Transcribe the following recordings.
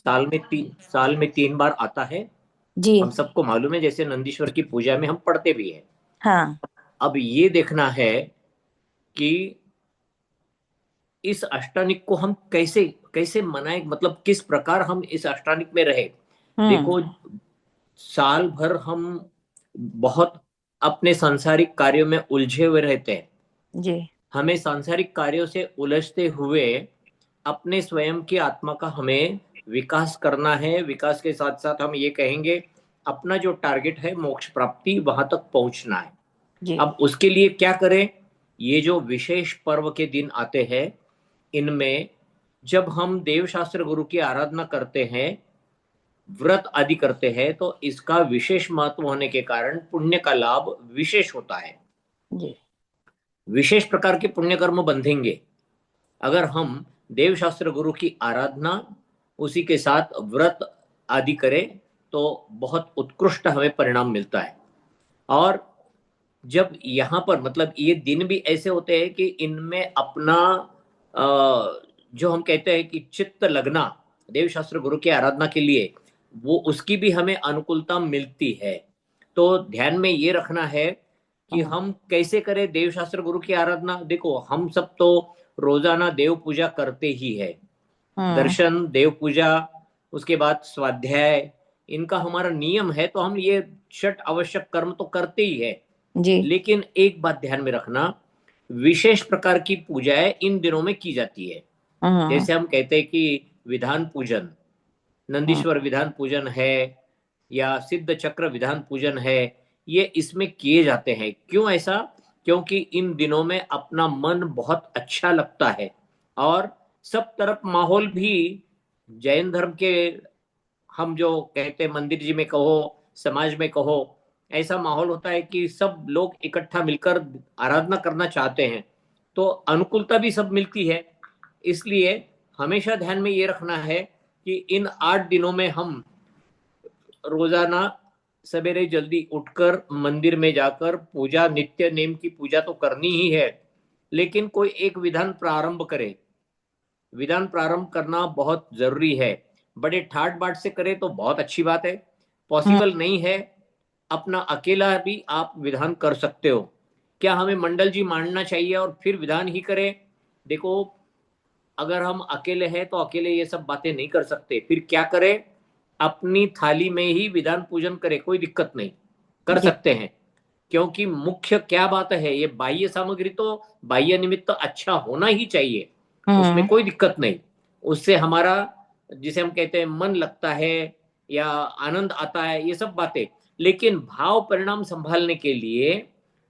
साल में 3 बार आता है। जी। हम सबको मालूम है, जैसे नंदीश्वर की पूजा में हम पढ़ते भी हैं। हाँ। अब ये देखना है कि इस अष्टानिक को हम कैसे कैसे मनाएं, मतलब किस प्रकार हम इस अष्टानिक में रहे। हम्म। देखो, साल भर हम बहुत अपने सांसारिक कार्यों में उलझे हुए रहते हैं। जी। हमें सांसारिक कार्यों से उलझते हुए अपने स्वयं की आत्मा का हमें विकास करना है। विकास के साथ साथ हम ये कहेंगे, अपना जो टारगेट है मोक्ष प्राप्ति, वहां तक पहुंचना है। जी। अब उसके लिए क्या करें? ये जो विशेष पर्व के दिन आते हैं, इनमें जब हम देव शास्त्र गुरु की आराधना करते हैं, व्रत आदि करते हैं, तो इसका विशेष महत्व होने के कारण पुण्य का लाभ विशेष होता है। जी। विशेष प्रकार के पुण्य कर्म बंधेंगे अगर हम देव शास्त्र गुरु की आराधना, उसी के साथ व्रत आदि करें, तो बहुत उत्कृष्ट हमें परिणाम मिलता है। और जब यहाँ पर मतलब ये दिन भी ऐसे होते हैं कि इनमें अपना जो हम कहते हैं कि चित्त लगना देव शास्त्र गुरु की आराधना के लिए, वो उसकी भी हमें अनुकूलता मिलती है। तो ध्यान में ये रखना है कि हम्म। हम कैसे करें देव शास्त्र गुरु की आराधना। देखो, हम सब तो रोजाना देव पूजा करते ही है। हम्म। दर्शन, देव पूजा, उसके बाद स्वाध्याय, इनका हमारा नियम है, तो हम ये षट आवश्यक कर्म तो करते ही है। जी। लेकिन एक बात ध्यान में रखना, विशेष प्रकार की पूजाएं इन दिनों में की जाती है। हम्म। जैसे हम कहते हैं कि विधान पूजन, हम्म। नंदीश्वर विधान पूजन है, या सिद्ध चक्र विधान पूजन है, ये इसमें किए जाते हैं। क्यों ऐसा? क्योंकि इन दिनों में अपना मन बहुत अच्छा लगता है, और सब तरफ माहौल भी जैन धर्म के, हम जो कहते हैं मंदिर जी में कहो, समाज में कहो, ऐसा माहौल होता है कि सब लोग इकट्ठा मिलकर आराधना करना चाहते हैं, तो अनुकूलता भी सब मिलती है। इसलिए हमेशा ध्यान में ये रखना है कि इन 8 दिनों में हम रोजाना सवेरे जल्दी उठकर मंदिर में जाकर पूजा, नित्य नेम की पूजा तो करनी ही है, लेकिन कोई एक विधान प्रारंभ करे। विधान प्रारंभ करना बहुत जरूरी है। बड़े ठाट बाट से करें तो बहुत अच्छी बात है, हम्म। पॉसिबल नहीं है, अपना अकेला भी आप विधान कर सकते हो। क्या हमें मंडल जी मानना चाहिए और फिर विधान ही करें? देखो, अगर हम अकेले हैं तो अकेले ये सब बातें नहीं कर सकते, फिर क्या करें? अपनी थाली में ही विधान पूजन करें, कोई दिक्कत नहीं, कर जी। सकते हैं। क्योंकि मुख्य क्या बात है, ये बाह्य सामग्री तो बाह्य निमित्त तो अच्छा होना ही चाहिए, उसमें हम्म। कोई दिक्कत नहीं। उससे हमारा, जिसे हम कहते हैं, मन लगता है या आनंद आता है, ये सब बातें। लेकिन भाव परिणाम संभालने के लिए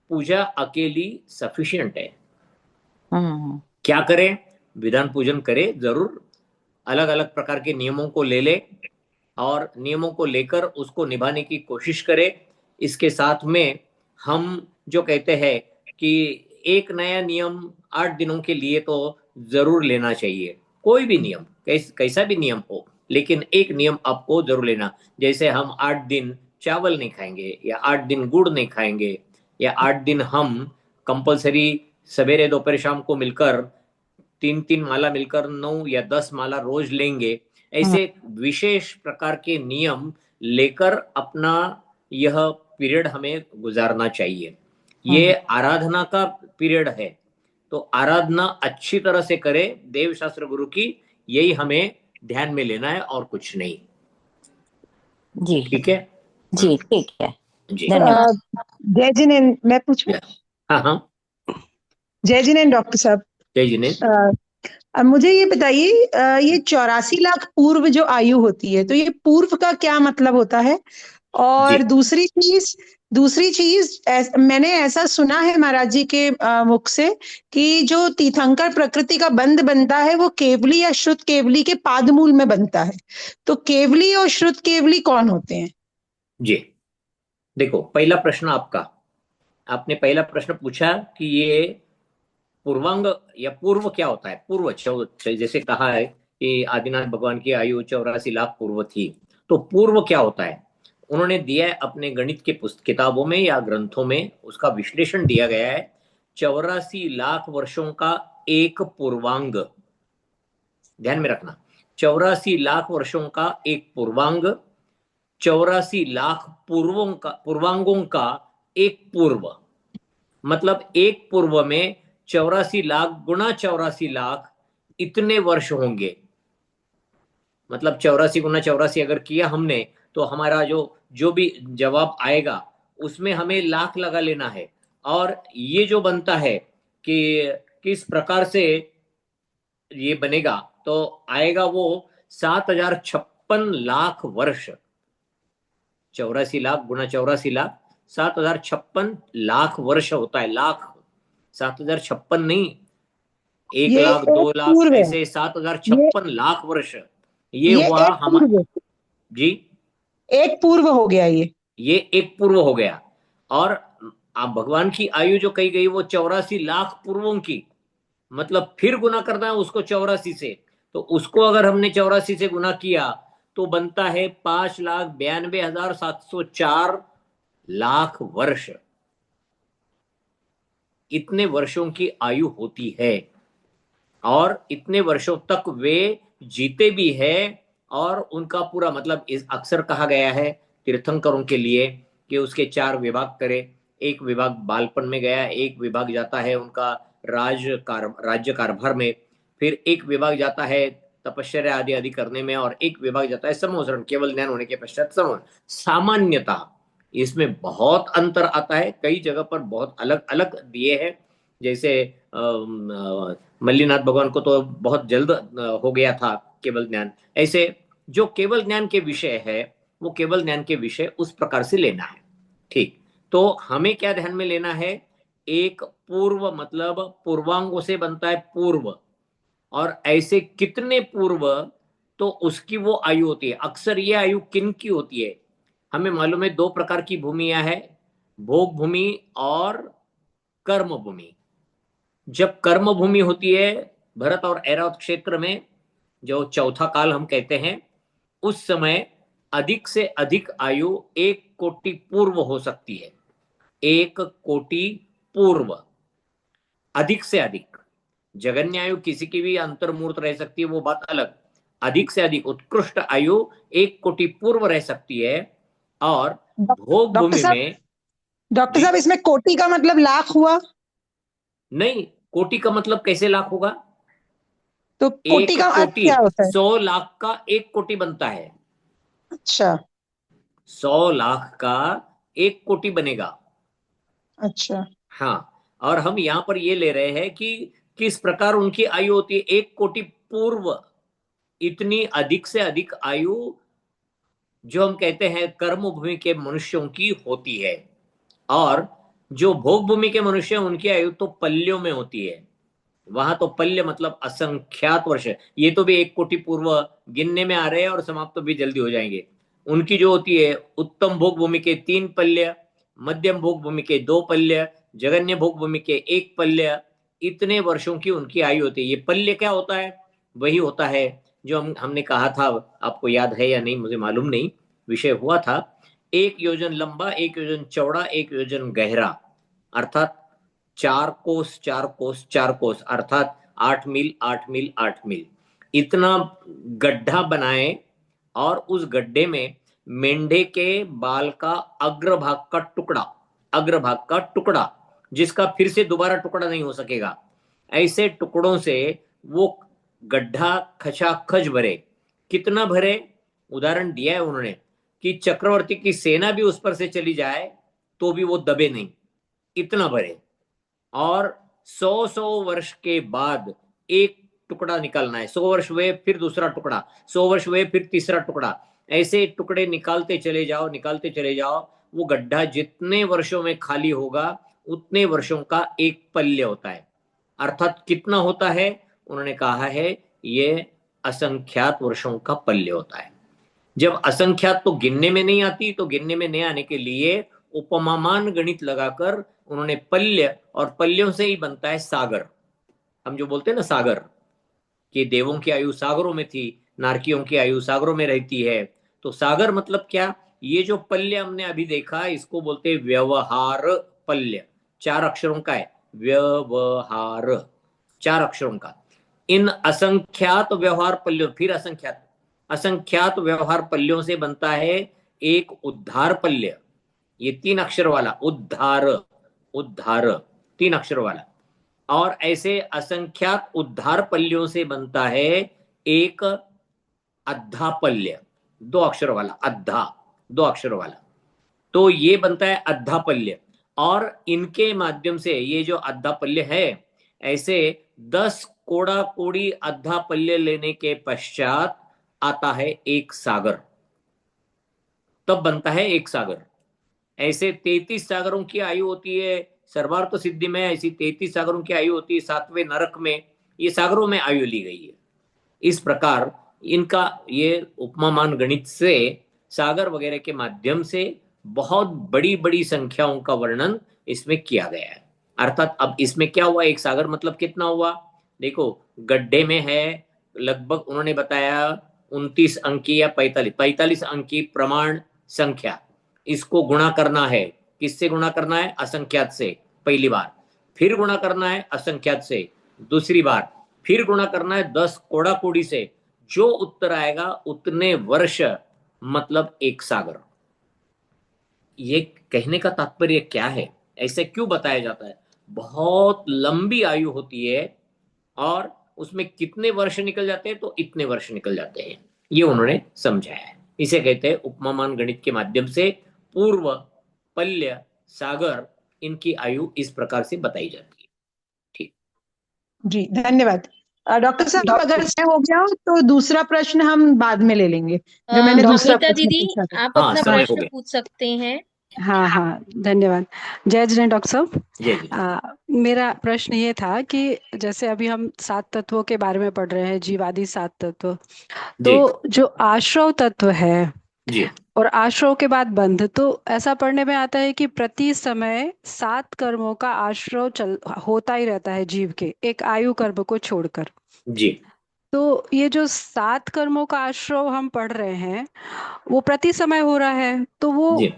पूजा अकेली सफिशियंट है। हम्म। क्या करें? विधान पूजन करें जरूर, अलग अलग प्रकार के नियमों को ले ले, और नियमों को लेकर उसको निभाने की कोशिश करें। इसके साथ में हम जो कहते हैं कि एक नया नियम 8 दिनों के लिए तो जरूर लेना चाहिए। कोई भी नियम, कैसा भी नियम हो, लेकिन एक नियम आपको जरूर लेना। जैसे हम 8 दिन चावल नहीं खाएंगे, या 8 दिन गुड़ नहीं खाएंगे, या 8 दिन हम कंपलसरी सवेरे दोपहर शाम को मिलकर 3-3 माला मिलकर 9 या 10 माला रोज लेंगे। हम्म। ऐसे विशेष प्रकार के नियम लेकर अपना यह पीरियड हमें गुजारना चाहिए। ये हम्म। आराधना का पीरियड है, तो आराधना अच्छी तरह से करें देव शास्त्र गुरु की, यही हमें ध्यान में लेना है और कुछ नहीं। जी। ठीक है। जी ठीक है। जी। धन्यवाद। जय जिनेन्द्र, मैं पूछूं? हाँ हाँ। जय जिनेन्द्र डॉक्टर साहब। जय जिनेन्द्र। अब मुझे ये बताइए, ये 84 लाख पूर्व जो आयु होती है, तो ये पूर्व का क्या मतलब होता है? जी। और दूसरी चीज मैंने ऐसा सुना है महाराज जी के मुख से कि जो तीर्थंकर प्रकृति का बंध बनता है वो केवली या श्रुत केवली के पादमूल में बनता है। तो केवली और श्रुत केवली कौन होते हैं? जी, देखो, पहला प्रश्न आपका, आपने पहला प्रश्न पूछा कि ये पूर्वांग या पूर्व क्या होता है। पूर्व जैसे कहा है कि आदिनाथ भगवान की आयु 84 लाख पूर्व थी, तो पूर्व क्या होता है? उन्होंने दिया है अपने गणित के पुस्तक किताबों में या ग्रंथों में, उसका विश्लेषण दिया गया है। 84 लाख वर्षों का एक पूर्वांग, ध्यान में रखना, 84 लाख वर्षों का एक पूर्वांग, 84 लाख पूर्वांगों का एक पूर्व, मतलब एक पूर्व में 84 लाख गुणा 84 लाख इतने वर्ष होंगे। मतलब 84 गुना 84 अगर किया हमने, तो हमारा जो जो भी जवाब आएगा उसमें हमें लाख लगा लेना है। और ये जो बनता है कि किस प्रकार से ये बनेगा, तो आएगा वो 7056 लाख वर्ष। 84 लाख गुना 84 लाख, 7056 लाख वर्ष होता है। लाख, 7056 नहीं, 1 ये लाख, एक 2 लाख, पूर्व है, ऐसे ये 7056 लाख वर्ष ये ये हुआ एक हम। पूर्व, जी, एक पूर्व हो गया ये एक पूर्व हो गया। और आप भगवान की आयु जो कही गई वो 84 लाख पूर्वों की, मतलब फिर गुना करना है उसको 84 से। तो उसको अगर हमने 84 से गुना किया तो बनता है 5,92,704 लाख वर्ष। इतने वर्षों की आयु होती है, और इतने वर्षों तक वे जीते भी है। और उनका पूरा मतलब इस अक्सर कहा गया है तीर्थंकरों के लिए कि उसके 4 विभाग करे। एक विभाग बालपन में गया, एक विभाग जाता है उनका राज्य कारभार में, फिर एक विभाग जाता है तपश्चर्या आदि आदि करने में, और एक विभाग जाता है समोसरण, केवल ज्ञान होने के पश्चात समोसरण। सामान्यता इसमें बहुत अंतर आता है, कई जगह पर बहुत अलग अलग दिए हैं। जैसे मल्लीनाथ भगवान को तो बहुत जल्द हो गया था केवल ज्ञान। ऐसे जो केवल ज्ञान के विषय है, वो केवल ज्ञान के विषय उस प्रकार से लेना है। ठीक, तो हमें क्या ध्यान में लेना है, एक पूर्व मतलब पूर्वांगों से बनता है पूर्व, और ऐसे कितने पूर्व, तो उसकी वो आयु होती है। अक्सर ये आयु किन की होती है, हमें मालूम है 2 प्रकार की भूमियां है, भोग भूमि और कर्म भूमि। जब कर्म भूमि होती है भरत और ऐरावत क्षेत्र में, जो चौथा काल हम कहते हैं, उस समय अधिक से अधिक आयु 1 कोटि पूर्व हो सकती है। 1 कोटि पूर्व, अधिक से अधिक। जगन्य आयु किसी की भी अंतर्मूर्त रह सकती है, वो बात अलग। अधिक से अधिक उत्कृष्ट आयु 1 कोटि पूर्व रह सकती है। और भोग डॉक्टर भूमि साहब, में। डॉक्टर जी, साहब इसमें कोटि का मतलब लाख हुआ, नहीं, कोटि का मतलब कैसे लाख होगा? तो कोटि एक का अर्थ कोटि, क्या होता है? 100 लाख का 1 कोटि बनता है। अच्छा, 100 लाख का 1 कोटि बनेगा। अच्छा, हाँ, और हम यहां पर ये ले रहे हैं कि किस प्रकार उनकी आयु होती है 1 कोटि पूर्व। इतनी अधिक से अधिक आयु जो हम कहते हैं कर्म भूमि के मनुष्यों की होती है। और जो भोग भूमि के मनुष्य हैं उनकी आयु तो पल्यों में होती है। वहां तो पल्य मतलब असंख्यात वर्ष है। ये तो भी 1 कोटि पूर्व गिनने में आ रहे हैं, और समाप्त तो भी जल्दी हो जाएंगे। उनकी जो होती है उत्तम भोग भूमि के 3 पल्य, मध्यम भोग भूमि के 2 पल्य, जगन्य भोग भूमि के 1 पल्य। इतने वर्षों की उनकी आयु होती है। ये पल्य क्या होता है? वही होता है जो हमने कहा था, आपको याद है या नहीं मुझे मालूम नहीं, विषय हुआ था 1 योजन लंबा, 1 योजन चौड़ा, 1 योजन गहरा, अर्थात 4 कोस 4 कोस 4 कोस, अर्थात 8 मील 8 मील 8 मील इतना गड्ढा बनाए। और उस गड्ढे में मेंढे के बाल का अग्रभाग का टुकड़ा, अग्रभाग का टुकड़ा जिसका फिर से दोबारा टुकड़ा नहीं हो सकेगा, ऐसे टुकड़ों से वो गड्ढा खचाखच भरे। कितना भरे? उदाहरण दिया है उन्होंने कि चक्रवर्ती की सेना भी उस पर से चली जाए तो भी वो दबे नहीं, इतना भरे। और 100 वर्ष के बाद एक टुकड़ा निकालना है। 100 वर्ष हुए फिर दूसरा टुकड़ा, 100 वर्ष हुए फिर तीसरा टुकड़ा, ऐसे टुकड़े निकालते चले जाओ, निकालते चले जाओ। वो गड्ढा जितने वर्षों में खाली होगा उतने वर्षों का 1 पल्य होता है। अर्थात कितना होता है? उन्होंने कहा है ये असंख्यात वर्षों का पल्य होता है। जब असंख्यात तो गिनने में नहीं आती, तो गिनने में नहीं आने के लिए उपमामान गणित लगाकर उन्होंने पल्य, और पल्यों से ही बनता है सागर। हम जो बोलते हैं ना सागर, कि देवों की आयु सागरों में थी, नारकियों की आयु सागरों में रहती है। तो सागर मतलब क्या? ये जो पल्य हमने अभी देखा इसको बोलते हैं व्यवहार पल्य। 4 अक्षरों का है व्यवहार, 4 अक्षरों का। इन असंख्यात व्यवहार पल्यों, फिर असंख्यात व्यवहार पल्यों से बनता है एक उद्धार पल्य। ये 3 अक्षर वाला उद्धार, उद्धार 3 अक्षर वाला। और ऐसे असंख्यात उद्धार पल्यों से बनता है एक अद्धा पल्य, 2 अक्षर वाला, अद्धा 2 अक्षर वाला। तो ये बनता है अद्धा पल्य। और इनके माध्यम से ये जो अद्धा पल्य है, ऐसे 10 कोड़ा कोड़ी अद्धा पल्य लेने के पश्चात आता है एक सागर, तब बनता है एक सागर। ऐसे 33 सागरों की आयु होती है सर्वार्थ सिद्धि में, ऐसी 33 सागरों की आयु होती है 7वें नरक में। ये सागरों में आयु ली गई है। इस प्रकार इनका ये उपमामान गणित से सागर वगैरह के माध्यम से बहुत बड़ी बड़ी संख्याओं का वर्णन इसमें किया गया है। अर्थात अब इसमें क्या हुआ, एक सागर मतलब कितना हुआ, देखो गड्ढे में है लगभग उन्होंने बताया 29 अंकी या 45 अंकी प्रमाण संख्या। इसको गुणा करना है, किससे गुणा करना है, असंख्यात से पहली बार, फिर गुणा करना है असंख्यात से दूसरी बार, फिर गुणा करना है 10 कोड़ा कोड़ी से। जो उत्तर आएगा उतने वर्ष मतलब एक सागर। ये कहने का तात्पर्य क्या है, ऐसे क्यों बताया जाता है, बहुत लंबी आयु होती है और उसमें कितने वर्ष निकल जाते हैं, तो इतने वर्ष निकल जाते हैं, ये उन्होंने समझाया है। इसे कहते हैं उपमामान गणित के माध्यम से पूर्व, पल्य, सागर, इनकी आयु इस प्रकार से बताई जाती है। ठीक जी, धन्यवाद। डॉक्टर साहब, अगर समय हो गया हो तो दूसरा प्रश्न हम बाद में ले लेंगे, जो मैंने दूसरा नमिता प्रश्न दीदी, पूछा था। आप हाँ, अपना समय हो प्रश्न गया। पूछ सकते हैं। हाँ हाँ, धन्यवाद। जय जय डॉक्टर साहब। जय जी। मेरा प्रश्न ये था कि जैसे अभी हम 7 तत्वों के बारे में पढ़ रहे हैं, जीवादि 7 तत्व, जी तो जो आश्रव तत्व है जी और आश्रव के बाद बंध, तो ऐसा पढ़ने में आता है कि प्रति समय 7 कर्मों का आश्रव होता ही रहता है जीव के, एक आयु कर्म को छोड़कर। जी तो ये जो 7 कर्मों का आश्रव हम पढ़ रहे हैं, वो प्रति समय हो रहा है, तो जी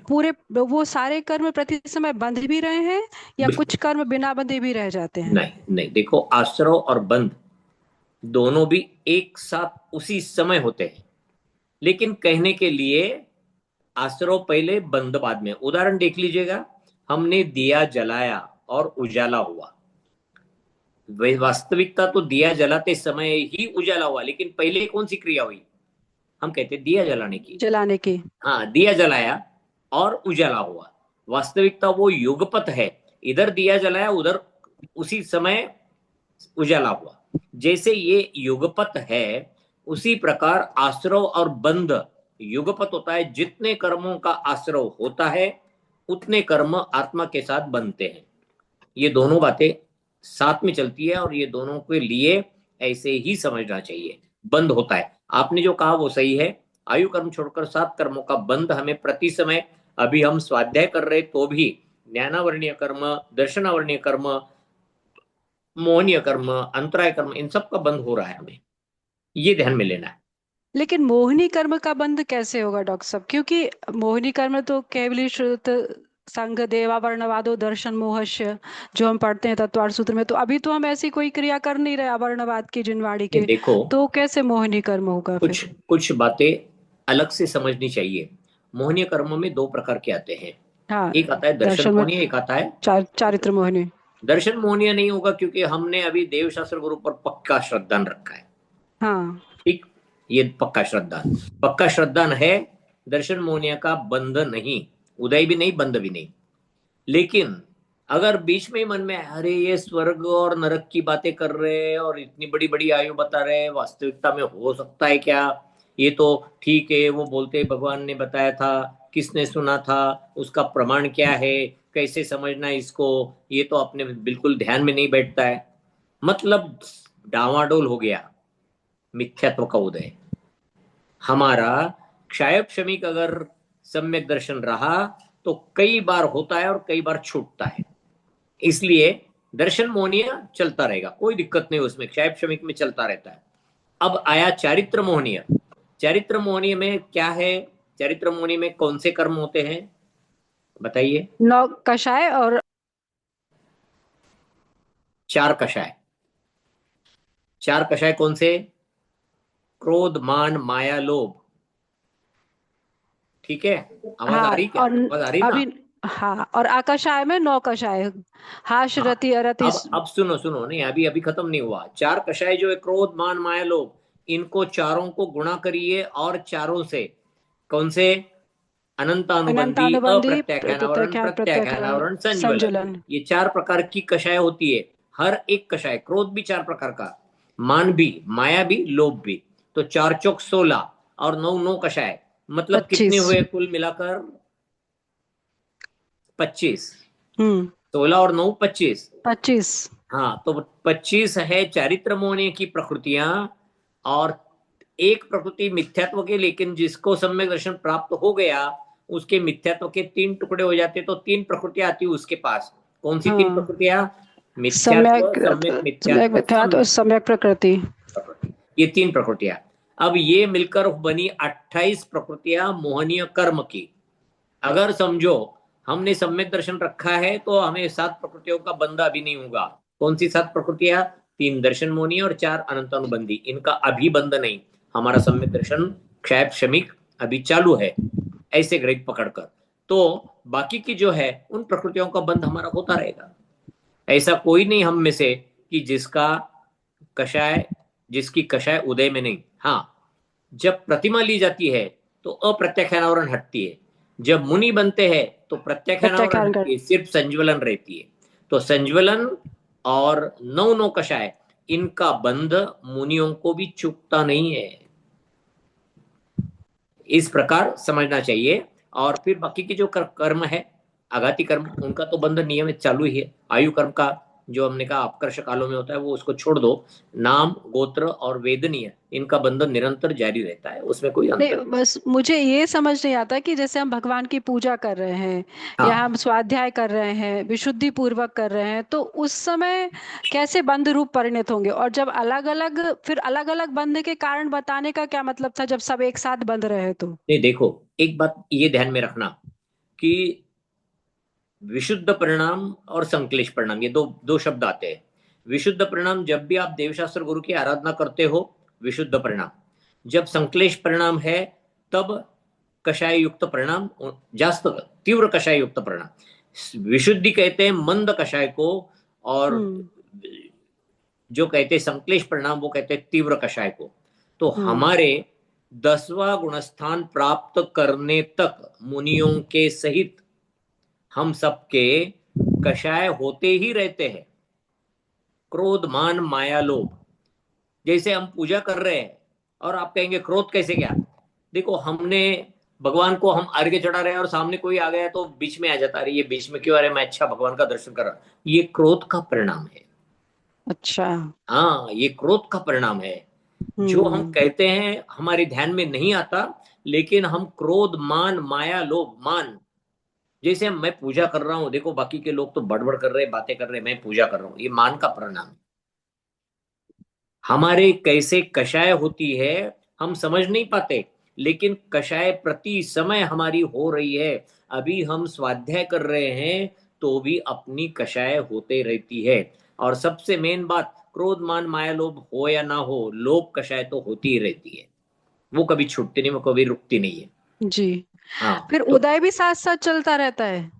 वो सारे कर्म प्रति समय बंध भी रहे हैं या बिल्कुल। कुछ कर्म बिना बंधे भी रह जाते हैं? नहीं नहीं, देखो आश्रव और बंध दोनों भी एक साथ उसी समय होते हैं, लेकिन कहने के लिए आश्रव पहले बंध बाद में। उदाहरण देख लीजिएगा, हमने दिया जलाया और उजाला हुआ। वास्तविकता तो दिया जलाते समय ही उजाला हुआ, लेकिन पहले कौन सी क्रिया हुई, हम कहते दिया जलाने की। जलाने की। हाँ, दिया जलाया और उजाला हुआ। वास्तविकता वो युगपत है, इधर दिया जलाया उधर उसी समय उजाला हुआ। जैसे ये युगपत है, उसी प्रकार आश्रव और बंध युगपत होता है। जितने कर्मों का आश्रव होता है उतने कर्म आत्मा के साथ बनते हैं। ये दोनों बातें साथ में चलती है और ये दोनों के लिए ऐसे ही समझना चाहिए। बंद होता है, आपने जो कहा वो सही है। आयु कर्म छोड़कर 7 कर्मों का बंध हमें प्रति समय, अभी हम स्वाध्याय कर रहे तो भी ज्ञानावर्णीय कर्म, दर्शनावर्णीय कर्म, मोहनीय कर्म, अंतराय कर्म, इन सब का बंद हो रहा है, हमें ये ध्यान में लेना है। लेकिन मोहिनी कर्म का बंध कैसे होगा डॉक्टर साहब? क्योंकि मोहिनी कर्म तो केवली श्रुत संग देवा वर्णवादो दर्शन मोहस्य, जो हम पढ़ते हैं तत्वार्थ सूत्र में, तो अभी तो हम ऐसी कोई क्रिया कर नहीं रहे अवर्णवाद की जिनवाड़ी के, देखो तो कैसे मोहिनी कर्म होगा? कुछ बातें अलग से समझनी चाहिए। मोहनीय कर्म में 2 प्रकार के आते हैं। हाँ, एक आता है दर्शन मोहनीय, एक आता है चारित्र मोहिनी। दर्शन मोहनीय नहीं होगा, क्योंकि हमने अभी देवशास्त्र गुरु पर पक्का श्रद्धान रखा है। हाँ, ठीक, ये पक्का श्रद्धान है। दर्शन मोहनीय का बंध नहीं, उदय भी नहीं, बंध भी नहीं। लेकिन अगर बीच में मन में अरे ये स्वर्ग और नरक की बातें कर रहे हैं और इतनी बड़ी बड़ी आयु बता रहे हैं, वास्तविकता में हो सकता है क्या, ये तो ठीक है, वो बोलते भगवान ने बताया था, किसने सुना था, उसका प्रमाण क्या है, कैसे समझना इसको, ये तो अपने बिल्कुल ध्यान में नहीं बैठता है। मतलब डावाडोल हो गया, मिथ्यात्व का उदय। हमारा क्षायब क्षमिक अगर सम्यक दर्शन रहा तो कई बार होता है और कई बार छूटता है। इसलिए दर्शन मोहनीय चलता रहेगा, कोई दिक्कत नहीं उसमें, क्षायब क्षमिक में चलता रहता है। अब आया चारित्र मोहनीय। चारित्र मोहनीय में क्या है, चारित्र मोहनीय में कौन से कर्म होते हैं बताइए? 9 कषाय और 4 कषाय। 4 कषाय कौन से? क्रोध, मान, माया, लोभ। ठीक है, आवाज आ हाँ रही क्या? और आवाज आ रही ना? अभी हाँ, और आकाशाय में 9 कषाय, हाश हाँ, रति अरति। अब सुनो सुनो, नहीं अभी अभी खत्म नहीं हुआ। 4 कषाय जो है, क्रोध, मान, माया, लोभ, इनको चारों को गुणा करिए और चारों से। कौन से? अनंतानुबंधी, अनंतानुबंधी, अप्रत्याख्यानावरण, प्रत्याख्यान, प्रत्याख्यान, प्रत्याख्यानावरण, संज्वलन। संजुलन। ये 4 प्रकार की कषाय होती है। हर एक कषाय, क्रोध भी 4 प्रकार का, मान भी, माया भी, लोभ भी। तो 4 चौक 16 और 9 9 कषाय, मतलब कितने 25। हुए कुल मिलाकर? 25। हम्म। 16 और 9 25। 25। हाँ, तो 25 है चारित्र मोहने की प्रकृतियां, और एक प्रकृति मिथ्यात्व की, लेकिन जिसको सम्यक दर्शन प्राप्त हो गया उसके मिथ्यात्व के 3 टुकड़े हो जाते, तो 3 प्रकृतियां आती उसके पास। कौन सी 3 हाँ, प्रकृतियां? मिथ्यात्व, सम्यक, सम्यक सम्यक मिथ्यात्व, मिथ्या तो सम्यक सम्यक प्रकृति। प्रकृति। ये 3 प्रकृतियां। अब ये मिलकर बनी 28 प्रकृतियां मोहनीय कर्म की। अगर समझो हमने सम्यक दर्शन रखा है तो हमें 7 प्रकृतियों का बंध अभी नहीं होगा। कौन सी 7 प्रकृतियां? 3 दर्शन मोहनीय और 4 अनंतानुबंधी, इनका अभी बंध नहीं। हमारा सम्यक दर्शन क्षैप शमिक अभी चालू है, ऐसे ग्रहित पकड़कर। तो बाकी की जो है उन प्रकृतियों का बंध हमारा होता रहेगा। ऐसा कोई नहीं हम में से कि कषाय जिसकी कषाय उदय में नहीं। हाँ, जब प्रतिमा ली जाती है तो अप्रत्याख्यानावरण हटती है, जब मुनि बनते हैं तो प्रत्याख्यानावरण प्रत्याख्यान कर। हटती है, सिर्फ संज्वलन रहती है। तो संज्वलन और 9 9 कषाय, इनका बंध मुनियों को भी चूकता नहीं है, इस प्रकार समझना चाहिए। और फिर बाकी के जो कर्म है, आघाती कर्म, उनका तो बंधन नियमित चालू ही है। आयु कर्म का जो हमने कहा अपकर्ष कालों में होता है, वो उसको छोड़ दो। नाम, गोत्र और वेदनीय, इनका बंधन निरंतर जारी रहता है, उसमें कोई नहीं, अंतर नहीं। बस मुझे ये समझ नहीं आता कि जैसे हम भगवान की पूजा कर रहे हैं या हाँ, हम स्वाध्याय कर रहे हैं, विशुद्धि पूर्वक कर रहे हैं, तो उस समय कैसे बंध रूप परिणत होंगे? और जब अलग अलग, फिर अलग अलग बंध के कारण बताने का क्या मतलब था जब सब एक साथ बंध रहे तो? नहीं देखो, एक बात ये ध्यान में रखना कि विशुद्ध परिणाम और संक्लेश परिणाम, ये दो दो शब्द आते हैं। विशुद्ध परिणाम जब भी आप देवशास्त्र गुरु की आराधना करते हो, विशुद्ध परिणाम। जब संक्लेश परिणाम है तब कषाय युक्त परिणाम, जास्त तीव्र कषाय युक्त परिणाम। विशुद्धि कहते हैं मंद कषाय को, और हम्म। जो कहते हैं संक्लेश परिणाम वो कहते हैं तीव्र कषाय को। तो हम्म। हमारे 10वां गुणस्थान प्राप्त करने तक मुनियों के सहित हम सबके कषाय होते ही रहते हैं। क्रोध, मान, माया, लोभ। जैसे हम पूजा कर रहे हैं और आप कहेंगे क्रोध कैसे गया? देखो, हमने भगवान को हम अर्घ्य चढ़ा रहे हैं और सामने कोई आ गया तो बीच में आ जाता है, ये बीच में क्यों आ रहे, मैं अच्छा भगवान का दर्शन कर रहा हूं। ये क्रोध का परिणाम है। अच्छा। हाँ, ये क्रोध का परिणाम है। जो हम हम्म। कहते हैं हमारे ध्यान में नहीं आता, लेकिन हम क्रोध, मान, माया, लोभ, मान, जैसे मैं पूजा कर रहा हूं, देखो बाकी के लोग तो बड़बड़ कर रहे हैं, बातें कर रहे हैं, मैं पूजा कर रहा हूं, ये मान का परिणाम है। हमारे कैसे कषाय होती है हम समझ नहीं पाते, लेकिन कषाय प्रति समय हमारी हो रही है। अभी हम स्वाध्याय कर रहे हैं तो भी अपनी कषाय होते रहती है। और सबसे मेन बात, क्रोध, मान, माया, लोभ हो या ना हो, लोभ कषाय तो होती ही रहती है, वो कभी छूटती नहीं, वो कभी रुकती नहीं है। जी। हाँ फिर तो उदय भी साथ साथ चलता रहता है?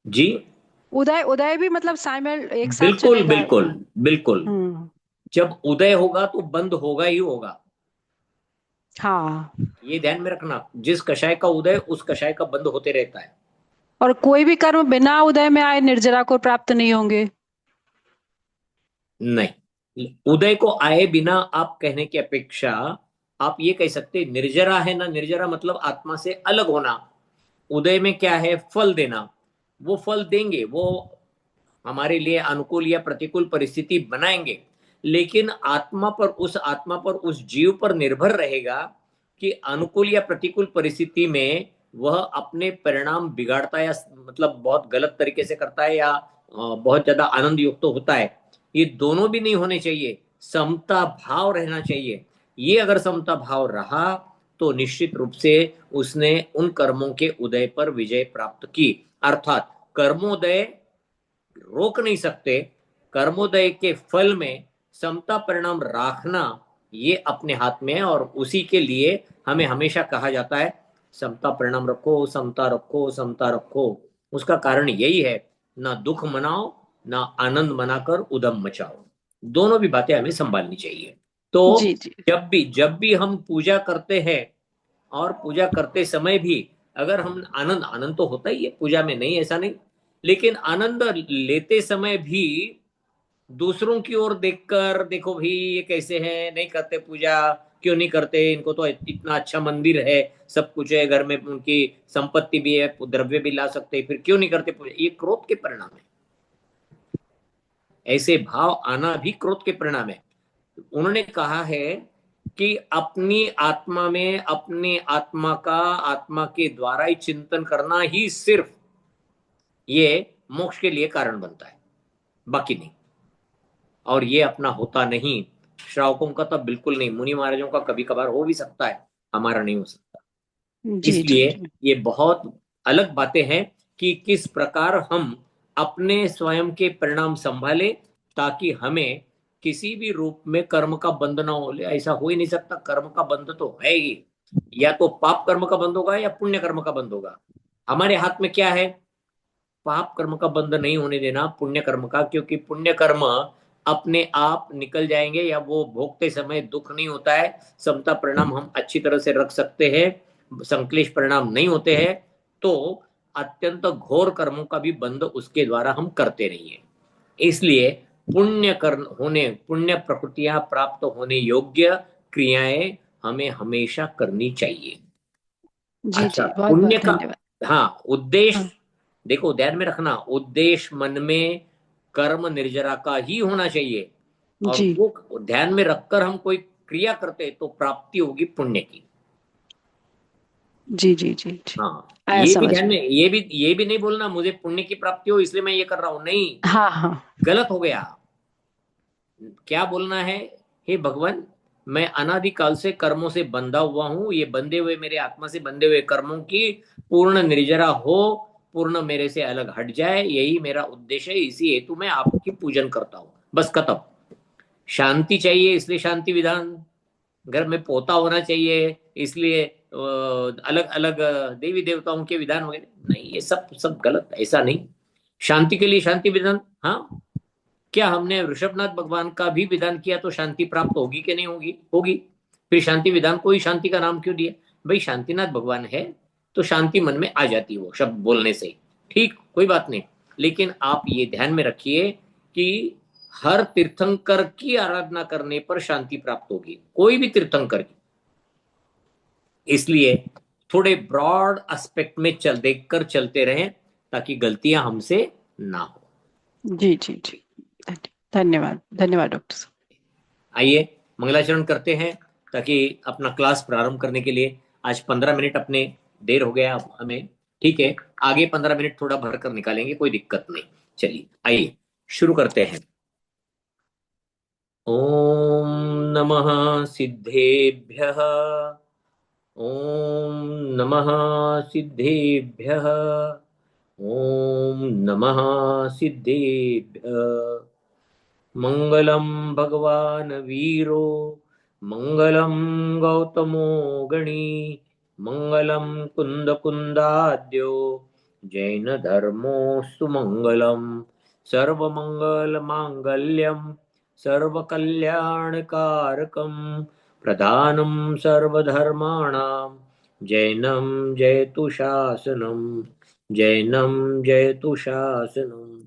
जी, उदय, उदय भी मतलब साइमल एक साथ बिल्कुल चलेगा? बिल्कुल बिल्कुल। हम्म। जब उदय होगा तो बंद होगा ही होगा, हाँ। ये ध्यान में रखना। जिस कषाय का उदय, उस कषाय का बंद होते रहता है। और कोई भी कर्म बिना उदय में आए निर्जरा को प्राप्त नहीं होंगे? नहीं, उदय को आए बिना आप कहने की अपेक्षा आप ये कह सकते निर्जरा है ना, निर्जरा मतलब आत्मा से अलग होना। उदय में क्या है? फल देना। वो फल देंगे, वो हमारे लिए अनुकूल या प्रतिकूल परिस्थिति बनाएंगे, लेकिन आत्मा पर, उस जीव पर निर्भर रहेगा कि अनुकूल या प्रतिकूल परिस्थिति में वह अपने परिणाम बिगाड़ता है, या मतलब बहुत गलत तरीके से करता है, या बहुत ज्यादा आनंद युक्त तो होता है। ये दोनों भी नहीं होने चाहिए, समता भाव रहना चाहिए। ये अगर समता भाव रहा तो निश्चित रूप से उसने उन कर्मों के उदय पर विजय प्राप्त की। अर्थात कर्मोदय रोक नहीं सकते, कर्मोदय के फल में समता परिणाम राखना ये अपने हाथ में है, और उसी के लिए हमें हमेशा कहा जाता है समता परिणाम रखो, समता रखो, समता रखो। उसका कारण यही है, ना दुख मनाओ ना आनंद मनाकर उधम मचाओ। दोनों भी बातें हमें संभालनी चाहिए। तो जी जी जब भी हम पूजा करते हैं, और पूजा करते समय भी अगर हम आनंद आनंद तो होता ही है पूजा में, नहीं ऐसा नहीं, लेकिन आनंद लेते समय भी दूसरों की ओर देखकर, देखो भाई ये कैसे हैं, नहीं करते पूजा, क्यों नहीं करते, इनको तो इतना अच्छा मंदिर है, सब कुछ है घर में, उनकी संपत्ति भी है, द्रव्य भी ला सकते हैं, फिर क्यों नहीं करते पूजा, ये क्रोध के परिणाम है। ऐसे भाव आना भी क्रोध के परिणाम है। उन्होंने कहा है कि अपनी आत्मा में अपने आत्मा का आत्मा के द्वारा ही चिंतन करना ही सिर्फ ये मोक्ष के लिए कारण बनता है, बाकी नहीं। और ये अपना होता नहीं, श्रावकों का तो बिल्कुल नहीं, मुनि महाराजों का कभी कभार हो भी सकता है, हमारा नहीं हो सकता। जी जी इसलिए जी ये बहुत अलग बातें हैं कि किस प्रकार हम अपने स्वयं के परिणाम संभाले, ताकि हमें किसी भी रूप में कर्म का बंध ना हो। ऐसा हो ही नहीं सकता, कर्म का बंध तो है ही, या तो पाप कर्म का बंध होगा या पुण्य कर्म का बंध होगा। हमारे हाथ में क्या है, पाप कर्म का बंध नहीं होने देना, पुण्य कर्म का, क्योंकि पुण्य कर्म अपने आप निकल जाएंगे, या वो भोगते समय दुख नहीं होता है, समता परिणाम हम अच्छी तरह से रख सकते हैं, संक्लेश परिणाम नहीं होते हैं। तो अत्यंत घोर कर्मों का भी बंध उसके द्वारा हम करते नहीं है। इसलिए पुण्य कर्म होने, पुण्य प्रकृतियां प्राप्त होने योग्य क्रियाएं हमें हमेशा करनी चाहिए। जी अच्छा, जी बहुत पुण्य बहुत का, धन्यवाद। हाँ, उद्देश्य, हाँ देखो ध्यान में रखना, उद्देश्य मन में कर्म निर्जरा का ही होना चाहिए, और जी वो ध्यान में रखकर हम कोई क्रिया करते तो प्राप्ति होगी पुण्य की। जी जी जी जी हाँ, आया ये भी समझ ध्यान में। में, ये भी नहीं बोलना मुझे पुण्य की प्राप्ति हो इसलिए मैं ये कर रहा हूं, नहीं, हाँ हाँ गलत हो गया। क्या बोलना है, हे भगवान, मैं अनादिकाल से कर्मों से बंधा हुआ हूं, ये बंधे हुए मेरे आत्मा से बंधे हुए कर्मों की पूर्ण निर्जरा हो, पूर्ण मेरे से अलग हट जाए, यही मेरा उद्देश्य है, इसी हेतु मैं आपकी पूजन करता हूं, बस खत्म। शांति चाहिए इसलिए शांति विधान, घर में पोता होना चाहिए इसलिए अलग अलग देवी देवताओं के विधान वगैरह नहीं, ये सब सब गलत, ऐसा नहीं। शांति के लिए शांति विधान, हाँ, क्या हमने ऋषभनाथ भगवान का भी विधान किया तो शांति प्राप्त होगी कि नहीं होगी, होगी। फिर शांति विधान को ही शांति का नाम क्यों दिया, भाई शांतिनाथ भगवान है तो शांति मन में आ जाती है वो शब्द बोलने से, ठीक, कोई बात नहीं। लेकिन आप ये ध्यान में रखिए कि हर तीर्थंकर की आराधना करने पर शांति प्राप्त होगी, कोई भी तीर्थंकर की। इसलिए थोड़े ब्रॉड एस्पेक्ट में देखकर चलते रहें, ताकि गलतियां हमसे ना हो। जी जी जी धन्यवाद धन्यवाद डॉक्टर साहब। आइए मंगलाचरण करते हैं, ताकि अपना क्लास प्रारंभ करने के लिए, आज 15 मिनट अपने देर हो गया हमें, ठीक है, आगे 15 मिनट थोड़ा भर कर निकालेंगे, कोई दिक्कत नहीं। चलिए आइए शुरू करते हैं। ओम नमः सिद्धेभ्यः, ओम नमः सिद्धेभ्यः, ओम नमः सिद्धेभ्यः। मंगलम भगवान वीरो, मंगलम गौतमो गणी, मंगलम कुंद कुंदाद्यो, जैन धर्मो सुमंगलम, सर्वमंगल मांगल्यम, सर्वकल्याणकारकम, प्रधानम सर्वधर्माणां, जैनम जयतु शासनम, जैनम जयतु शासनम।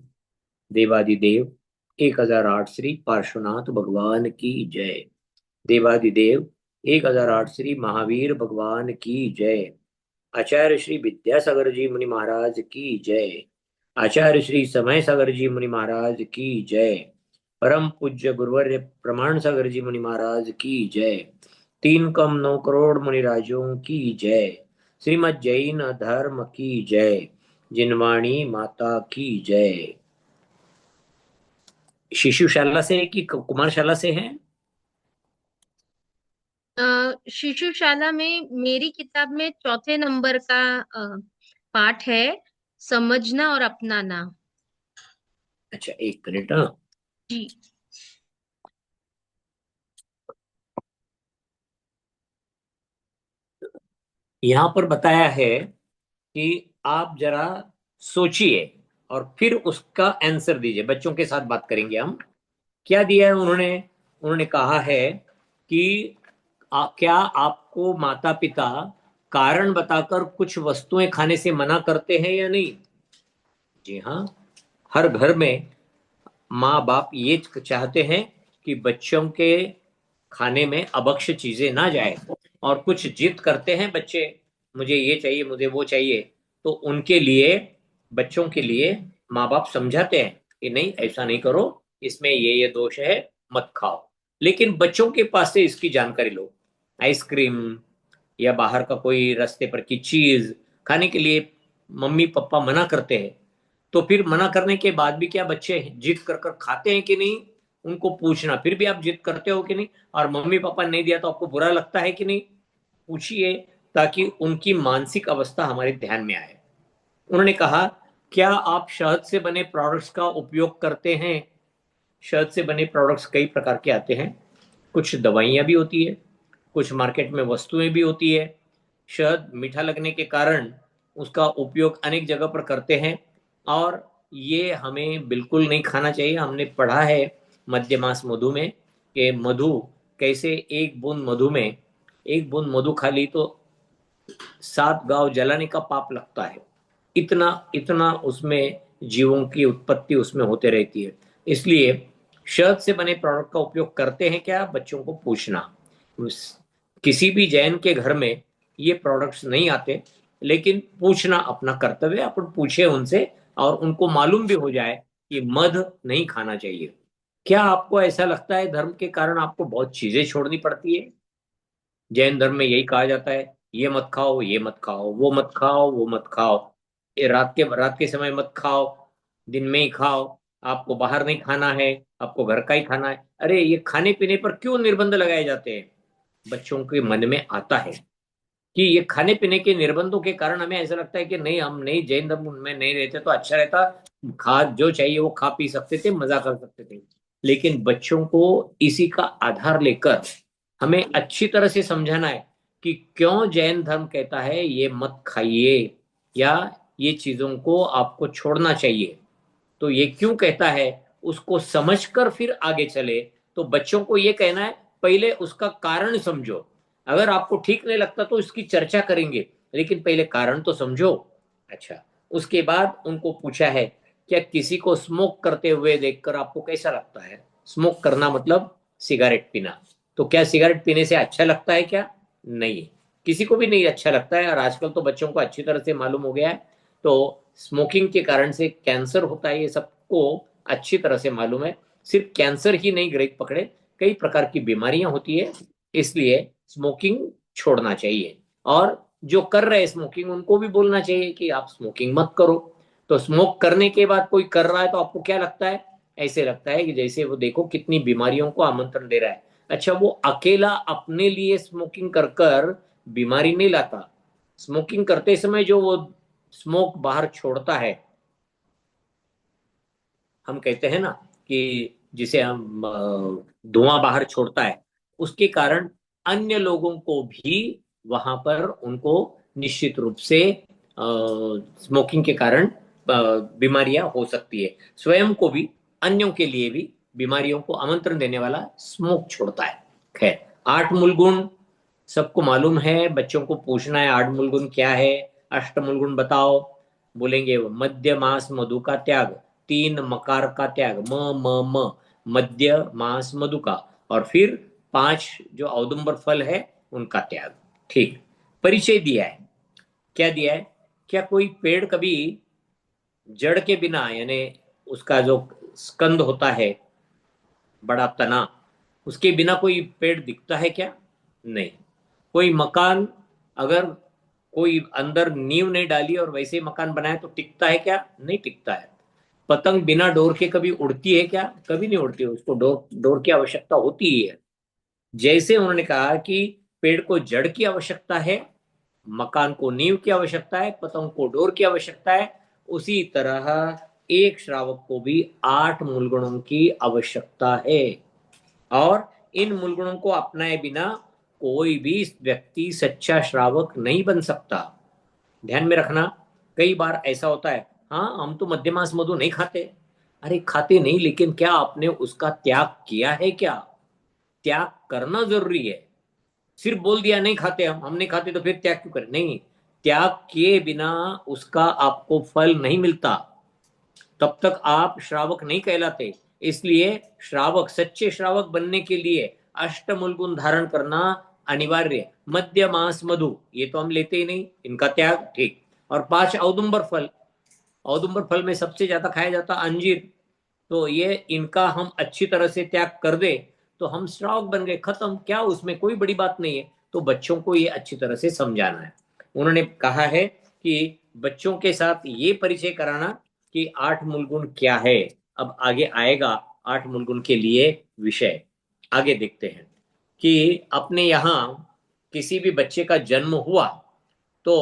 देवादिदेव 1008 श्री पार्श्वनाथ भगवान की जय। देवादिदेव 1008 श्री महावीर भगवान की जय। आचार्य श्री विद्यासागर जी मुनि महाराज की जय। आचार्य श्री समय सागर जी मुनि महाराज की जय। परम पूज्य गुरुवर्य प्रमाण सागर जी मुनि महाराज की जय। 3 कम 9 करोड़ मुनिराजों की जय। श्रीमद जैन धर्म की जय। जिनवाणी माता की जय। शिशुशाला से कि कुमारशाला से हैं? शिशुशाला में मेरी किताब में चौथे नंबर का पाठ है, समझना और अपनाना। अच्छा, एक मिनट। हाँ, जी। यहाँ पर बताया है कि आप जरा सोचिए और फिर उसका आंसर दीजिए। बच्चों के साथ बात करेंगे हम। क्या दिया है उन्होंने? उन्होंने कहा है कि क्या आपको माता पिता कारण बताकर कुछ वस्तुएं खाने से मना करते हैं या नहीं? जी हाँ, हर घर में माँ बाप ये चाहते हैं कि बच्चों के खाने में अभक्ष चीजें ना जाए, और कुछ जिद करते हैं बच्चे, मुझे ये चाहिए, मुझे वो चाहिए, तो उनके लिए, बच्चों के लिए माँ बाप समझाते हैं कि नहीं, ऐसा नहीं करो, इसमें ये दोष है, मत खाओ। लेकिन बच्चों के पास से इसकी जानकारी लो। आइसक्रीम या बाहर का कोई रास्ते पर की चीज खाने के लिए मम्मी पापा मना करते हैं, तो फिर मना करने के बाद भी क्या बच्चे जिद कर कर खाते हैं कि नहीं? उनको पूछना, फिर भी आप जिद करते हो कि नहीं? और मम्मी पापा ने नहीं दिया तो आपको बुरा लगता है कि नहीं? पूछिए, ताकि उनकी मानसिक अवस्था हमारे ध्यान में आए। उन्होंने कहा, क्या आप शहद से बने प्रोडक्ट्स का उपयोग करते हैं? शहद से बने प्रोडक्ट्स कई प्रकार के आते हैं, कुछ दवाइयां भी होती है, कुछ मार्केट में वस्तुएं भी होती है। शहद मीठा लगने के कारण उसका उपयोग अनेक जगह पर करते हैं, और ये हमें बिल्कुल नहीं खाना चाहिए। हमने पढ़ा है मध्यमास मधु में कि मधु कैसे, एक बूंद मधु खा ली तो 7 गांव जलाने का पाप लगता है। इतना इतना उसमें जीवों की उत्पत्ति उसमें होते रहती है। इसलिए शहद से बने प्रोडक्ट का उपयोग करते हैं क्या, बच्चों को पूछना। किसी भी जैन के घर में ये प्रोडक्ट्स नहीं आते, लेकिन पूछना अपना कर्तव्य है। अपन पूछे उनसे और उनको मालूम भी हो जाए कि मध नहीं खाना चाहिए। क्या आपको ऐसा लगता है धर्म के कारण आपको बहुत चीजें छोड़नी पड़ती है? जैन धर्म में यही कहा जाता है, ये मत खाओ, ये मत खाओ, वो मत खाओ, वो मत खाओ, ये रात के समय मत खाओ, दिन में ही खाओ, आपको बाहर नहीं खाना है, आपको घर का ही खाना है। अरे ये खाने पीने पर क्यों निर्बंध लगाए जाते हैं? बच्चों के मन में आता है कि ये खाने पीने के निर्बंधों के कारण हमें ऐसा लगता है कि नहीं, हम नहीं, जैन धर्म में नहीं रहते तो अच्छा रहता, खा जो चाहिए वो खा पी सकते थे, मजा कर सकते थे। लेकिन बच्चों को इसी का आधार लेकर हमें अच्छी तरह से समझाना है कि क्यों जैन धर्म कहता है ये मत खाइए, या ये चीजों को आपको छोड़ना चाहिए। तो ये क्यों कहता है, उसको समझकर फिर आगे चले। तो बच्चों को ये कहना है, पहले उसका कारण समझो। अगर आपको ठीक नहीं लगता तो इसकी चर्चा करेंगे, लेकिन पहले कारण तो समझो। अच्छा, उसके बाद उनको पूछा है, क्या किसी को स्मोक करते हुए देखकर आपको कैसा लगता है? स्मोक करना मतलब सिगरेट पीना। तो क्या सिगरेट पीने से अच्छा लगता है क्या? नहीं, किसी को भी नहीं अच्छा लगता है। और आजकल तो बच्चों को अच्छी तरह से मालूम हो गया है। तो स्मोकिंग के कारण से कैंसर होता है, ये सबको अच्छी तरह से मालूम है। सिर्फ कैंसर ही नहीं ग्रेक पकड़े, कई प्रकार की बीमारियां होती है। इसलिए स्मोकिंग छोड़ना चाहिए, और जो कर रहे हैं स्मोकिंग उनको भी बोलना चाहिए कि आप स्मोकिंग मत करो। तो स्मोक करने के बाद कोई कर रहा है तो आपको क्या लगता है? ऐसे लगता है कि जैसे वो देखो कितनी बीमारियों को आमंत्रण दे रहा है। अच्छा, वो अकेला अपने लिए स्मोकिंग कर कर बीमारी नहीं लाता। स्मोकिंग करते समय जो वो स्मोक बाहर छोड़ता है, हम कहते हैं ना कि जिसे हम धुआं बाहर छोड़ता है, उसके कारण अन्य लोगों को भी वहां पर उनको निश्चित रूप से स्मोकिंग के कारण बीमारियां हो सकती है। स्वयं को भी, अन्यों के लिए भी बीमारियों को आमंत्रण देने वाला स्मोक छोड़ता है। खैर, 8 मूल गुण सबको मालूम है। बच्चों को पूछना है 8 मूल गुण क्या है, अष्टमूल गुण बताओ। बोलेंगे मध्य मास मधु का त्याग, 3 मकार का त्याग, म म म, मध्य मास मधु का, और फिर 5 जो औदुंबर फल है उनका त्याग। ठीक, परिचय दिया है। क्या दिया है? क्या कोई पेड़ कभी जड़ के बिना, यानी उसका जो स्कंद होता है, बड़ा तना, उसके बिना कोई पेड़ दिखता है क्या? नहीं। कोई मकान, अगर कोई अंदर नींव नहीं डाली और वैसे ही मकान बनाए तो टिकता है क्या? नहीं टिकता है। पतंग बिना डोर के कभी उड़ती है क्या? कभी नहीं उड़ती, उसको डोर डोर की आवश्यकता होती ही है। जैसे उन्होंने कहा कि पेड़ को जड़ की आवश्यकता है, मकान को नींव की आवश्यकता है, पतंग को डोर की आवश्यकता है, उसी तरह एक श्रावक को भी 8 मूलगुणों की आवश्यकता है। और इन मूलगुणों को अपनाए बिना कोई भी व्यक्ति सच्चा श्रावक नहीं बन सकता। ध्यान में रखना, कई बार ऐसा होता है, हाँ हम तो मध्य मास मधु नहीं खाते। अरे खाते नहीं, लेकिन क्या आपने उसका त्याग किया है? क्या त्याग करना जरूरी है। सिर्फ बोल दिया नहीं खाते, हम नहीं खाते, तो फिर त्याग क्यों करें? नहीं, त्याग किए बिना उसका आपको फल नहीं मिलता, तब तक आप श्रावक नहीं कहलाते। इसलिए श्रावक, सच्चे श्रावक बनने के लिए अष्टमूल गुण धारण करना अनिवार्य। मध्य मास मधु ये तो हम लेते ही नहीं, इनका त्याग ठीक। और 5 औदुंबर फल, औदुंबर फल में सबसे ज्यादा खाया जाता अंजीर, तो ये इनका हम अच्छी तरह से त्याग कर दे तो हम श्रावक बन गए, खत्म। क्या उसमें कोई बड़ी बात नहीं है। तो बच्चों को ये अच्छी तरह से समझाना है। उन्होंने कहा है कि बच्चों के साथ ये परिचय कराना कि 8 मूल गुण क्या है। अब आगे आएगा 8 मूल गुण के लिए विषय। आगे देखते हैं कि अपने यहाँ किसी भी बच्चे का जन्म हुआ तो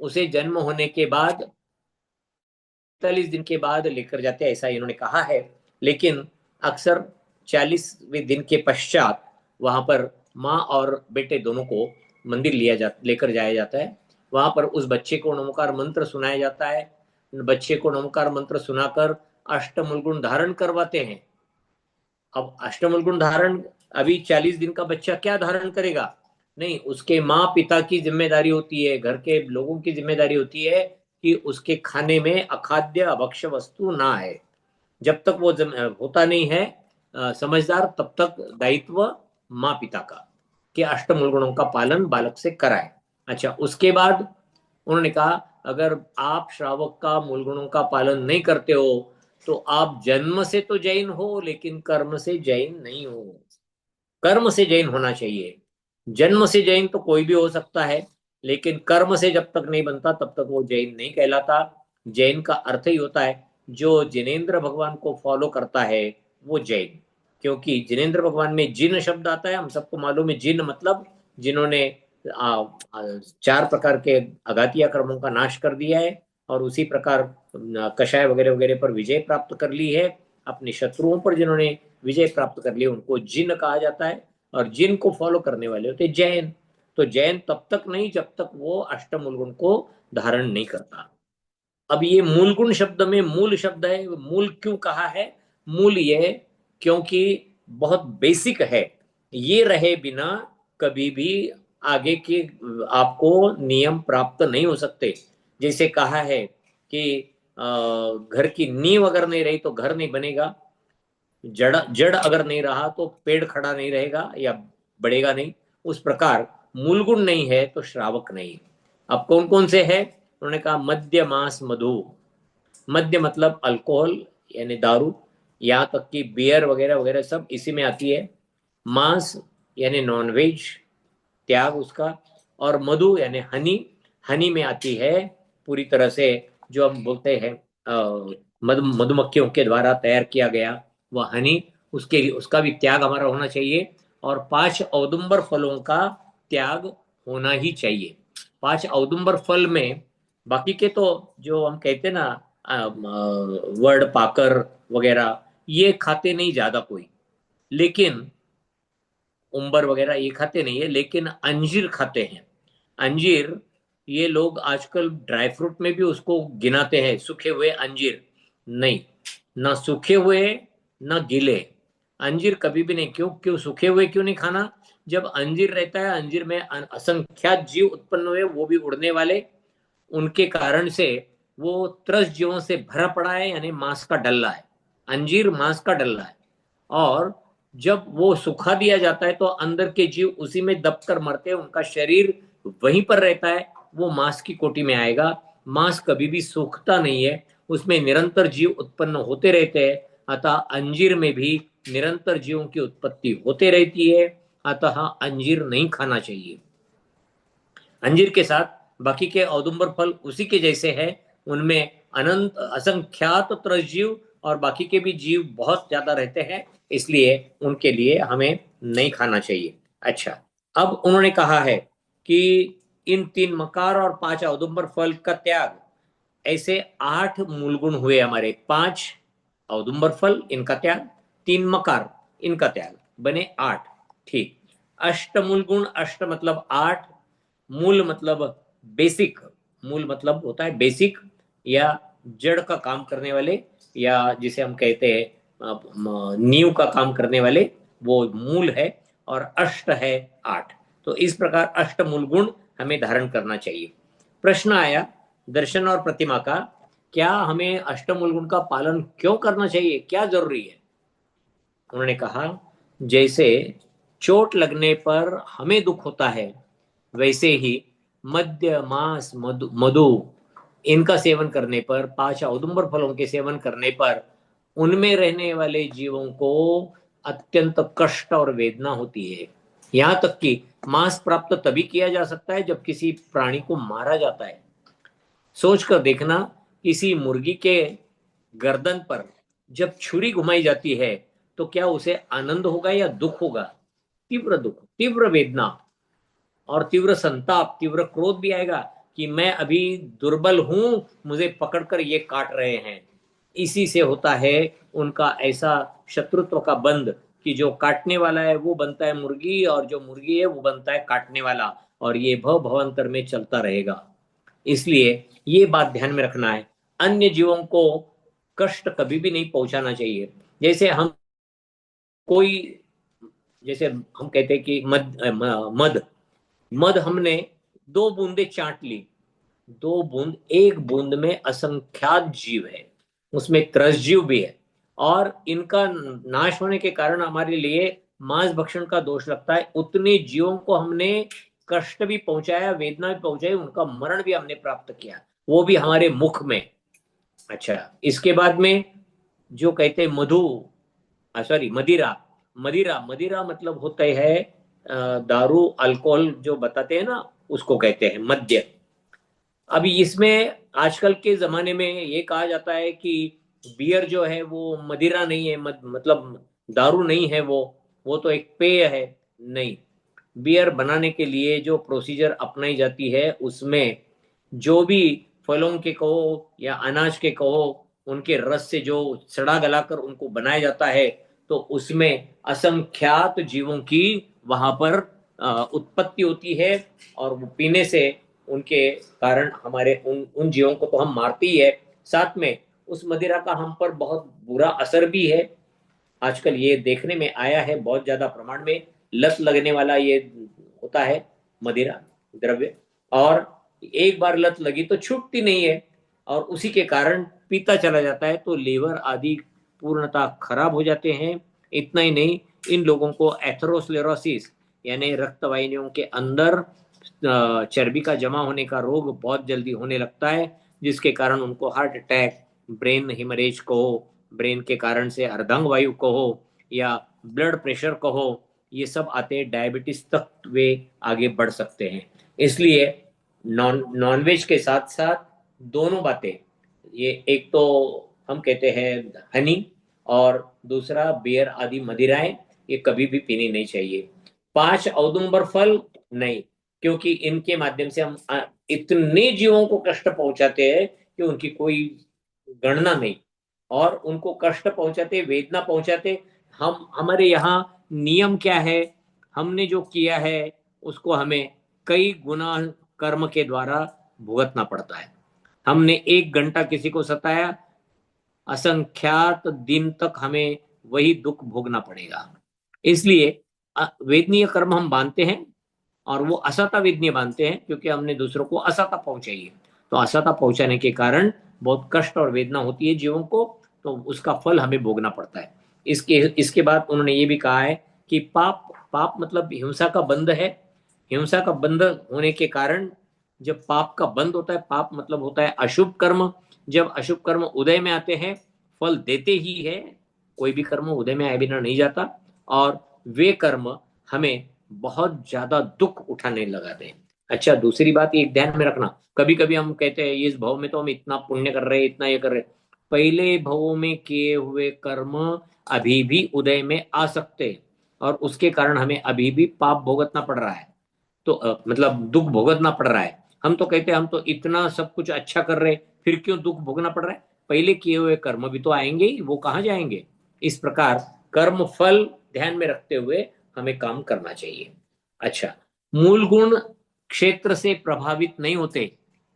उसे जन्म होने के बाद 45 दिन के बाद लेकर जाते हैं, ऐसा इन्होंने कहा है। लेकिन अक्सर 40वें दिन के पश्चात वहां पर माँ और बेटे दोनों को मंदिर लेकर जाया जाता है। वहां पर उस बच्चे को नमोकार मंत्र सुनाया जाता है। बच्चे को नमोकार मंत्र सुनाकर अष्टमूल गुण धारण करवाते हैं। अब अष्टमूल गुण धारण अभी 40 दिन का बच्चा क्या धारण करेगा? नहीं, उसके माँ पिता की जिम्मेदारी होती है, घर के लोगों की जिम्मेदारी होती है कि उसके खाने में अखाद्य अभक्ष्य वस्तु ना आए। जब तक वो होता नहीं है समझदार, तब तक दायित्व माँ पिता का कि अष्टमूल गुणों का पालन बालक से कराए। अच्छा, उसके बाद उन्होंने कहा अगर आप श्रावक का मूल गुणों का पालन नहीं करते हो तो आप जन्म से तो जैन हो, लेकिन कर्म से जैन नहीं हो। कर्म से जैन होना चाहिए। जन्म से जैन तो कोई भी हो सकता है, लेकिन कर्म से जब तक नहीं बनता तब तक वो जैन नहीं कहलाता। जैन का अर्थ ही होता है जो जिनेंद्र भगवान को फॉलो करता है वो जैन। क्योंकि जिनेंद्र भगवान में जिन शब्द आता है, हम सबको मालूम है जिन मतलब जिन्होंने 4 प्रकार के अघातिया कर्मों का नाश कर दिया है और उसी प्रकार कषाय वगैरह वगैरह पर विजय प्राप्त कर ली है। अपने शत्रुओं पर जिन्होंने विजय प्राप्त कर ली उनको जिन कहा जाता है, और जिन को फॉलो करने वाले होते जैन। तो जैन तब तक नहीं जब तक वो अष्टमूल गुण को धारण नहीं करता। अब ये मूल गुण शब्द में मूल शब्द है, मूल क्यों कहा है? मूल ये क्योंकि बहुत बेसिक है, ये रहे बिना कभी भी आगे के आपको नियम प्राप्त नहीं हो सकते। जैसे कहा है कि घर की नींव अगर नहीं रही तो घर नहीं बनेगा, जड़ अगर नहीं रहा तो पेड़ खड़ा नहीं रहेगा या बढ़ेगा नहीं। उस प्रकार मूल गुण नहीं है तो श्रावक नहीं। अब कौन कौन से है? उन्होंने कहा मद्य मांस मधु। मद्य मतलब अल्कोहल यानी दारू, यहाँ तक कि बियर वगैरह वगैरह सब इसी में आती है। मांस यानी नॉनवेज, त्याग उसका। और मधु यानी हनी, हनी में आती है पूरी तरह से जो हम बोलते हैं मधुमक्खियों के द्वारा तैयार किया गया वह हनी, उसका भी त्याग हमारा होना चाहिए। और 5 औदुंबर फलों का त्याग होना ही चाहिए। 5 औदुंबर फल में बाकी के तो जो हम कहते ना वर्ड पाकर वगैरह ये खाते नहीं ज्यादा कोई, लेकिन उम्बर वगैरह ये खाते नहीं है, लेकिन अंजीर खाते हैं। अंजीर ये लोग आजकल ड्राई फ्रूट में भी उसको गिनाते हैं, सूखे हुए अंजीर नहीं, ना सूखे हुए ना गिले अंजीर कभी भी नहीं। क्यों सूखे हुए क्यों नहीं खाना? जब अंजीर रहता है, अंजीर में असंख्यात जीव उत्पन्न हुए, वो भी उड़ने वाले, उनके कारण से वो त्रस जीवों से भरा पड़ा है, यानी मांस का डल्ला है। अंजीर मांस का डल्ला है, और जब वो सुखा दिया जाता है तो अंदर के जीव उसी में दबकर मरते हैं, उनका शरीर वहीं पर रहता है, वो मांस की कोटि में आएगा। मांस कभी भी सूखता नहीं है, उसमें निरंतर जीव उत्पन्न होते रहते हैं। अतः अंजीर में भी निरंतर जीवों की उत्पत्ति होते रहती है, अतः अंजीर नहीं खाना चाहिए। अंजीर के साथ बाकी के औदुंबर फल उसी के जैसे है, उनमें अनंत असंख्यात त्रसजीव और बाकी के भी जीव बहुत ज्यादा रहते हैं, इसलिए उनके लिए हमें नहीं खाना चाहिए। अच्छा, अब उन्होंने कहा है कि इन 3 मकार और 5 औदुंबर फल का त्याग, ऐसे 8 मूलगुण हुए हमारे। 5 औदुंबर फल इनका त्याग, 3 मकार इनका त्याग, बने 8। ठीक, अष्टमूल गुण, अष्ट मतलब 8, मूल मतलब बेसिक, मूल मतलब होता है बेसिक या जड़ का काम करने वाले, या जिसे हम कहते हैं नींव का काम करने वाले, वो मूल है। और अष्ट है 8। तो इस प्रकार अष्टमूल गुण हमें धारण करना चाहिए। प्रश्न आया दर्शन और प्रतिमा का, क्या हमें अष्टमूल गुण का पालन क्यों करना चाहिए, क्या जरूरी है? उन्होंने कहा जैसे चोट लगने पर हमें दुख होता है, वैसे ही मद्य मांस मधु इनका सेवन करने पर, 5 औदुंबर फलों के सेवन करने पर उनमें रहने वाले जीवों को अत्यंत कष्ट और वेदना होती है। यहां तक कि मांस प्राप्त तभी किया जा सकता है जब किसी प्राणी को मारा जाता है। सोचकर देखना, किसी मुर्गी के गर्दन पर जब छुरी घुमाई जाती है तो क्या उसे आनंद होगा या दुख होगा? तीव्र दुख, तीव्र वेदना और तीव्र संताप, तीव्र क्रोध भी आएगा कि मैं अभी दुर्बल हूं, मुझे पकड़कर ये काट रहे हैं। इसी से होता है उनका ऐसा शत्रुत्व का बंध कि जो काटने वाला है वो बनता है मुर्गी, और जो मुर्गी है वो बनता है काटने वाला, और ये भवांतर में चलता रहेगा। इसलिए ये बात ध्यान में रखना है, अन्य जीवों को कष्ट कभी भी नहीं पहुंचाना चाहिए। जैसे हम कोई, जैसे हम कहते हैं कि मद मद हमने 2 बूंदे चाट ली, 2 बूंद, 1 बूंद में असंख्यात जीव है, उसमें त्रस जीव भी है, और इनका नाश होने के कारण हमारे लिए मांस भक्षण का दोष लगता है। उतने जीवों को हमने कष्ट भी पहुंचाया, वेदना भी पहुंचाई, उनका मरण भी हमने प्राप्त किया, वो भी हमारे मुख में। अच्छा, इसके बाद में जो कहते हैं सॉरी मदिरा, मदिरा मतलब होता है दारू, अल्कोहल जो बताते हैं ना, उसको कहते हैं मद्य। अभी इसमें आजकल के जमाने में ये कहा जाता है कि बियर जो है वो मदिरा नहीं है, मतलब दारू नहीं है, वो तो एक पेय है। नहीं, बियर बनाने के लिए जो प्रोसीजर अपनाई जाती है उसमें जो भी फलों के कहो या अनाज के कहो, उनके रस से जो सड़ा गलाकर उनको बनाया जाता है, तो उसमें असंख्यात जीवों की वहां पर उत्पत्ति होती है, और वो पीने से उनके कारण हमारे उन जीवों को तो हम मारते ही है, साथ में उस मदिरा का हम पर बहुत बुरा असर भी है। आजकल ये देखने में आया है बहुत ज्यादा प्रमाण में, लत लगने वाला ये होता है मदिरा द्रव्य, और एक बार लत लगी तो छूटती नहीं है, और उसी के कारण पीता चला जाता है तो लीवर आदि पूर्णतः खराब हो जाते हैं। इतना ही नहीं, इन लोगों को एथेरोस्क्लेरोसिस यानी रक्त वाहिनियों के अंदर चर्बी का जमा होने का रोग बहुत जल्दी होने लगता है, जिसके कारण उनको हार्ट अटैक, ब्रेन हिमरेज कहो, ब्रेन के कारण से अर्धांग वायु कहो, या ब्लड प्रेशर कहो, ये सब आते हैं, डायबिटीज तक वे आगे बढ़ सकते हैं। इसलिए नॉनवेज के साथ साथ दोनों बातें, ये एक तो हम कहते हैं हनी, और दूसरा बियर आदि मदिराएं, ये कभी भी पीनी नहीं चाहिए। 5 औदुंबर फल नहीं, क्योंकि इनके माध्यम से हम इतने जीवों को कष्ट पहुंचाते हैं कि उनकी कोई गणना नहीं, और उनको कष्ट पहुंचाते, वेदना पहुंचाते। हमारे यहाँ नियम क्या है, हमने जो किया है उसको हमें कई गुना कर्म के द्वारा भुगतना पड़ता है। हमने 1 घंटा किसी को सताया, असंख्यात दिन तक हमें वही दुख भोगना पड़ेगा। इसलिए वेदनीय कर्म हम बांधते हैं, और वो असता वेदनीय बांधते हैं क्योंकि हमने दूसरों को असता पहुंचाई है। तो असता पहुंचाने के कारण बहुत कष्ट और वेदना होती है जीवों को, तो उसका फल हमें भोगना पड़ता है। इसके बाद उन्होंने ये भी कहा है कि पाप मतलब हिंसा का बंध है। हिंसा का बंध होने के कारण जब पाप का बंध होता है, पाप मतलब होता है अशुभ कर्म, जब अशुभ कर्म उदय में आते हैं फल देते ही है, कोई भी कर्म उदय में आए बिना नहीं जाता, और वे कर्म हमें बहुत ज्यादा दुख उठाने लगाते हैं। अच्छा, दूसरी बात एक ध्यान में रखना, कभी कभी हम कहते हैं इस भाव में तो हम इतना पुण्य कर रहे हैं, इतना ये कर रहे हैं, पहले भावों में किए हुए कर्म अभी भी उदय में आ सकते हैं, और उसके कारण हमें अभी भी पाप भोगतना पड़ रहा है, तो मतलब दुख भोगतना पड़ रहा है। हम तो कहते हैं हम तो इतना सब कुछ अच्छा कर रहे हैं, फिर क्यों दुख भोगना पड़ रहा है? पहले किए हुए कर्म भी तो आएंगे ही, वो कहाँ जाएंगे? इस प्रकार कर्म फल ध्यान में रखते हुए हमें काम करना चाहिए। अच्छा, मूल गुण क्षेत्र से प्रभावित नहीं होते,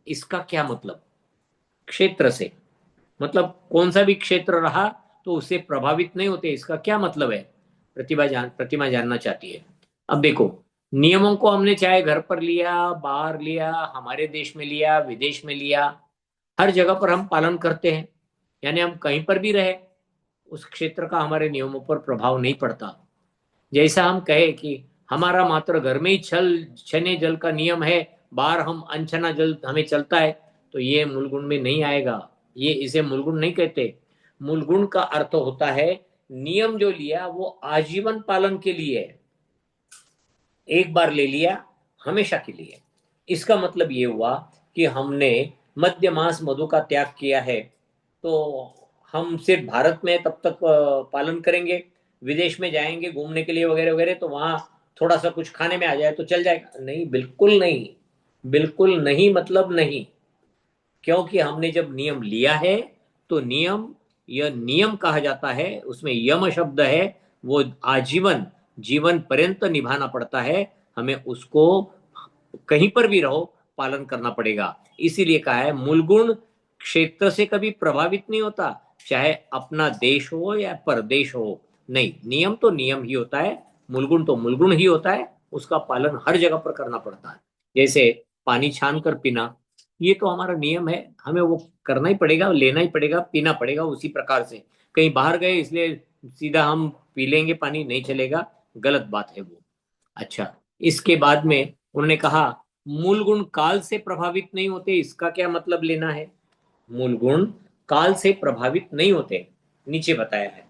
इसका क्या मतलब? क्षेत्र से मतलब कौन सा भी क्षेत्र रहा तो उससे प्रभावित नहीं होते, इसका क्या मतलब है? प्रतिमा जानना चाहती है। अब देखो, नियमों को हमने चाहे घर पर लिया, बाहर लिया, हमारे देश में लिया, विदेश में लिया, हर जगह पर हम पालन करते हैं। यानी हम कहीं पर भी रहे, उस क्षेत्र का हमारे नियमों पर प्रभाव नहीं पड़ता। जैसा हम कहे कि हमारा मात्र घर में ही छने जल का नियम है, बाहर हम अनछना जल हमें चलता है, तो ये मूलगुण में नहीं आएगा। ये इसे मूलगुण नहीं कहते। मूलगुण का अर्थ होता है नियम जो लिया वो आजीवन पालन के लिए है, एक बार ले लिया हमेशा के लिए। इसका मतलब ये हुआ कि हमने मध्य मास मधु का त्याग किया है, तो हम सिर्फ भारत में तब तक पालन करेंगे, विदेश में जाएंगे घूमने के लिए वगैरह वगैरह तो वहां थोड़ा सा कुछ खाने में आ जाए तो चल जाएगा? नहीं, बिल्कुल नहीं, बिल्कुल नहीं, मतलब नहीं। क्योंकि हमने जब नियम लिया है तो नियम, यह नियम कहा जाता है, उसमें यम शब्द है, वो आजीवन जीवन पर्यंत निभाना पड़ता है, हमें उसको कहीं पर भी रहो पालन करना पड़ेगा। इसीलिए कहा है मूलगुण क्षेत्र से कभी प्रभावित नहीं होता, चाहे अपना देश हो या परदेश हो। नहीं, नियम तो नियम ही होता है, मूलगुण तो मूलगुण ही होता है, उसका पालन हर जगह पर करना पड़ता है। जैसे पानी छान कर पीना, ये तो हमारा नियम है, हमें वो करना ही पड़ेगा, लेना ही पड़ेगा, पीना पड़ेगा। उसी प्रकार से कहीं बाहर गए इसलिए सीधा हम पी लेंगे पानी, नहीं चलेगा, गलत बात है वो। अच्छा, इसके बाद में उन्होंने कहा मूल गुण काल से प्रभावित नहीं होते, इसका क्या मतलब लेना है? मूल गुण काल से प्रभावित नहीं होते, नीचे बताया है।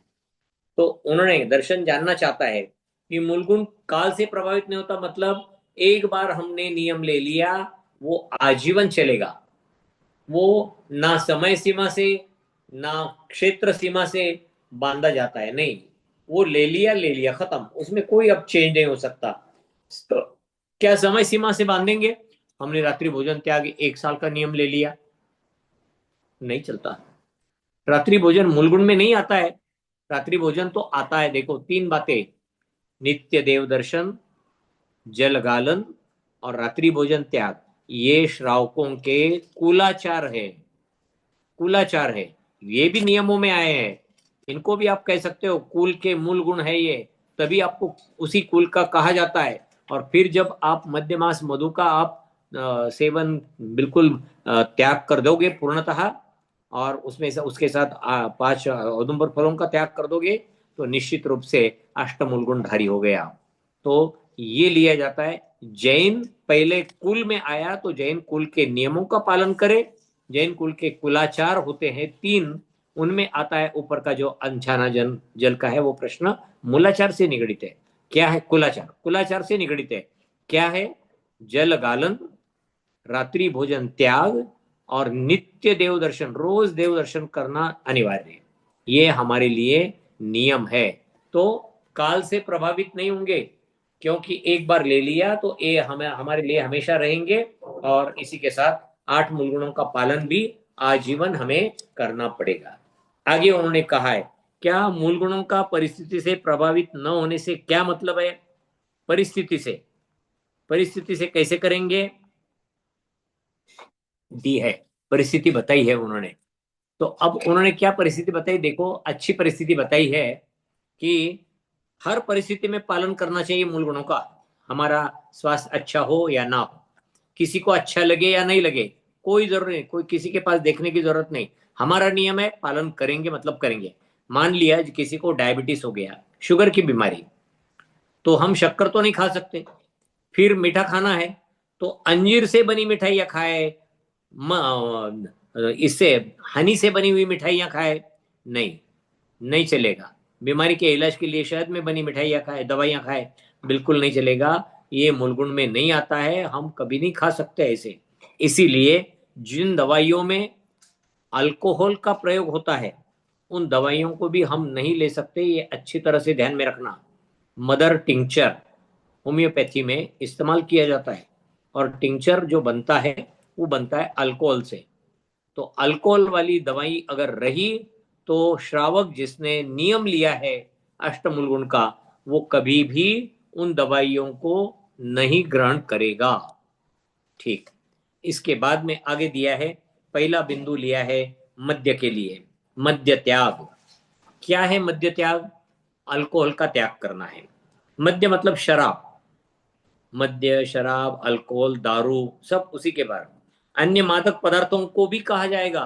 तो उन्होंने दर्शन जानना चाहता है कि मूल गुण काल से प्रभावित नहीं होता, मतलब एक बार हमने नियम ले लिया वो आजीवन चलेगा, वो ना समय सीमा से ना क्षेत्र सीमा से बांधा जाता है। नहीं, वो ले लिया खत्म, उसमें कोई अब चेंज नहीं हो सकता। तो क्या समय सीमा से बांधेंगे? हमने रात्रि भोजन त्याग 1 साल का नियम ले लिया, नहीं चलता। रात्रि भोजन मूलगुण में नहीं आता है, रात्रि भोजन तो आता है। देखो 3 बातें, नित्य देव दर्शन, जल गालन और रात्रि भोजन त्याग, ये श्रावकों के कुलाचार है, कुलाचार है। ये भी नियमों में आए हैं, इनको भी आप कह सकते हो कुल के मूल गुण है ये, तभी आपको उसी कुल का कहा जाता है। और फिर जब आप मध्य मास मधु का आप सेवन बिल्कुल त्याग कर दोगे पूर्णतः, और उसमें से उसके साथ 5 औदुंबर फलों का त्याग कर दोगे, तो निश्चित रूप से अष्टमूल गुणधारी हो गया। तो ये लिया जाता है, जैन पहले कुल में आया तो जैन कुल के नियमों का पालन करे। जैन कुल के कुलाचार होते हैं 3, उनमें आता है ऊपर का जो अनछाना जल का है वो प्रश्न मूलाचार से निगड़ित है। क्या है कुलाचार? कुलाचार से निगड़ित है। क्या है? जल गालन, रात्रि भोजन त्याग और नित्य देव दर्शन, रोज देव दर्शन करना अनिवार्य है। ये हमारे लिए नियम है, तो काल से प्रभावित नहीं होंगे, क्योंकि एक बार ले लिया तो ये हमारे लिए हमेशा रहेंगे। और इसी के साथ 8 मूल गुणों का पालन भी आजीवन हमें करना पड़ेगा। आगे उन्होंने कहा है, क्या मूल गुणों का परिस्थिति से प्रभावित न होने से क्या मतलब है? परिस्थिति से कैसे करेंगे? दी है, परिस्थिति बताई है उन्होंने। तो अब उन्होंने क्या परिस्थिति बताई? देखो, अच्छी परिस्थिति बताई है कि हर परिस्थिति में पालन करना चाहिए मूल गुणों का, हमारा स्वास्थ्य अच्छा हो या ना हो, किसी को अच्छा लगे या नहीं लगे, कोई जरूरत नहीं, कोई किसी के पास देखने की जरूरत नहीं। हमारा नियम है, पालन करेंगे मतलब करेंगे। मान लिया किसी को डायबिटीज हो गया, शुगर की बीमारी, तो हम शक्कर तो नहीं खा सकते, फिर मीठा खाना है तो अंजीर से बनी मिठाइयाँ खाए, इससे हनी से बनी हुई मिठाइयाँ खाए, नहीं चलेगा। बीमारी के इलाज के लिए शहद में बनी मिठाइयाँ खाए, दवाइयाँ खाए, बिल्कुल नहीं चलेगा। ये मूलगुण में नहीं आता है, हम कभी नहीं खा सकते ऐसे। इसीलिए जिन दवाइयों में अल्कोहल का प्रयोग होता है उन दवाइयों को भी हम नहीं ले सकते, ये अच्छी तरह से ध्यान में रखना। मदर टिंचर होम्योपैथी में इस्तेमाल किया जाता है, और टिंचर जो बनता है वो बनता है अल्कोहल से। तो अल्कोहल वाली दवाई अगर रही तो श्रावक जिसने नियम लिया है अष्टमूल गुण का, वो कभी भी उन दवाइयों को नहीं ग्रहण करेगा। ठीक, इसके बाद में आगे दिया है, पहला बिंदु लिया है मद्य के लिए, मद्य त्याग। क्या है मद्य त्याग? अल्कोहल का त्याग करना है। मद्य मतलब शराब, मद्य, शराब, अल्कोहल, दारू, सब उसी के बारे में। अन्य मादक पदार्थों को भी कहा जाएगा।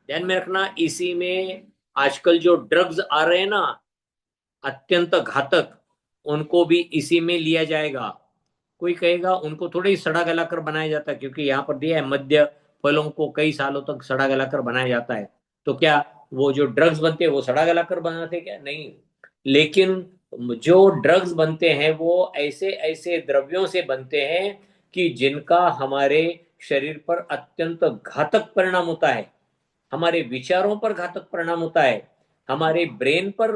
ध्यान में रखना, इसी में आजकल जो ड्रग्स आ रहे हैं ना अत्यंत घातक, उनको भी इसी में लिया जाएगा। कोई कहेगा उनको थोड़ा ही सड़ा गला कर बनाया जाता है, क्योंकि यहाँ पर दिया है मद्य फलों को कई सालों तक सड़ा गला कर बनाया जाता है। तो क्या वो जो ड्रग्स बनते हैं वो सड़ा गला कर बनाते क्या? नहीं, लेकिन जो ड्रग्स बनते हैं वो ऐसे ऐसे द्रव्यों से बनते हैं कि जिनका हमारे शरीर पर अत्यंत घातक परिणाम होता है, हमारे विचारों पर घातक परिणाम होता है, हमारे ब्रेन पर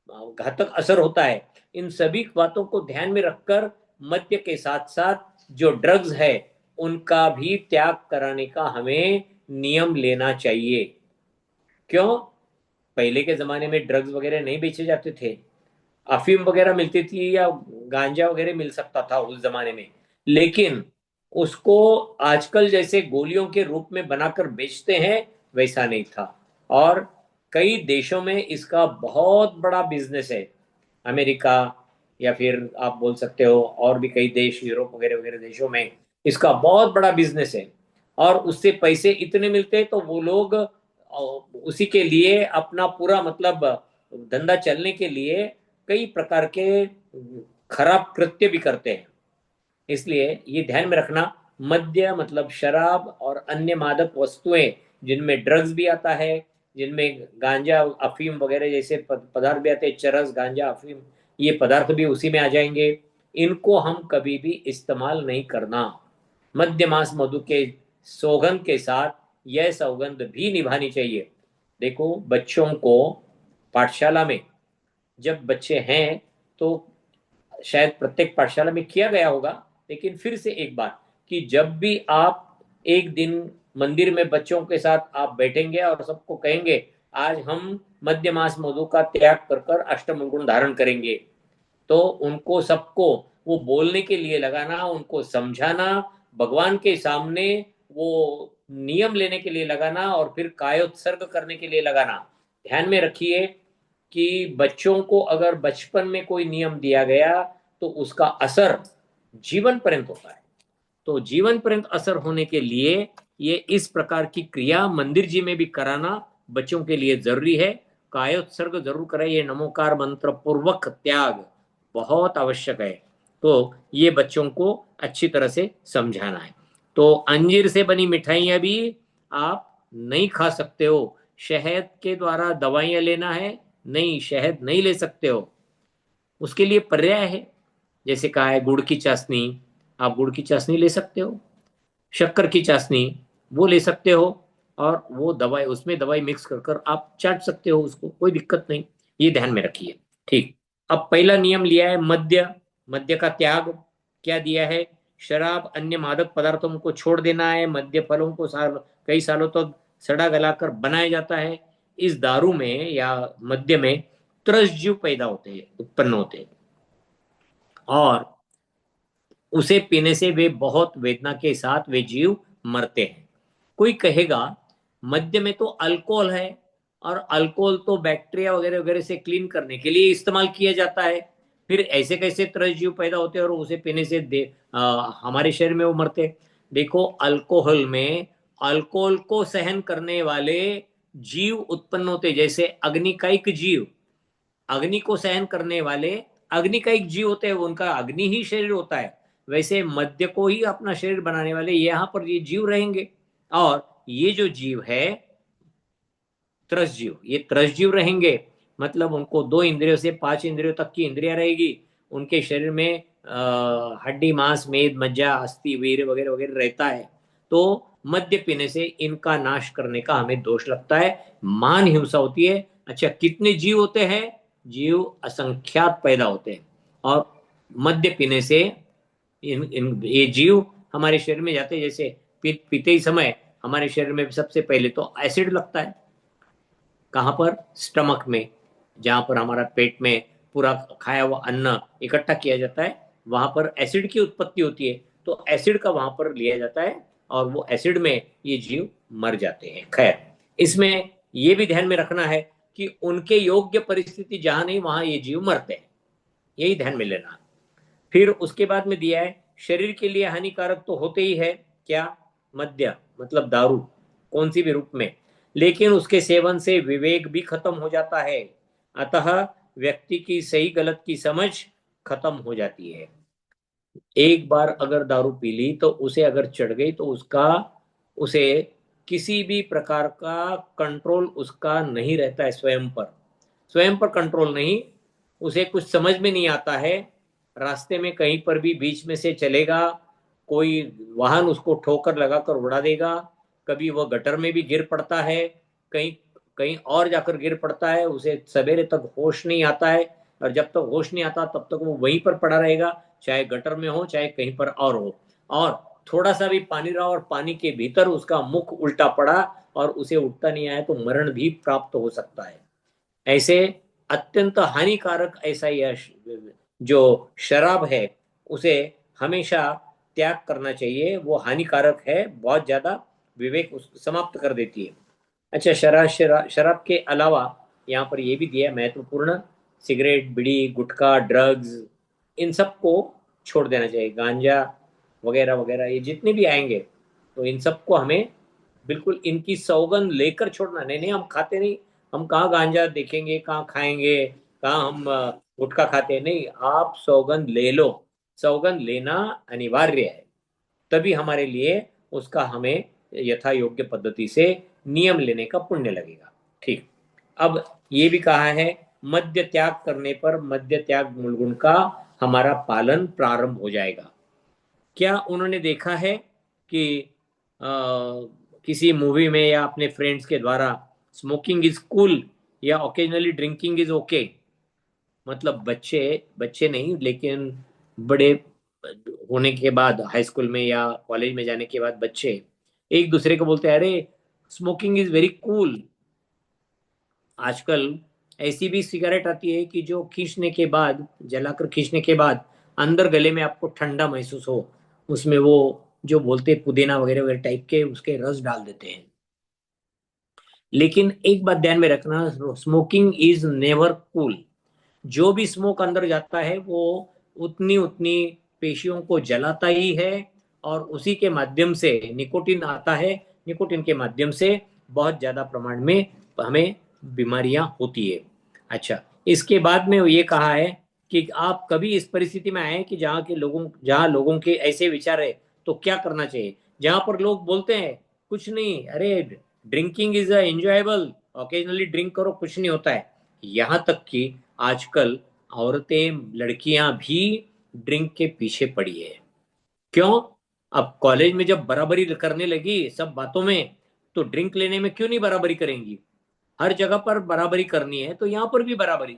घातक असर होता है। इन सभी बातों को ध्यान में रखकर मद्य के साथ साथ जो ड्रग्स है उनका भी त्याग कराने का हमें नियम लेना चाहिए। क्यों? पहले के जमाने में ड्रग्स वगैरह नहीं बेचे जाते थे, अफीम वगैरह मिलती थी या गांजा वगैरह मिल सकता था उस जमाने में, लेकिन उसको आजकल जैसे गोलियों के रूप में बनाकर बेचते हैं वैसा नहीं था। और कई देशों में इसका बहुत बड़ा बिजनेस है, अमेरिका या फिर आप बोल सकते हो और भी कई देश, यूरोप वगैरह वगैरह देशों में इसका बहुत बड़ा बिजनेस है। और उससे पैसे इतने मिलते हैं तो वो लोग उसी के लिए अपना पूरा मतलब धंधा चलने के लिए कई प्रकार के खराब कृत्य भी करते हैं। इसलिए ये ध्यान में रखना, मद्य मतलब शराब और अन्य मादक वस्तुएं जिनमें ड्रग्स भी आता है, जिनमें गांजा, अफीम वगैरह जैसे पदार्थ भी आते हैं, चरस, गांजा, अफीम, ये पदार्थ भी उसी में आ जाएंगे। इनको हम कभी भी इस्तेमाल नहीं करना। मद्य मांस मधु के सौगंध के साथ यह सौगंध भी निभानी चाहिए। देखो, बच्चों को पाठशाला में जब बच्चे हैं तो शायद प्रत्येक पाठशाला में किया गया होगा, लेकिन फिर से एक बात कि जब भी आप एक दिन मंदिर में बच्चों के साथ आप बैठेंगे और सबको कहेंगे आज हम मद्य मांस मधु का त्याग कर कर अष्टम गुण धारण करेंगे, तो उनको सबको वो बोलने के लिए लगाना, उनको समझाना, भगवान के सामने वो नियम लेने के लिए लगाना और फिर कायोत्सर्ग करने के लिए लगाना। ध्यान में रखिए कि बच्चों को अगर बचपन में कोई नियम दिया गया तो उसका असर जीवन पर्यंत होता है। तो जीवन पर्यंत असर होने के लिए ये इस प्रकार की क्रिया मंदिर जी में भी कराना बच्चों के लिए जरूरी है। कायोत्सर्ग जरूर करें, ये नमोकार मंत्र पूर्वक त्याग बहुत आवश्यक है। तो ये बच्चों को अच्छी तरह से समझाना है। तो अंजीर से बनी मिठाइयाँ भी आप नहीं खा सकते हो। शहद के द्वारा दवाइयाँ लेना है, नहीं, शहद नहीं ले सकते हो। उसके लिए पर्याय है, जैसे कहा है गुड़ की चाशनी, आप गुड़ की चाशनी ले सकते हो, शक्कर की चाशनी वो ले सकते हो, और वो दवाई, उसमें दवाई मिक्स कर कर आप चाट सकते हो उसको, कोई दिक्कत नहीं। ये ध्यान में रखिए। ठीक, अब पहला नियम लिया है मद्य, मद्य का त्याग। क्या दिया है? शराब, अन्य मादक पदार्थों को छोड़ देना है। मद्य फलों को कई सालों तक तो सड़ा गलाकर बनाया जाता है। इस दारू में या मद्य में त्रसजीव पैदा होते हैं, उत्पन्न होते हैं, और उसे पीने से वे बहुत वेदना के साथ वे जीव मरते हैं। कोई कहेगा मद्य में तो अल्कोहल है, और अल्कोहल तो बैक्टीरिया वगैरह वगैरह से क्लीन करने के लिए इस्तेमाल किया जाता है, फिर ऐसे कैसे त्रसजीव पैदा होते हैं और उसे पीने से हमारे शरीर में वो मरते? देखो, अल्कोहल में अल्कोहल को सहन करने वाले जीव उत्पन्न होते, जैसे अग्निकायिक जीव, अग्नि को सहन करने वाले अग्निकायिक जीव होते हैं, उनका अग्नि ही शरीर होता है। वैसे मद्य को ही अपना शरीर बनाने वाले यहाँ पर ये जीव रहेंगे, और ये जो जीव है त्रसजीव, ये त्रसजीव रहेंगे, मतलब उनको 2 इंद्रियों से 5 इंद्रियों तक की इंद्रियां रहेगी। उनके शरीर में हड्डी, मांस, मेद, मज्जा, अस्थि, वीर्य वगैरह वगैरह रहता है। तो मद्य पीने से इनका नाश करने का हमें दोष लगता है, मान हिंसा होती है। अच्छा, कितने जीव होते हैं? जीव असंख्यात पैदा होते हैं, और मद्य पीने से ये जीव हमारे शरीर में जाते हैं। जैसे पीते ही समय हमारे शरीर में सबसे पहले तो एसिड लगता है। कहाँ पर? स्टमक में, जहाँ पर हमारा पेट में पूरा खाया हुआ अन्न इकट्ठा किया जाता है, वहां पर एसिड की उत्पत्ति होती है, तो एसिड का वहां पर लिया जाता है और वो एसिड में ये जीव मर जाते हैं। खैर, इसमें ये भी ध्यान में रखना है कि उनके योग्य परिस्थिति जहां नहीं वहां ये जीव मरते हैं, यही ध्यान में लेना। फिर उसके बाद में दिया है शरीर के लिए हानिकारक तो होते ही है, क्या? मद्य मतलब दारू, कौन सी भी रूप में, लेकिन उसके सेवन से विवेक भी खत्म हो जाता है, अतः व्यक्ति की सही गलत की समझ खत्म हो जाती है। एक बार अगर दारू पी ली तो उसे अगर चढ़ गई तो उसे किसी भी प्रकार का कंट्रोल उसका नहीं रहता है, स्वयं पर कंट्रोल नहीं, उसे कुछ समझ में नहीं आता है। रास्ते में कहीं पर भी बीच में से चलेगा, कोई वाहन उसको ठोकर लगाकर उड़ा देगा, कभी वह गटर में भी गिर पड़ता है, कहीं कहीं और जाकर गिर पड़ता है, उसे सवेरे तक होश नहीं आता है, और जब तक होश नहीं आता तब तक वो वहीं पर पड़ा रहेगा, चाहे गटर में हो चाहे कहीं पर और हो। और थोड़ा सा भी पानी रहा और पानी के भीतर उसका मुख उल्टा पड़ा और उसे उठता नहीं आया तो मरण भी प्राप्त हो सकता है। ऐसे अत्यंत हानिकारक ऐसा यह जो शराब है उसे हमेशा त्याग करना चाहिए, वो हानिकारक है, बहुत ज्यादा विवेक समाप्त कर देती है। अच्छा, शराब के अलावा यहाँ पर यह भी दिया है महत्वपूर्ण, सिगरेट, बीड़ी, गुटखा, ड्रग्स, इन सब को छोड़ देना चाहिए, गांजा वगैरह वगैरह ये जितने भी आएंगे तो इन सबको हमें बिल्कुल इनकी सौगंध लेकर छोड़ना। नहीं हम खाते नहीं, हम कहाँ गांजा देखेंगे, कहाँ खाएंगे, कहाँ हम गुटखा खाते हैं, नहीं, आप सौगंध ले लो, सौगंध लेना अनिवार्य है, तभी हमारे लिए उसका हमें यथा योग्य पद्धति से नियम लेने का पुण्य लगेगा। ठीक, अब ये भी कहा है मद्य त्याग करने पर मद्य त्याग मूलगुण का हमारा पालन प्रारंभ हो जाएगा। क्या उन्होंने देखा है कि किसी मूवी में या अपने फ्रेंड्स के द्वारा स्मोकिंग इज कूल या ओकेजनली ड्रिंकिंग इज ओके, मतलब बच्चे नहीं लेकिन बड़े होने के बाद, हाई स्कूल में या कॉलेज में जाने के बाद बच्चे एक दूसरे को बोलते हैं अरे स्मोकिंग इज वेरी कूल। आजकल ऐसी भी सिगरेट आती है कि जो खींचने के बाद, जलाकर खींचने के बाद अंदर गले में आपको ठंडा महसूस हो, उसमें वो जो बोलते हैं पुदीना वगैरह वगैरह टाइप के उसके रस डाल देते हैं। लेकिन एक बात ध्यान में रखना, स्मोकिंग इज नेवर कूल। जो भी स्मोक अंदर जाता है वो उतनी उतनी पेशियों को जलाता ही है और उसी के माध्यम से निकोटिन आता है, निकोटिन के माध्यम से बहुत ज्यादा प्रमाण में हमें बीमारियां होती है। अच्छा, इसके बाद में ये कहा है कि आप कभी इस परिस्थिति में आए कि जहाँ लोगों के ऐसे विचार है तो क्या करना चाहिए। जहां पर लोग बोलते हैं कुछ नहीं, अरे drinking is enjoyable, occasionally drink करो, कुछ नहीं होता है, यहां तक कि आजकल औरतें, लड़कियां भी ड्रिंक के पीछे पड़ी है। क्यों? अब कॉलेज में जब बराबरी करने लगी सब बातों में, तो ड्रिंक लेने में क्यों नहीं बराबरी करेंगी? हर जगह पर बराबरी करनी है तो यहाँ पर भी बराबरी,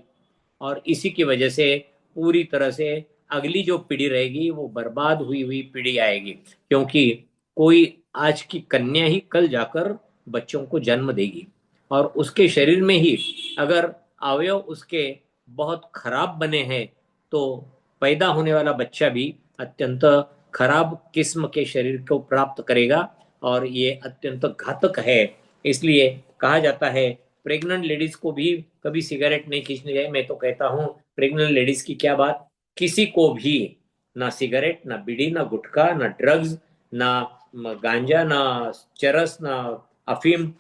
और इसी की वजह से पूरी तरह से अगली जो पीढ़ी रहेगी वो बर्बाद हुई हुई पीढ़ी आएगी, क्योंकि कोई आज की कन्या ही कल जाकर बच्चों को जन्म देगी और उसके शरीर में ही अगर अवयव उसके बहुत खराब बने हैं तो पैदा होने वाला बच्चा भी अत्यंत खराब किस्म के शरीर को प्राप्त करेगा और ये अत्यंत घातक है। इसलिए कहा जाता है प्रेग्नेंट लेडीज को भी कभी सिगरेट नहीं खींचनी चाहिए। मैं तो कहता हूँ प्रेग्नेंट लेडीज की क्या बात, किसी को भी ना सिगरेट, ना बीड़ी, ना गुटखा, ना ड्रग्स, ना गांजा, ना चरस, ना अफीम,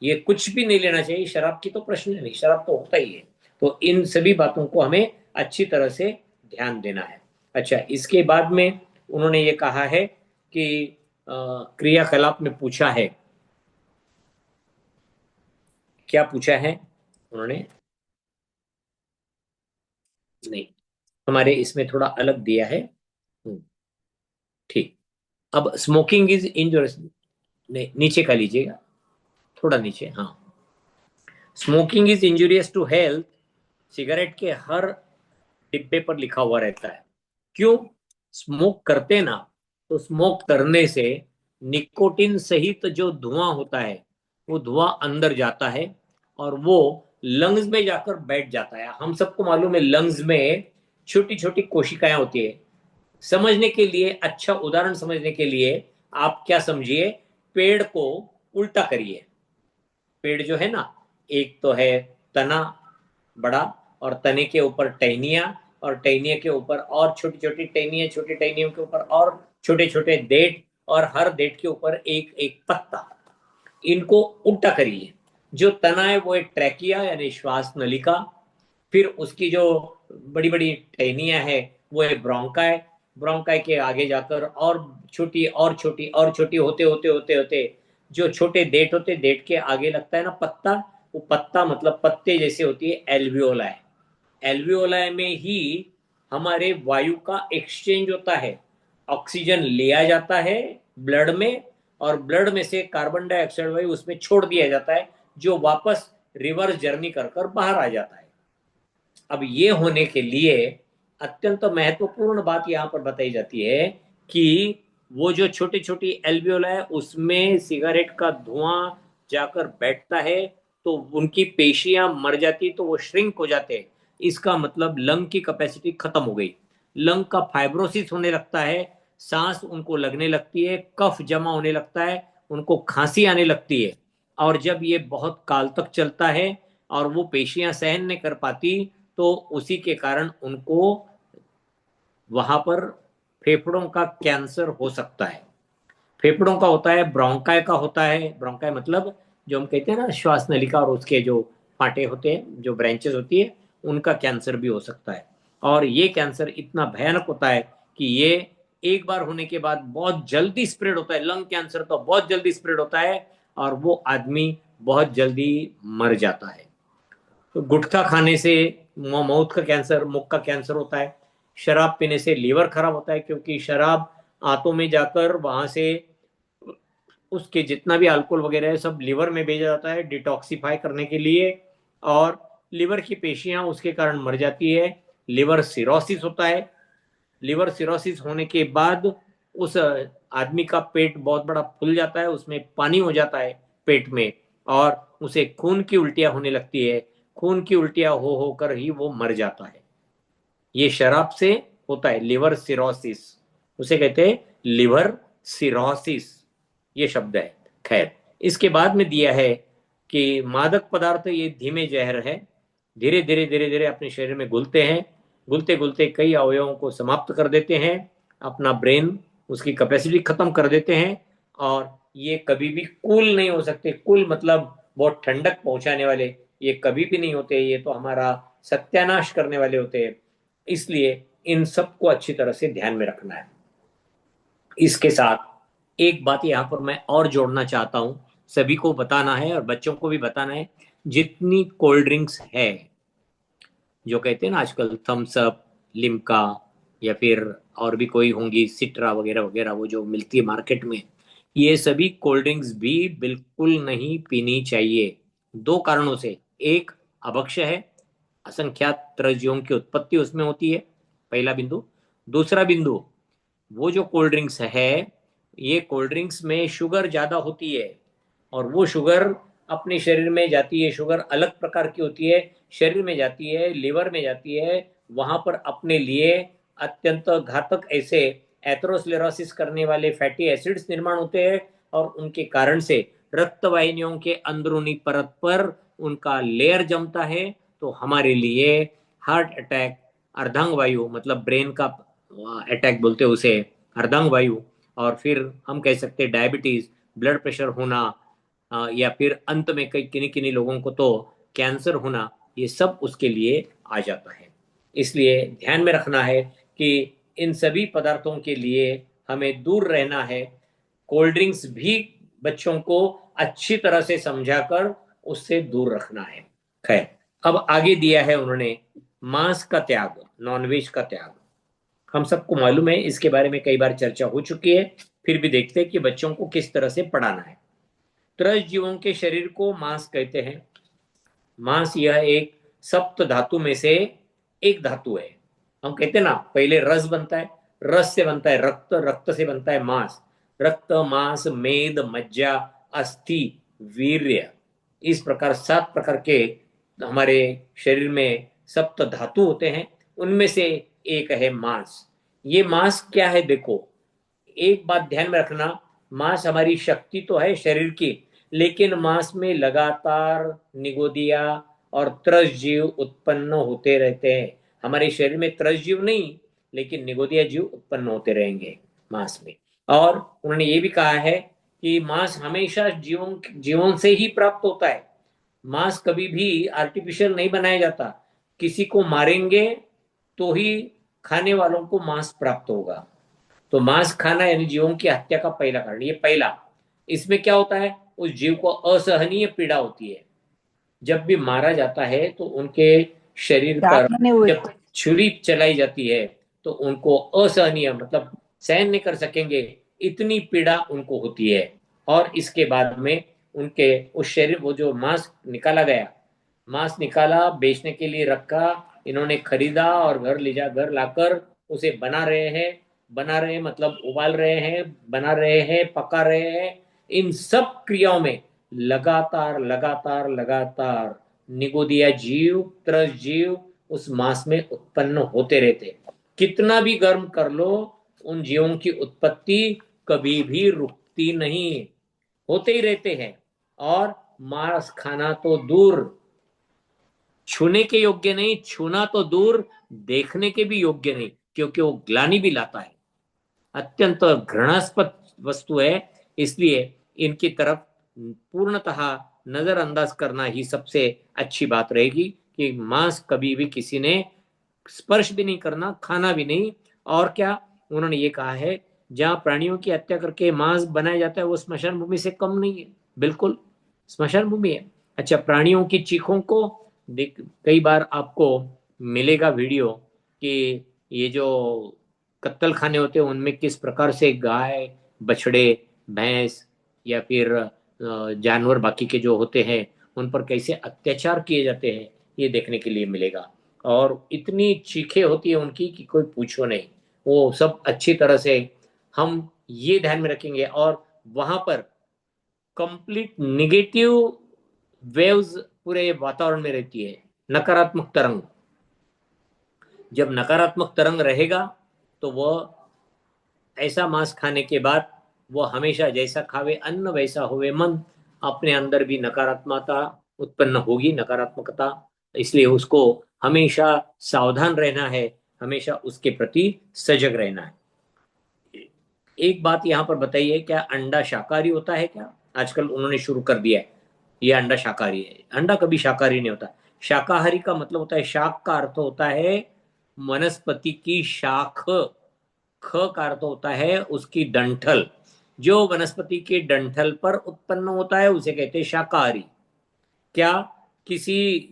ये कुछ भी नहीं लेना चाहिए। शराब की तो प्रश्न नहीं, शराब तो होता ही है। तो इन सभी बातों को हमें अच्छी तरह से ध्यान देना है। अच्छा, इसके बाद में उन्होंने ये कहा है कि क्रियाकलाप में पूछा है, क्या पूछा है उन्होंने? नहीं, हमारे इसमें थोड़ा अलग दिया है। ठीक, अब स्मोकिंग इज इंजूरियस, नीचे का लीजिएगा, थोड़ा नीचे, हाँ, smoking is injurious to health, cigarette के हर डिब्बे पर लिखा हुआ रहता है। क्यों? स्मोक करते ना, तो स्मोक करने से निकोटिन सहित जो धुआं होता है वो धुआं अंदर जाता है और वो लंग्स में जाकर बैठ जाता है। हम सबको मालूम है लंग्स में छोटी छोटी कोशिकाएं होती है। समझने के लिए, अच्छा उदाहरण समझने के लिए आप क्या समझिए, पेड़ को उल्टा करिए। पेड़ जो है ना, एक तो है तना बड़ा, और तने के ऊपर टहनियां, और टहनिया के ऊपर और छोटी छोटी टहनियां, छोटी टहनियों के ऊपर और छोटे छोटे डेट, और हर डेट के ऊपर एक एक पत्ता। इनको उल्टा करिए। जो तना है वो एक ट्रैकिया यानी श्वास नलिका, फिर उसकी जो बड़ी बड़ी टहनियां है वो है ब्रोंकाई। ब्रोंकाई के आगे जाकर और छोटी और छोटी और छोटी होते होते होते होते जो छोटे डेट होते, डेट के आगे लगता है ना पत्ता, वो पत्ता मतलब पत्ते जैसे होती है एल्वियोलाई। एल्वियोलाई में ही हमारे वायु का एक्सचेंज होता है। ऑक्सीजन लिया जाता है ब्लड में, और ब्लड में से कार्बन डाइऑक्साइड वायु उसमें छोड़ दिया जाता है, जो वापस रिवर्स जर्नी कर कर बाहर आ जाता है। अब ये होने के लिए अत्यंत महत्वपूर्ण बात यहाँ पर बताई जाती है कि वो जो छोटी छोटी एल्वियोला है उसमें सिगरेट का धुआं जाकर बैठता है, तो उनकी पेशियां मर जाती, तो वो श्रिंक हो जाते हैं। इसका मतलब लंग की कैपेसिटी खत्म हो गई, लंग का फाइब्रोसिस होने लगता है, सांस उनको लगने लगती है, कफ जमा होने लगता है, उनको खांसी आने लगती है। और जब ये बहुत काल तक चलता है और वो पेशियां सहन नहीं कर पाती, तो उसी के कारण उनको वहां पर फेफड़ों का कैंसर हो सकता है। फेफड़ों का होता है, ब्रोंकाई का होता है। ब्रोंकाई मतलब जो हम कहते हैं ना श्वास नलिका, और उसके जो फाटे होते हैं, जो ब्रांचेस होती है, उनका कैंसर भी हो सकता है। और ये कैंसर इतना भयानक होता है कि ये एक बार होने के बाद बहुत जल्दी स्प्रेड होता है। लंग कैंसर तो बहुत जल्दी स्प्रेड होता है और वो आदमी बहुत जल्दी मर जाता है। तो गुटखा खाने से माउथ का कैंसर, मुख का कैंसर होता है। शराब पीने से लीवर खराब होता है, क्योंकि शराब आंतों में जाकर वहां से उसके जितना भी अल्कोहल वगैरह है सब लिवर में भेजा जाता है डिटॉक्सिफाई करने के लिए, और लिवर की पेशियां उसके कारण मर जाती है। लिवर सिरोसिस होता है। लिवर सिरोसिस होने के बाद उस आदमी का पेट बहुत बड़ा फूल जाता है, उसमें पानी हो जाता है पेट में, और उसे खून की उल्टियां होने लगती है। खून की उल्टियां हो होकर ही वो मर जाता है। ये शराब से होता है, लिवर सिरोसिस, उसे कहते हैं लिवर सिरोसिस, ये शब्द है। खैर, इसके बाद में दिया है कि मादक पदार्थ ये धीमे जहर है, धीरे धीरे धीरे धीरे अपने शरीर में घुलते हैं, घुलते घुलते कई अवयवों को समाप्त कर देते हैं, अपना ब्रेन उसकी कैपेसिटी खत्म कर देते हैं, और ये कभी भी कूल नहीं हो सकते। कूल मतलब बहुत ठंडक पहुंचाने वाले, ये कभी भी नहीं होते, ये तो हमारा सत्यानाश करने वाले होते हैं। इसलिए इन सबको अच्छी तरह से ध्यान में रखना है। इसके साथ एक बात यहाँ पर मैं और जोड़ना चाहता हूँ, सभी को बताना है और बच्चों को भी बताना है। जितनी कोल्ड ड्रिंक्स है, जो कहते हैं ना आजकल थम्स अप, लिम्का, या फिर और भी कोई होंगी, सिट्रा वगैरह वगैरह, वो जो मिलती है मार्केट में, ये सभी कोल्ड ड्रिंक्स भी बिल्कुल नहीं पीनी चाहिए। दो कारणों से। एक, अभक्ष्य है, असंख्यात तरजीयों की उत्पत्ति उसमें होती है, पहला बिंदु। दूसरा बिंदु, वो जो कोल्ड ड्रिंक्स है, ये कोल्ड ड्रिंक्स में शुगर ज्यादा होती है, और वो शुगर अपने शरीर में जाती है। शुगर अलग प्रकार की होती है, शरीर में जाती है, लिवर में जाती है, वहां पर अपने लिए अत्यंत घातक ऐसे एथेरोस्क्लेरोसिस करने वाले फैटी एसिड्स निर्माण होते हैं, और उनके कारण से रक्त वाहिनियों के अंदरूनी परत पर उनका लेयर जमता है, तो हमारे लिए हार्ट अटैक, अर्धांग वायु मतलब ब्रेन का अटैक बोलते हैं उसे, अर्धांग वायु, और फिर हम कह सकते हैं डायबिटीज, ब्लड प्रेशर होना, या फिर अंत में कई किन्हीं किन्हीं लोगों को तो कैंसर होना, ये सब उसके लिए आ जाता है। इसलिए ध्यान में रखना है कि इन सभी पदार्थों के लिए हमें दूर रहना है। कोल्ड ड्रिंक्स भी बच्चों को अच्छी तरह से समझाकर उससे दूर रखना है। खैर, अब आगे दिया है उन्होंने मांस का त्याग, नॉनवेज का त्याग। हम सबको मालूम है, इसके बारे में कई बार चर्चा हो चुकी है, फिर भी देखते हैं कि बच्चों को किस तरह से पढ़ाना है। त्रस जीवों के शरीर को मांस कहते हैं। मांस यह एक सप्त धातु में से एक धातु है। हम कहते हैं ना, पहले रस बनता है, रस से बनता है रक्त, रक्त से बनता है मांस, रक्त, मांस, मेद, मज्जा, अस्थि, वीर्य, इस प्रकार 7 प्रकार के हमारे शरीर में सप्त धातु होते हैं। उनमें से एक है मांस। ये मांस क्या है देखो, एक बात ध्यान में रखना, मांस हमारी शक्ति तो है शरीर की, लेकिन मांस में लगातार निगोदिया और त्रस जीव उत्पन्न होते रहते हैं। हमारे शरीर में त्रस जीव नहीं, लेकिन निगोदिया जीव उत्पन्न होते रहेंगे मांस में। और उन्होंने ये भी कहा है कि मांस हमेशा जीवों से ही प्राप्त होता है। मांस कभी भी आर्टिफिशियल नहीं बनाया जाता। किसी को मारेंगे तो ही खाने वालों को मांस प्राप्त होगा। तो मांस खाना यानी जीवों की हत्या का पहला कारण, ये पहला। इसमें क्या होता है, उस जीव को असहनीय पीड़ा होती है। जब भी मारा जाता है तो उनके शरीर पर जब छुरी चलाई जाती है तो उनको असहनीय मतलब सहन नहीं कर सकेंगे, इतनी पीड़ा उनको होती है। और इसके बाद में उनके उस शरीर, वो जो मांस निकाला गया, मांस निकाला, बेचने के लिए रखा, इन्होंने खरीदा और घर लाकर उसे बना रहे हैं मतलब उबाल रहे हैं, बना रहे हैं, पका रहे हैं। इन सब क्रियाओं में लगातार लगातार लगातार निगोदिया जीव, त्रस जीव उस मांस में उत्पन्न होते रहते। कितना भी गर्म कर लो, उन जीवों की उत्पत्ति कभी भी रुकती नहीं, होते ही रहते हैं। और मांस खाना तो दूर, छूने के योग्य नहीं, छूना तो दूर, देखने के भी योग्य नहीं, क्योंकि वो ग्लानि भी लाता है, अत्यंत घृणास्पद वस्तु है। इसलिए इनकी तरफ पूर्णतः नजरअंदाज करना ही सबसे अच्छी बात रहेगी कि मांस कभी भी किसी ने स्पर्श भी नहीं करना, खाना भी नहीं। और क्या उन्होंने ये कहा है, जहां प्राणियों की हत्या करके मांस बनाया जाता है वो स्मशान भूमि से कम नहीं है, बिल्कुल स्मशान भूमि है। अच्छा, प्राणियों की चीखों को देख, कई बार आपको मिलेगा वीडियो कि ये जो कत्तल खाने होते हैं उनमें किस प्रकार से गाय, बछड़े, भैंस या फिर जानवर बाकी के जो होते हैं उन पर कैसे अत्याचार किए जाते हैं, ये देखने के लिए मिलेगा। और इतनी चीखें होती है उनकी कि कोई पूछो नहीं। वो सब अच्छी तरह से हम ये ध्यान में रखेंगे। और वहां पर कंप्लीट निगेटिव वेव्स पूरे वातावरण में रहती है, नकारात्मक तरंग। जब नकारात्मक तरंग रहेगा तो वह ऐसा मांस खाने के बाद वो हमेशा जैसा खावे अन्न वैसा होवे मन, अपने अंदर भी नकारात्मकता उत्पन्न होगी, नकारात्मकता। इसलिए उसको हमेशा सावधान रहना है, हमेशा उसके प्रति सजग रहना है। एक बात यहाँ पर बताइए, क्या अंडा शाकाहारी होता है क्या? आजकल उन्होंने शुरू कर दिया है ये अंडा शाकाहारी है। अंडा कभी शाकाहारी नहीं होता। शाकाहारी का मतलब होता है, शाक का अर्थ होता है वनस्पति की शाख, ख का अर्थ होता है उसकी डंठल। जो वनस्पति के डंठल पर उत्पन्न होता है उसे कहते हैं शाकाहारी। क्या किसी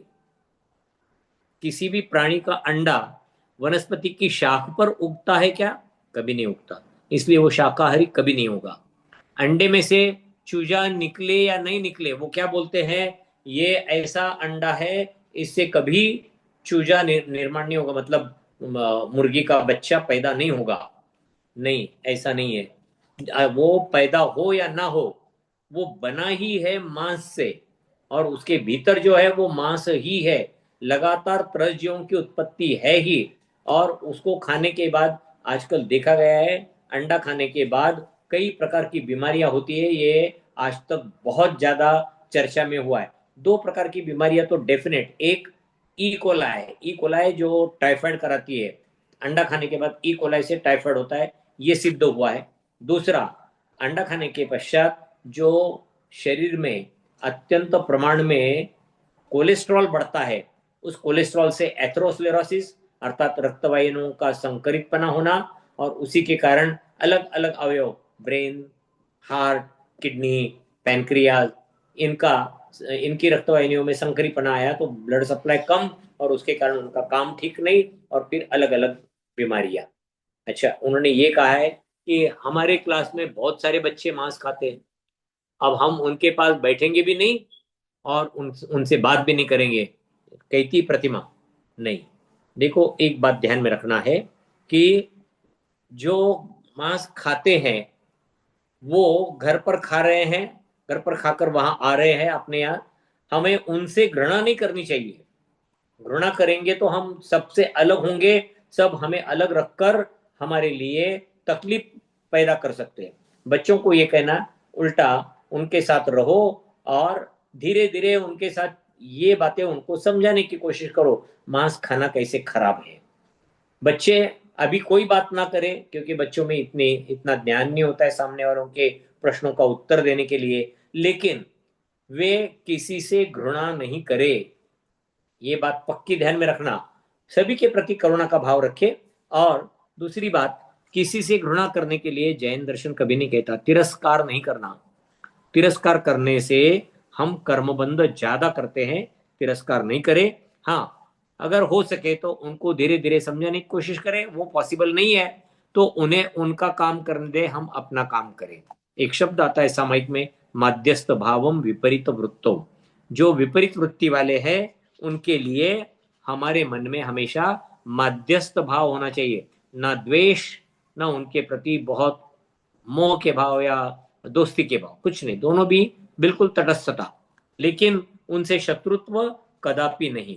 भी प्राणी का अंडा वनस्पति की शाख पर उगता है क्या? कभी नहीं उगता, इसलिए वो शाकाहारी कभी नहीं होगा। अंडे में से चूजा निकले या नहीं निकले, वो क्या बोलते हैं, ये ऐसा अंडा है इससे कभी चूजा निर्माण नहीं होगा, मतलब मुर्गी का बच्चा पैदा नहीं होगा। नहीं, ऐसा नहीं है। वो पैदा हो या ना हो, वो बना ही है मांस से, और उसके भीतर जो है वो मांस ही है। लगातार त्रसजीवों की उत्पत्ति है ही। और उसको खाने के बाद आजकल देखा गया है, अंडा खाने के बाद कई प्रकार की बीमारियां होती है। ये आज तक बहुत ज्यादा चर्चा में हुआ है। 2 प्रकार की बीमारियां तो डेफिनेट, एक ई कोलाई जो टाइफाइड कराती है, अंडा खाने के बाद ई कोलाई से टाइफाइड होता है, ये सिद्ध हुआ है। दूसरा, अंडा खाने के पश्चात जो शरीर में अत्यंत प्रमाण में कोलेस्ट्रॉल बढ़ता है, उस कोलेस्ट्रॉल से एथेरोस्क्लेरोसिस अर्थात रक्तवाहिनियों का संकरितपना होना, और उसी के कारण अलग अलग अवयव, ब्रेन, हार्ट, किडनी, पैनक्रियाज, इनकी रक्तवाहिनियों में संकरीपना आया तो ब्लड सप्लाई कम, और उसके कारण उनका काम ठीक नहीं, और फिर अलग अलग बीमारियां। अच्छा, उन्होंने ये कहा है कि हमारे क्लास में बहुत सारे बच्चे मांस खाते हैं, अब हम उनके पास बैठेंगे भी नहीं और उनसे बात भी नहीं करेंगे, कहती प्रतिमा। नहीं, देखो एक बात ध्यान में रखना है कि जो मांस खाते हैं वो घर पर खा रहे हैं, घर पर खाकर वहां आ रहे हैं अपने यहाँ, हमें उनसे घृणा नहीं करनी चाहिए। घृणा करेंगे तो हम सबसे अलग होंगे, सब हमें अलग रखकर हमारे लिए तकलीफ पैदा कर सकते हैं। बच्चों को ये कहना उल्टा, उनके साथ रहो और धीरे धीरे उनके साथ ये बातें उनको समझाने की कोशिश करो, मांस खाना कैसे खराब है। बच्चे अभी कोई बात ना करें क्योंकि बच्चों में इतना ज्ञान नहीं होता है सामने वालों के प्रश्नों का उत्तर देने के लिए, लेकिन वे किसी से घृणा नहीं करे, ये बात पक्की ध्यान में रखना। सभी के प्रति करुणा का भाव रखे। और दूसरी बात, किसी से घृणा करने के लिए जैन दर्शन कभी नहीं कहता तिरस्कार नहीं करना। तिरस्कार करने से हम कर्मबंध ज्यादा करते हैं, तिरस्कार नहीं करें। हाँ, अगर हो सके तो उनको धीरे धीरे समझाने की कोशिश करें, वो पॉसिबल नहीं है तो उन्हें उनका काम करने दे, हम अपना काम करें। एक शब्द आता है सामायिक में, माध्यस्थ भावम विपरीत वृत्तो। जो विपरीत वृत्ति वाले हैं उनके लिए हमारे मन में हमेशा माध्यस्थ भाव होना चाहिए, ना द्वेष, ना उनके प्रति बहुत मोह के भाव या दोस्ती के भाव, कुछ नहीं, दोनों भी बिल्कुल तटस्थता, लेकिन उनसे शत्रुत्व कदापि नहीं।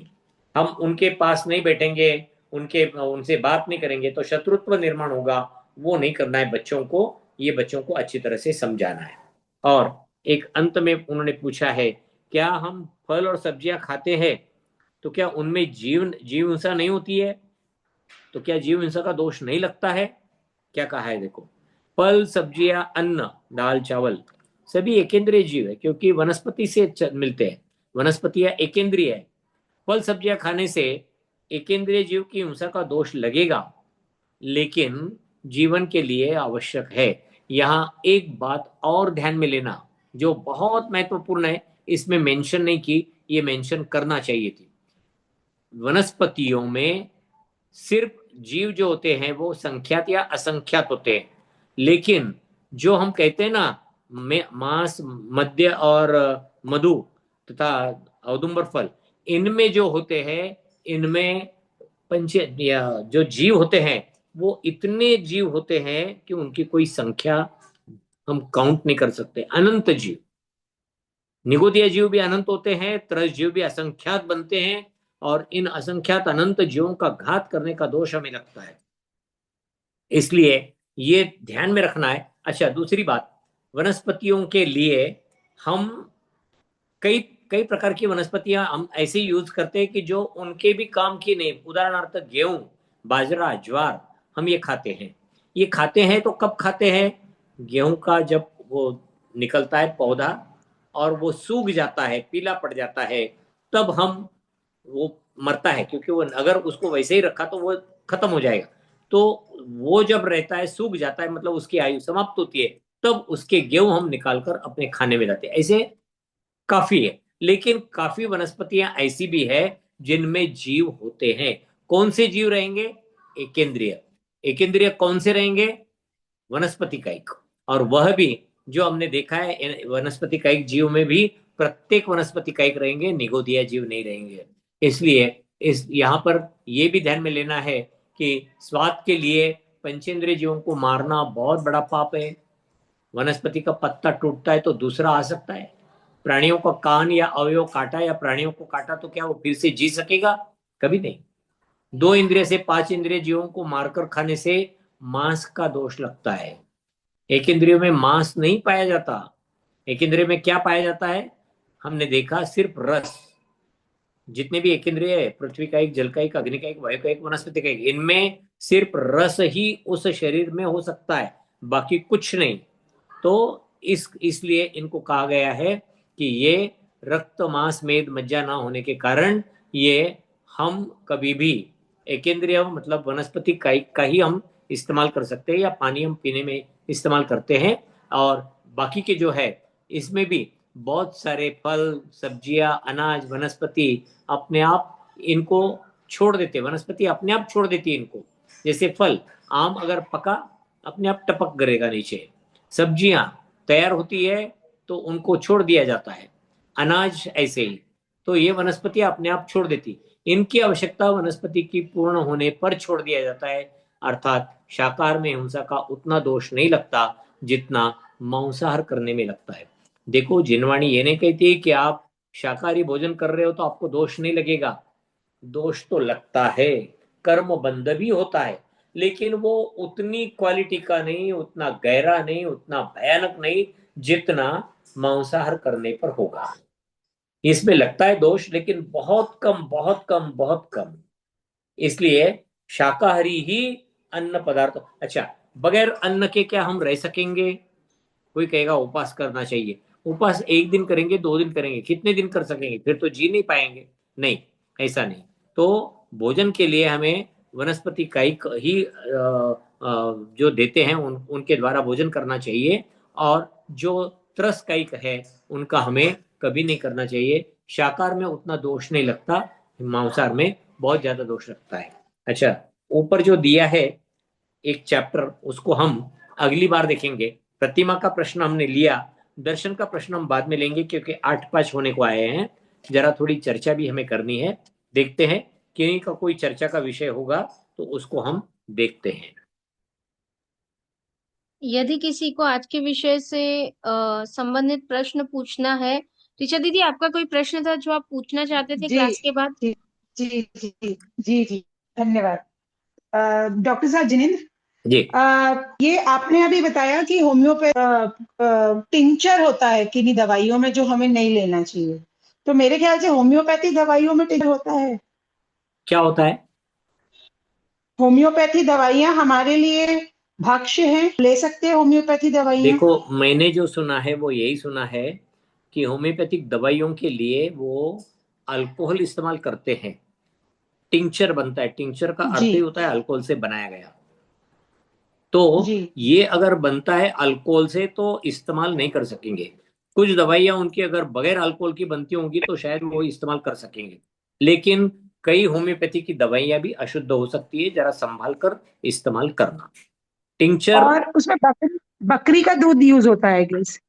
हम उनके पास नहीं बैठेंगे, उनसे बात नहीं करेंगे तो शत्रुत्व निर्माण होगा, वो नहीं करना है बच्चों को, ये बच्चों को अच्छी तरह से समझाना है। और एक अंत में उन्होंने पूछा है, क्या हम फल और सब्जियां खाते हैं तो क्या उनमें जीव हिंसा नहीं होती है? तो क्या जीव हिंसा का दोष नहीं लगता है? क्या कहा है देखो, फल सब्जियां अन्न दाल चावल सभी एकेंद्रीय जीव है क्योंकि वनस्पति से मिलते हैं, वनस्पतियां एकेंद्रीय है। फल सब्जियां खाने से एकेंद्रीय जीव की हिंसा का दोष लगेगा, लेकिन जीवन के लिए आवश्यक है। यहाँ एक बात और ध्यान में लेना जो बहुत महत्वपूर्ण है, इसमें मेंशन नहीं की, ये मेंशन करना चाहिए थी। वनस्पतियों में सिर्फ जीव जो होते हैं वो संख्यात या असंख्यात होते हैं, लेकिन जो हम कहते हैं ना मांस, मद्य और मधु तथा औदुंबर फल, इनमें जो होते हैं, इनमें पंच या जो जीव होते हैं वो इतने जीव होते हैं कि उनकी कोई संख्या हम काउंट नहीं कर सकते। अनंत जीव, निगोदिया जीव भी अनंत होते हैं, त्रस जीव भी असंख्यात बनते हैं, और इन असंख्यात अनंत जीवों का घात करने का दोष हमें लगता है, इसलिए ये ध्यान में रखना है। अच्छा, दूसरी बात, वनस्पतियों के लिए हम कई प्रकार की वनस्पतियां हम ऐसे यूज करते हैं कि जो उनके भी काम की नहीं। उदाहरणार्थ गेहूं, बाजरा, ज्वार, हम ये खाते हैं। ये खाते हैं तो कब खाते हैं? गेहूं का जब वो निकलता है पौधा और वो सूख जाता है, पीला पड़ जाता है, तब हम वो मरता है, क्योंकि वो अगर उसको वैसे ही रखा तो वो खत्म हो जाएगा। तो वो जब रहता है, सूख जाता है, मतलब उसकी आयु समाप्त होती है, तब उसके गेहूं हम निकालकर अपने खाने में लाते हैं। ऐसे काफी है, लेकिन काफी वनस्पतियां ऐसी भी है जिनमें जीव होते हैं। कौन से जीव रहेंगे? एकेंद्रीय। एकेंद्रीय कौन से रहेंगे? वनस्पति कायिक। और वह भी जो हमने देखा है वनस्पति कायिक जीव में भी प्रत्येक वनस्पति कायिक रहेंगे, निगोदिया जीव नहीं रहेंगे। इसलिए इस यहाँ पर यह भी ध्यान में लेना है कि स्वाद के लिए पंचेंद्रिय जीवों को मारना बहुत बड़ा पाप है। वनस्पति का पत्ता टूटता है तो दूसरा आ सकता है। प्राणियों का कान या अवयव काटा या प्राणियों को काटा तो क्या वो फिर से जी सकेगा? कभी नहीं। 2 इंद्रिय से 5 इंद्रिय जीवों को मारकर खाने से मांस का दोष लगता है। एक इंद्रियों में मांस नहीं पाया जाता। एक इंद्रिय में क्या पाया जाता है? हमने देखा सिर्फ रस। जितने भी एक इंद्रिय है, पृथ्वी का एक, जल का एक, अग्नि का एक, वायु का एक, वनस्पति का एक, इनमें सिर्फ रस ही उस शरीर में हो सकता है, बाकी कुछ नहीं। तो इसलिए इनको कहा गया है कि ये रक्त मांस मेद मज्जा ना होने के कारण ये हम कभी भी एकेंद्रिय मतलब वनस्पति का ही हम इस्तेमाल कर सकते हैं, या पानी हम पीने में इस्तेमाल करते हैं। और बाकी के जो है इसमें भी बहुत सारे फल, सब्जियां, अनाज, वनस्पति अपने आप इनको छोड़ देते हैं। वनस्पति अपने आप छोड़ देती है इनको। जैसे फल, आम अगर पका अपने आप टपक गिरेगा नीचे। सब्जियां तैयार होती है तो उनको छोड़ दिया जाता है। अनाज ऐसे ही। तो ये वनस्पतियां अपने आप छोड़ देती, इनकी आवश्यकता वनस्पति की पूर्ण होने पर छोड़ दिया जाता है। अर्थात शाकाहार में हिंसा का उतना दोष नहीं लगता जितना मांसाहार करने में लगता है। देखो, जिनवाणी ये नहीं कहती कि आप शाकाहारी भोजन कर रहे हो तो आपको दोष नहीं लगेगा। दोष तो लगता है, कर्म बंध भी होता है, लेकिन वो उतनी क्वालिटी का नहीं, उतना गहरा नहीं, उतना भयानक नहीं जितना मांसाहार करने पर होगा। इसमें लगता है दोष, लेकिन बहुत कम, बहुत कम, बहुत कम। इसलिए शाकाहारी ही अन्न पदार्थ। अच्छा, बगैर अन्न के क्या हम रह सकेंगे? कोई कहेगा उपवास करना चाहिए। उपवास एक दिन करेंगे, 2 दिन करेंगे, कितने दिन कर सकेंगे? फिर तो जी नहीं पाएंगे। नहीं, ऐसा नहीं। तो भोजन के लिए हमें वनस्पति कायिक ही जो देते हैं उनके द्वारा भोजन करना चाहिए, और जो त्रस कायिक है उनका हमें कभी नहीं करना चाहिए। शाकाहार में उतना दोष नहीं लगता, मांसाहार में बहुत ज्यादा दोष लगता है। अच्छा, ऊपर जो दिया है एक चैप्टर, उसको हम अगली बार देखेंगे। प्रतिमा का प्रश्न हमने लिया, दर्शन का प्रश्न हम बाद में लेंगे, क्योंकि 8-5 होने को आए हैं। जरा थोड़ी चर्चा भी हमें करनी है। देखते हैं किन्हीं का कोई चर्चा का विषय होगा तो उसको हम देखते हैं। यदि किसी को आज के विषय से संबंधित प्रश्न पूछना है, ऋचा दीदी आपका कोई प्रश्न था जो आप पूछना चाहते थे जी क्लास के बाद? जी जी जी जी जी, धन्यवाद। डॉक्टर साहब जिनेंद्र जी, ये आपने अभी बताया कि टिंचर होता है किन्हीं दवाइयों में जो हमें नहीं लेना चाहिए, तो मेरे ख्याल से होम्योपैथी दवाइयों में टिंचर होता है। क्या होता है? होम्योपैथी दवाइयां हमारे लिए भक्ष्य हैं, ले सकते हैं होम्योपैथी दवाइयां? देखो, मैंने जो सुना है वो यही सुना है कि होम्योपैथिक दवाइयों के लिए वो अल्कोहल इस्तेमाल करते हैं। टिंचर बनता है, टिंचर का अर्थ जी ही होता है अल्कोहल से बनाया गया। तो जी ये अगर बनता है अल्कोहल से तो इस्तेमाल नहीं कर सकेंगे। कुछ दवाइयां उनकी अगर बगैर अल्कोहल की बनती होंगी तो शायद वो इस्तेमाल कर सकेंगे, लेकिन कई होम्योपैथी की दवाइयां भी अशुद्ध हो सकती है, जरा संभाल कर इस्तेमाल करना। टिंचर, और उसमें बकरी का दूध यूज होता है गैस?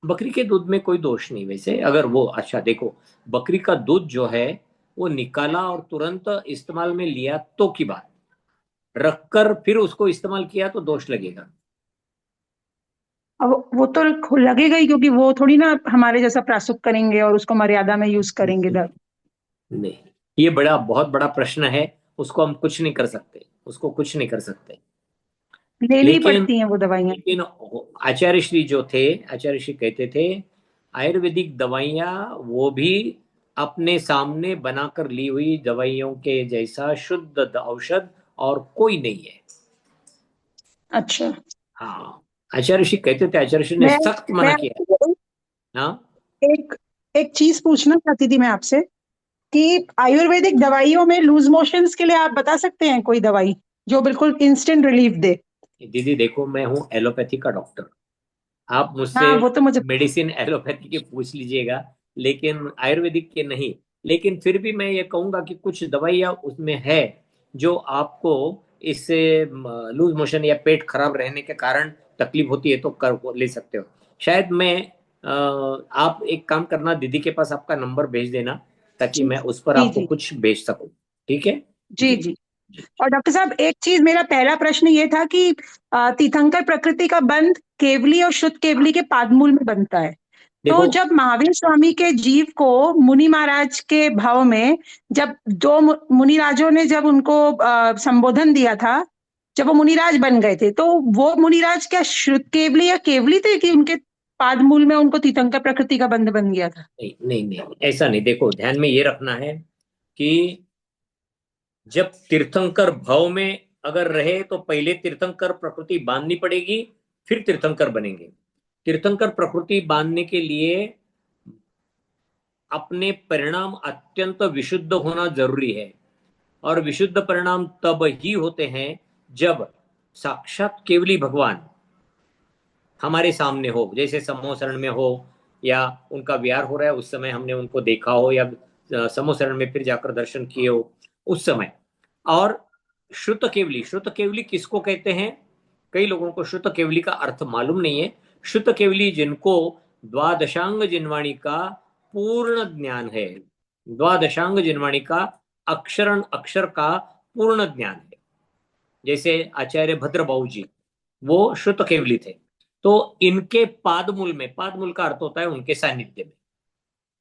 बकरी के दूध में कोई दोष नहीं वैसे, अगर वो, अच्छा देखो, बकरी का दूध जो है वो निकाला और तुरंत इस्तेमाल में लिया तो की बात, रखकर फिर उसको इस्तेमाल किया तो दोष लगेगा। अब वो तो लगेगा ही, क्योंकि वो थोड़ी ना हमारे जैसा प्रासुक करेंगे और उसको मर्यादा में यूज करेंगे। नहीं, ये बहुत बड़ा प्रश्न है, उसको हम कुछ नहीं कर सकते, उसको कुछ नहीं कर सकते। लेनी लेकिन पड़ती हैं वो दवाइयां। लेकिन आचार्य श्री जो थे, आचार्य श्री कहते थे आयुर्वेदिक दवाइयां वो भी अपने सामने बनाकर ली हुई दवाइयों के जैसा शुद्ध औषध और कोई नहीं है। अच्छा, हाँ, आचार्य श्री कहते थे, आचार्य श्री ने मैं सख्त मैं मना किया। हाँ, एक एक चीज पूछना चाहती थी मैं आपसे कि आयुर्वेदिक दवाइयों में लूज मोशंस के लिए आप बता सकते हैं कोई दवाई जो बिल्कुल इंस्टेंट रिलीफ दे? दीदी देखो, मैं हूँ एलोपैथी का डॉक्टर, आप मुझसे हाँ, वो तो मुझे। मेडिसिन एलोपैथी के पूछ लीजिएगा, लेकिन आयुर्वेदिक के नहीं। लेकिन फिर भी मैं ये कहूंगा कि कुछ दवाइयाँ उसमें है जो आपको इससे लूज मोशन या पेट खराब रहने के कारण तकलीफ होती है तो कर ले सकते हो। शायद मैं आप एक काम करना, दीदी के पास आपका नंबर भेज देना ताकि मैं उस पर जी आपको जी कुछ भेज सकूं। ठीक है जी जी। जी। और डॉक्टर साहब, एक चीज, मेरा पहला प्रश्न ये था कि तीर्थंकर प्रकृति का बंध केवली और शुद्ध केवली के पादमूल में बनता है। तो देखो, जब महावीर स्वामी के जीव को मुनि महाराज के भाव में, जब दो मुनिराजों ने जब उनको संबोधन दिया था, जब वो मुनिराज बन गए थे, तो वो मुनिराज क्या शुद्ध केवली या केवली थे कि उनके पादमूल में उनको तीर्थंकर प्रकृति का बंध बन गया था? नहीं नहीं नहीं, ऐसा नहीं। देखो, ध्यान में ये रखना है कि जब तीर्थंकर भाव में अगर रहे तो पहले तीर्थंकर प्रकृति बांधनी पड़ेगी, फिर तीर्थंकर बनेंगे। तीर्थंकर प्रकृति बांधने के लिए अपने परिणाम अत्यंत विशुद्ध होना जरूरी है, और विशुद्ध परिणाम तब ही होते हैं जब साक्षात केवली भगवान हमारे सामने हो, जैसे समूह शरण में हो या उनका विहार हो रहा है उस समय हमने उनको देखा हो, या समूह शरण में फिर जाकर दर्शन किए हो उस समय। और श्रुत केवली, श्रुत केवली किसको कहते हैं? कई लोगों को श्रुत केवली का अर्थ मालूम नहीं है। श्रुत केवली जिनको द्वादशांग जिनवाणी का पूर्ण ज्ञान है, द्वादशांग जिनवाणी का अक्षरण अक्षर का पूर्ण ज्ञान है, जैसे आचार्य भद्रबाहु जी, वो श्रुत केवली थे। तो इनके पादमूल में, पादमूल का अर्थ होता है उनके सानिध्य में,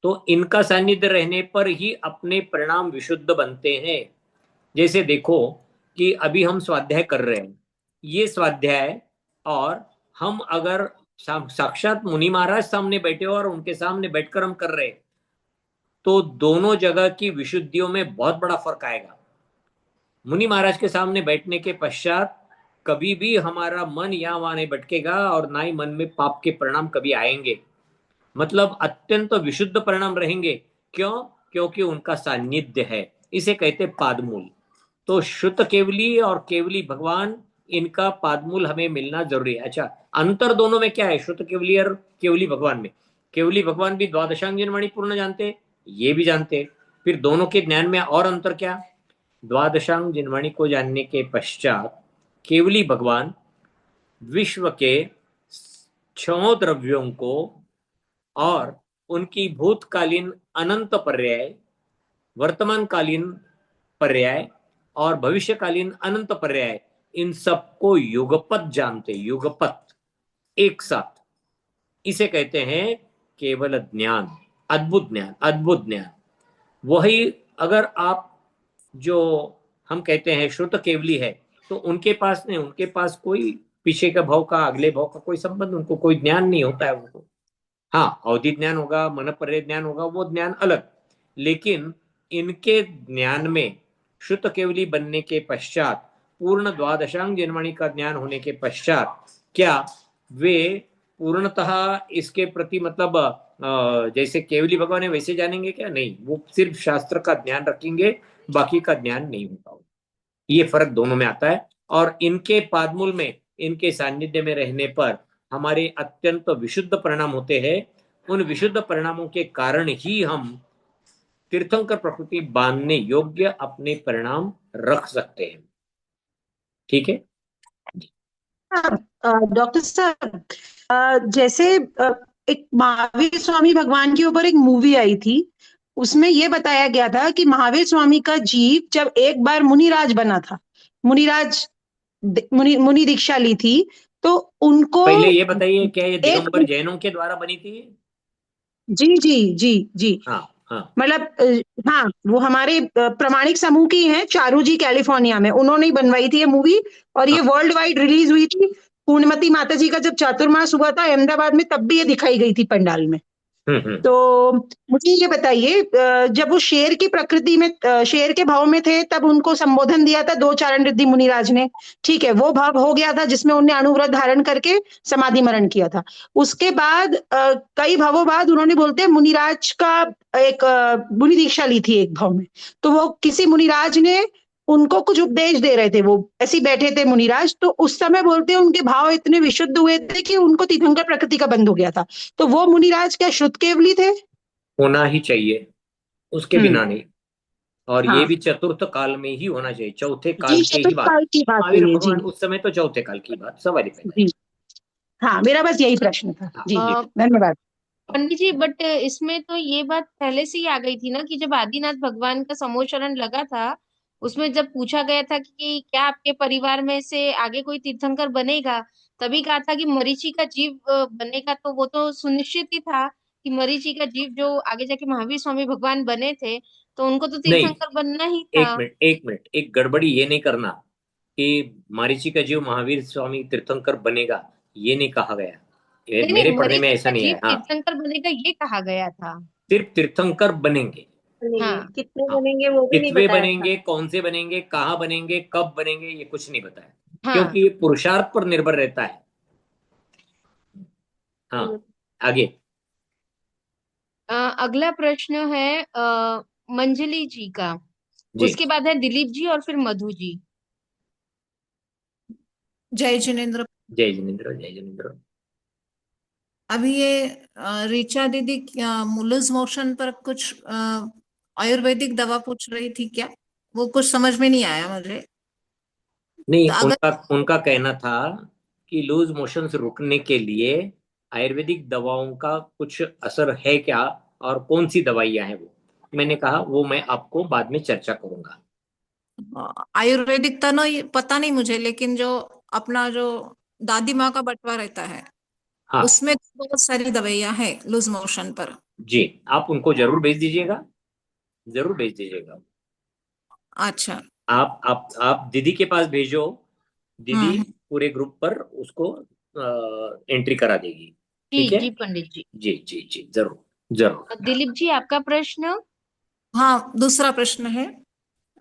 तो इनका सानिध्य रहने पर ही अपने परिणाम विशुद्ध बनते हैं। जैसे देखो कि अभी हम स्वाध्याय कर रहे हैं, ये स्वाध्याय, और हम अगर साक्षात मुनि महाराज सामने बैठे हो और उनके सामने बैठकर हम कर रहे हैं, तो दोनों जगह की विशुद्धियों में बहुत बड़ा फर्क आएगा। मुनि महाराज के सामने बैठने के पश्चात कभी भी हमारा मन यहाँ वहां नहीं भटकेगा और ना ही मन में पाप के परिणाम कभी आएंगे, मतलब अत्यंत विशुद्ध परिणाम रहेंगे। क्यों? क्योंकि उनका सान्निध्य है, इसे कहते पादमूल। तो शुद्ध केवली और केवली भगवान, इनका पादमूल हमें मिलना जरूरी है। अच्छा, अंतर दोनों में क्या है, शुद्ध केवली और केवली भगवान में? केवली भगवान भी द्वादशांग जिनवाणी पूर्ण जानते, ये भी जानते, फिर दोनों के ज्ञान में और अंतर क्या? द्वादशांग जिनवाणी को जानने के पश्चात केवली भगवान विश्व के 6 द्रव्यों को और उनकी भूतकालीन अनंत पर्याय, वर्तमानकालीन पर्याय और भविष्यकालीन अनंत पर्याय, इन सबको युगपत जानते, युगपत, एक साथ। इसे कहते हैं केवल ज्ञान, अद्भुत ज्ञान, अद्भुत ज्ञान। वही अगर आप, जो हम कहते हैं श्रुत केवली है, तो उनके पास नहीं, उनके पास कोई पीछे का भाव का, अगले भाव का कोई संबंध, उनको कोई ज्ञान नहीं होता है उनको। हाँ, अवधि ज्ञान होगा, मन पर्याय ज्ञान होगा, वो ज्ञान अलग। लेकिन इनके ज्ञान में शुद्ध केवली बनने के पश्चात, पूर्ण द्वादशांग जिनवाणी का ज्ञान होने के पश्चात, क्या वे पूर्णतः इसके प्रति, मतलब जैसे केवली भगवान है वैसे जानेंगे क्या? नहीं, वो सिर्फ शास्त्र का ज्ञान रखेंगे, बाकी का ज्ञान नहीं होगा। ये फर्क दोनों में आता है। और इनके पादमूल में, इनके सान्निध्य में रहने पर हमारे अत्यंत विशुद्ध परिणाम होते हैं। उन विशुद्ध परिणामों के कारण ही हम तीर्थंकर प्रकृति बांधने योग्य अपने परिणाम रख सकते हैं। ठीक है? डॉक्टर साहब, जैसे एक महावीर स्वामी भगवान के ऊपर एक मूवी आई थी, उसमें ये बताया गया था कि महावीर स्वामी का जीव जब एक बार मुनिराज बना था, मुनिराज मुनि दीक्षा ली थी, तो उनको पहले ये बताइए, क्या ये एक, दिगंबर जैनों के द्वारा बनी थी? जी जी जी जी, हाँ हाँ, मतलब हाँ, वो हमारे प्रमाणिक समूह की हैं, चारू जी कैलिफोर्निया में, उन्होंने ही बनवाई थी ये मूवी। और ये वर्ल्ड वाइड रिलीज हुई थी। पूर्णमती माता जी का जब चातुर्मास हुआ था अहमदाबाद में, तब भी ये दिखाई गई थी पंडाल में। तो मुझे ये बताइए, जब वो शेर की प्रकृति में, शेर के भाव में थे, तब उनको संबोधन दिया था दो चारण रिद्धि मुनिराज ने, ठीक है, वो भाव हो गया था जिसमें उन्हें अणुव्रत धारण करके समाधि मरण किया था। उसके बाद कई भावों बाद उन्होंने, बोलते हैं, मुनिराज का एक मुनि दीक्षा ली थी एक भाव में। तो वो किसी मुनिराज ने उनको कुछ उपदेश दे रहे थे, वो ऐसे ही बैठे थे मुनिराज, तो उस समय बोलते हैं उनके भाव इतने विशुद्ध हुए थे कि उनको तीर्थंकर प्रकृति का बंध हो गया था। तो वो मुनिराज क्या शुद्ध केवली थे? होना ही चाहिए, उसके बिना नहीं। और हाँ, ये भी चतुर्थ काल में ही होना चाहिए, चौथे काल जी, के ही चतुर्थ बात। काल की बात महावीर हुई है, भगवान जी उस समय तो चौथे काल की बात, सवाल ही पैदा। जी। हाँ, मेरा बस यही प्रश्न था। जी जी, धन्यवाद। पंडित जी, बट इसमें तो ये बात पहले से ही आ गई थी ना, कि जब आदिनाथ भगवान का समोचरण लगा था, उसमें जब पूछा गया था कि क्या आपके परिवार में से आगे कोई तीर्थंकर बनेगा, तभी कहा था कि मरीचि का जीव बनेगा। तो वो तो सुनिश्चित ही था कि मरीचि का जीव जो आगे जाके महावीर स्वामी भगवान बने थे, तो उनको तो नहीं, तीर्थंकर बनना ही था। एक मिनट, एक मिनट, एक गड़बड़ी ये नहीं करना कि मारीची का जीव महावीर स्वामी तीर्थंकर बनेगा, ये नहीं कहा गया। नहीं मेरे नहीं, पढ़ने में मरीचि ऐसा का नहीं जीव है। हाँ, तीर्थंकर बनेगा ये कहा गया था। सिर्फ तीर्थंकर बनेंगे। हाँ, कितने हाँ, बनेंगे वो भी नहीं कितने बताया था। बनेंगे, कौन से बनेंगे, कहाँ बनेंगे, कब बनेंगे, ये कुछ नहीं बताया, हाँ। क्योंकि ये पुरुषार्थ पर निर्भर रहता है। हाँ, आगे। अगला प्रश्न है मंजली जी का। जी, उसके बाद है दिलीप जी और फिर मधु जी। जय जिनेन्द्र। जय जिनेन्द्र, जय जिनेन्द्र। अभी ये ऋचा दीदी लूज मोशन पर कुछ आयुर्वेदिक दवा पूछ रही थी क्या? वो कुछ समझ में नहीं आया मुझे। नहीं, तो अगर उनका कहना था कि लूज मोशन रुकने के लिए आयुर्वेदिक दवाओं का कुछ असर है क्या, और कौन सी दवाइयां हैं वो। मैंने कहा वो मैं आपको बाद में चर्चा करूंगा। आयुर्वेदिक तो ना, पता नहीं मुझे, लेकिन जो अपना जो दादी माँ का बटवा रहता है, हाँ उसमें बहुत सारी दवाइयां हैं लूज मोशन पर। जी, आप उनको जरूर भेज दीजिएगा, जरूर भेज दीजिएगा। अच्छा, आप दीदी के पास भेजो, दीदी पूरे ग्रुप पर उसको एंट्री करा देगी। जी ठीक है जी पंडित जी। जी जी जी, जरूर जरूर। दिलीप जी आपका प्रश्न। हाँ, दूसरा प्रश्न है,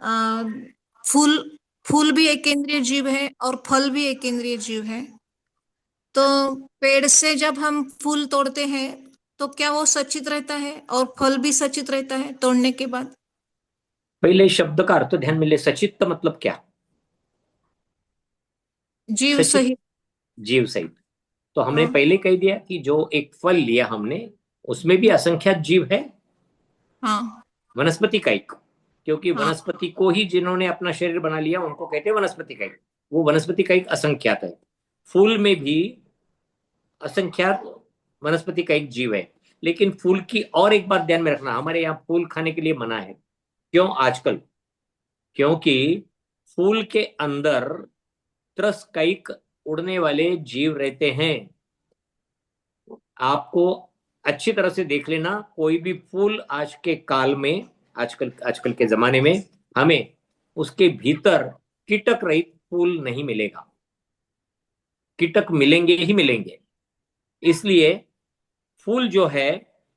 अ, फूल फूल भी एक केंद्रीय जीव है और फल भी एक केंद्रीय जीव है। तो पेड़ से जब हम फूल तोड़ते हैं तो क्या वो सचित रहता है और फल भी सचित रहता है तोड़ने के बाद? पहले शब्द का अर्थ ध्यान में ले, सचित्त मतलब क्या? जीव सचित, सहित। जीव सहित। तो हमने हाँ पहले कह दिया कि जो एक फल लिया हमने, उसमें भी असंख्यात जीव है, हाँ वनस्पति कायिक। क्योंकि हाँ वनस्पति को ही जिन्होंने अपना शरीर बना लिया उनको कहते हैं वनस्पति कायिक। वो वनस्पति कायिक असंख्यात है। फूल में भी असंख्यात वनस्पति कायिक जीव है। लेकिन फूल की और एक बात ध्यान में रखना, हमारे यहाँ फूल खाने के लिए मना है। क्यों आजकल? क्योंकि फूल के अंदर त्रस्कैक उड़ने वाले जीव रहते हैं। आपको अच्छी तरह से देख लेना, कोई भी फूल आज के काल में, आजकल आजकल के जमाने में हमें उसके भीतर कीटक रहित फूल नहीं मिलेगा। कीटक मिलेंगे ही मिलेंगे। इसलिए फूल जो है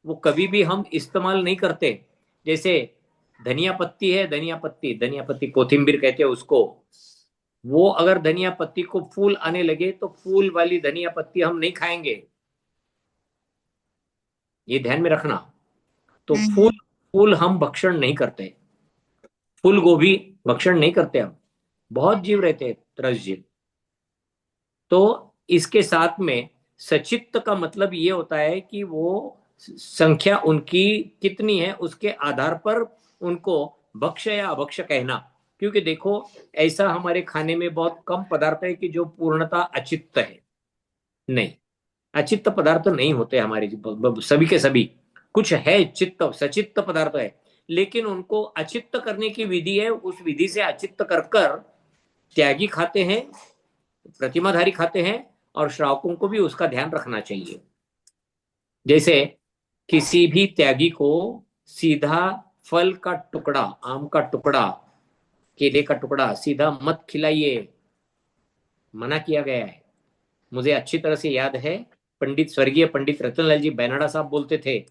वो कभी भी हम इस्तेमाल नहीं करते। जैसे धनिया पत्ती है, धनिया पत्ती कोथिंबीर कहते हैं उसको। वो अगर धनिया पत्ती को फूल आने लगे तो फूल वाली धनिया पत्ती हम नहीं खाएंगे, ये ध्यान में रखना। तो फूल, हम्म, फूल हम भक्षण नहीं करते। फूल गोभी भक्षण नहीं करते हम। बहुत जीव रहते हैं, त्रस जीव। तो इसके साथ में सचित्त का मतलब ये होता है कि वो संख्या उनकी कितनी है उसके आधार पर उनको भक्ष या अभक्ष कहना। क्योंकि देखो, ऐसा हमारे खाने में बहुत कम पदार्थ है कि जो पूर्णता अचित्त है। नहीं, अचित्त पदार्थ नहीं होते हमारे सभी के सभी। कुछ है चित्त, सचित्त पदार्थ है, लेकिन उनको अचित्त करने की विधि है। उस विधि से अचित्त कर कर त्यागी खाते हैं, प्रतिमाधारी खाते हैं, और श्रावकों को भी उसका ध्यान रखना चाहिए। जैसे किसी भी त्यागी को सीधा फल का टुकड़ा, आम का टुकड़ा, केले का टुकड़ा सीधा मत खिलाइए, मना किया गया है। मुझे अच्छी तरह से याद है, स्वर्गीय पंडित रतनलाल जी बैनाडा साहब बोलते थे,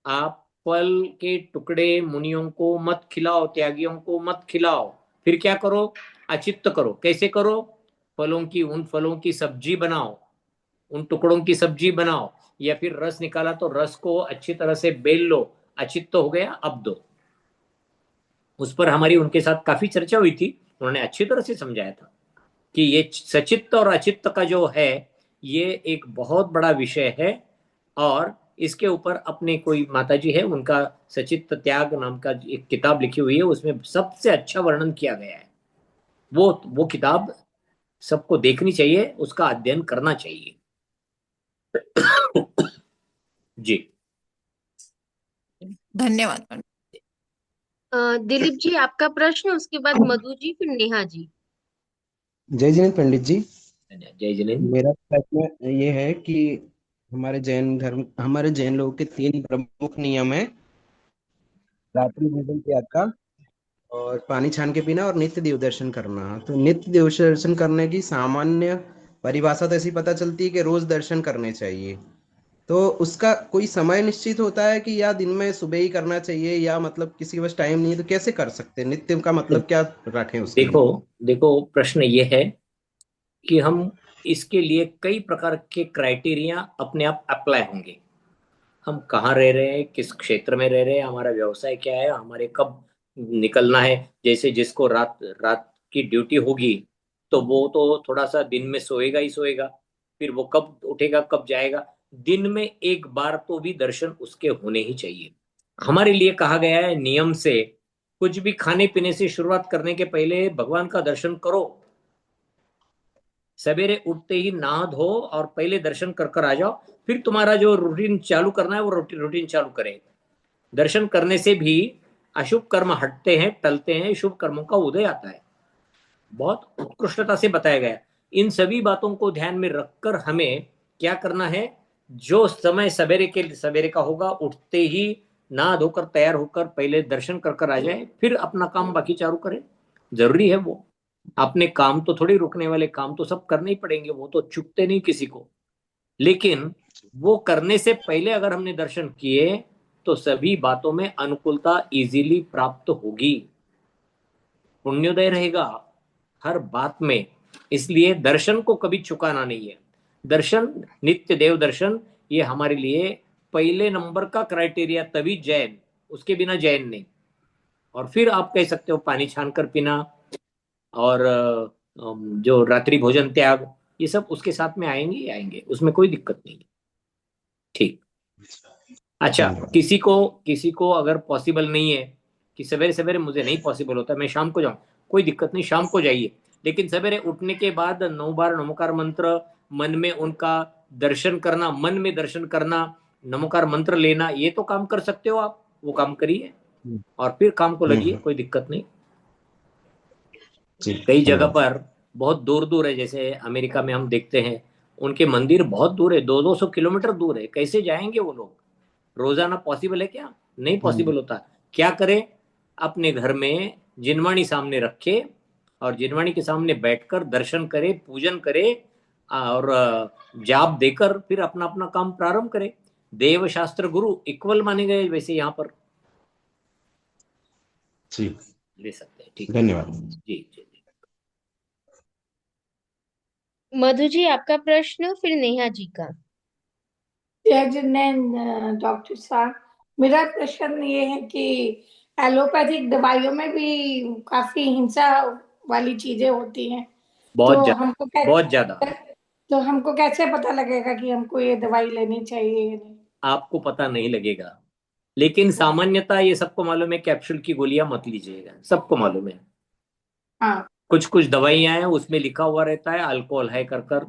आप फल के टुकड़े मुनियों को मत खिलाओ, त्यागियों को मत खिलाओ। फिर क्या करो? अचित्त करो। कैसे करो? उन फलों की सब्जी बनाओ, उन टुकड़ों की सब्जी बनाओ, या फिर रस निकाला तो रस को अच्छी तरह से बेल लो। अचित्त हो गया, अब दो। उस पर हमारी उनके साथ काफी चर्चा हुई थी। उन्होंने अच्छी तरह से समझाया था कि ये सचित्त और अचित्त का जो है ये एक बहुत बड़ा विषय है। और इसके ऊपर अपने कोई माताजी है, उनका सचित्त त्याग नाम का एक किताब लिखी हुई है, उसमें सबसे अच्छा वर्णन किया गया है। वो किताब सबको देखनी चाहिए, उसका अध्ययन करना चाहिए। जी। धन्यवाद पंडित। दिलीप जी आपका प्रश्न, उसके बाद मधु जी, फिर नेहा जी। जय जिनेन्द्र पंडित जी। जय जिनेन्द्र। मेरा प्रश्न ये है कि हमारे जैन लोगों के 3 प्रमुख नियम है: रात्रि भोजन त्याग का, और पानी छान के पीना, और नित्य देव दर्शन करना। तो नित्य देव दर्शन करने की सामान्य परिभाषा तो ऐसी पता चलती है कि रोज दर्शन करने चाहिए। तो उसका कोई समय निश्चित होता है कि या दिन में सुबह ही करना चाहिए, या मतलब किसी के पास टाइम नहीं है तो कैसे कर सकते हैं? नित्य का मतलब क्या रखें उसके देखो लिए? देखो, प्रश्न ये है कि हम इसके लिए कई प्रकार के क्राइटेरिया अपने आप अप्लाई होंगे। हम कहाँ रह रहे हैं, किस क्षेत्र में रह रहे हैं, हमारा व्यवसाय क्या है, हमारे कब निकलना है। जैसे जिसको रात रात की ड्यूटी होगी तो वो तो थोड़ा सा दिन में सोएगा ही सोएगा, फिर वो कब उठेगा, कब जाएगा। दिन में एक बार तो भी दर्शन उसके होने ही चाहिए। हमारे लिए कहा गया है नियम से, कुछ भी खाने पीने से शुरुआत करने के पहले भगवान का दर्शन करो। सवेरे उठते ही नहा धो और पहले दर्शन कर कर आ जाओ। फिर तुम्हारा जो रूटीन चालू करना है वो रूटीन चालू करें। दर्शन करने से भी अशुभ कर्म हटते हैं, टलते हैं, शुभ कर्मों का उदय आता है। बहुत उत्कृष्टता से बताया गया। इन सभी बातों को ध्यान में रखकर हमें क्या करना है, जो समय सवेरे का होगा, उठते ही नहा धोकर तैयार होकर पहले दर्शन कर कर आ जाए, फिर अपना काम बाकी चालू करें। जरूरी है वो। अपने काम तो थोड़ी रुकने वाले, काम तो सब करने ही पड़ेंगे, वो तो चुकते नहीं किसी को। लेकिन वो करने से पहले अगर हमने दर्शन किए तो सभी बातों में अनुकूलता इजीली प्राप्त होगी, पुण्योदय रहेगा हर बात में। इसलिए दर्शन को कभी चुकाना नहीं है। दर्शन, नित्य देव दर्शन, ये हमारे लिए पहले नंबर का क्राइटेरिया, तभी जैन, उसके बिना जैन नहीं। और फिर आप कह सकते हो पानी छान कर पीना और जो रात्रि भोजन त्याग, ये सब उसके साथ में आएंगे ही आएंगे, उसमें कोई दिक्कत नहीं है। ठीक। अच्छा, किसी को अगर पॉसिबल नहीं है कि सवेरे सवेरे मुझे नहीं पॉसिबल होता, मैं शाम को जाऊं, कोई दिक्कत नहीं, शाम को जाइए। लेकिन सवेरे उठने के बाद 9 बार नमोकार मंत्र मन में उनका दर्शन करना, मन में दर्शन करना, नमोकार मंत्र लेना, ये तो काम कर सकते हो आप, वो काम करिए और फिर काम को लगिए, कोई दिक्कत नहीं। कई जगह पर बहुत दूर दूर है, जैसे अमेरिका में हम देखते हैं उनके मंदिर बहुत दूर है, 200-200 किलोमीटर दूर है, कैसे जाएंगे वो लोग? रोजाना पॉसिबल है क्या? नहीं पॉसिबल होता। क्या करें? अपने घर में जिनवाणी सामने रखे और जिनवाणी के सामने बैठकर दर्शन करे, पूजन करे और जाप देकर फिर अपना अपना काम प्रारंभ करे। देव शास्त्र गुरु इक्वल माने गए वैसे यहाँ पर। जी, ले सकते हैं। ठीक, धन्यवाद। जी जी। मधु जी आपका प्रश्न, फिर नेहा जी का। जय जिनेंद्र डॉक्टर साहब, मेरा प्रश्न ये है कि एलोपैथिक दवाइयों में भी काफी हिंसा वाली चीजें होती हैं, बहुत ज्यादा। तो हमको कैसे पता लगेगा कि हमको ये दवाई लेनी चाहिए या नहीं? आपको पता नहीं लगेगा, लेकिन सामान्यतः ये सबको मालूम है, कैप्सूल की गोलियां मत लीजिएगा, सबको मालूम है। हाँ, कुछ कुछ दवाइयां हैं उसमें लिखा हुआ रहता है अल्कोहल है कर कर,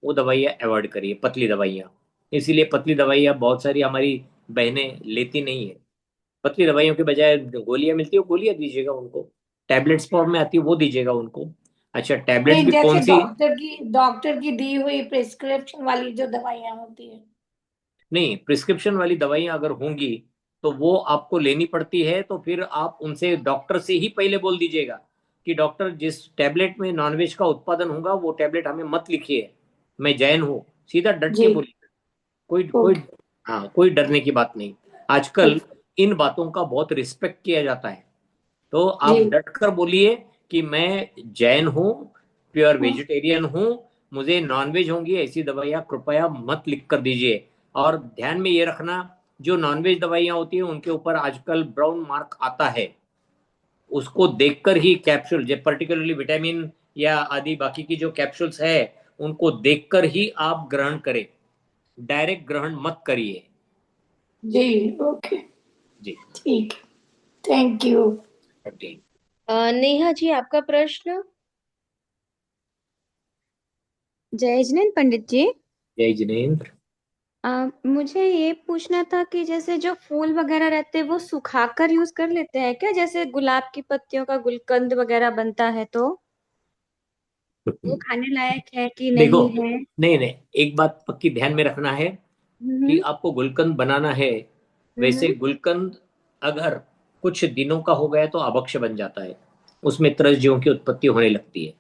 वो दवाइयां अवॉइड करिए, पतली दवाइयां। इसीलिए पतली दवाइयां बहुत सारी हमारी बहनें लेती नहीं है। पतली दवाइयों के बजाय गोलियां मिलती है, वो गोलियां दीजिएगा उनको, टैबलेट्स फॉर्म में आती है वो दीजिएगा उनको। अच्छा, टैबलेट्स नहीं, भी जैसे कौन सी? डॉक्टर की दी हुई प्रिस्क्रिप्शन वाली जो दवाइयां होती है। नहीं, प्रिस्क्रिप्शन वाली दवाइयां अगर होंगी तो वो आपको लेनी पड़ती है, तो फिर आप उनसे, डॉक्टर से ही पहले बोल दीजिएगा कि डॉक्टर जिस टैबलेट में नॉनवेज का उत्पादन होगा वो टैबलेट हमें मत लिखिए, मैं जैन हूँ, सीधा डट के बोलिए। कोई हाँ, कोई डरने की बात नहीं। आजकल इन बातों का बहुत रिस्पेक्ट किया जाता है, तो आप डट कर बोलिए कि मैं जैन हूँ, प्योर वेजिटेरियन हूँ, मुझे नॉनवेज होंगी ऐसी दवाइयाँ कृपया मत लिख कर दीजिए। और ध्यान में ये रखना, जो नॉनवेज दवाइयाँ होती है उनके ऊपर आजकल ब्राउन मार्क आता है, उसको देखकर ही कैप्सूल, जो पर्टिकुलरली विटामिन या आदि बाकी की जो कैप्सूल्स है उनको देखकर ही आप ग्रहण करें, डायरेक्ट ग्रहण मत करिए। जी, ओके जी, ठीक, थैंक यू। नेहा जी आपका प्रश्न। जय जिनेंद्र पंडित जी। जय जिनेंद्र। मुझे ये पूछना था कि जैसे जो फूल वगैरह रहते हैं वो सुखाकर यूज कर लेते हैं क्या? जैसे गुलाब की पत्तियों का गुलकंद वगैरह बनता है तो वो खाने लायक है कि देखो, नहीं है? नहीं, एक बात पक्की ध्यान में रखना है कि आपको गुलकंद बनाना है, वैसे गुलकंद अगर कुछ दिनों का हो गया तो अभक्ष्य बन जाता है, उसमें त्रसजीवों की उत्पत्ति होने लगती है।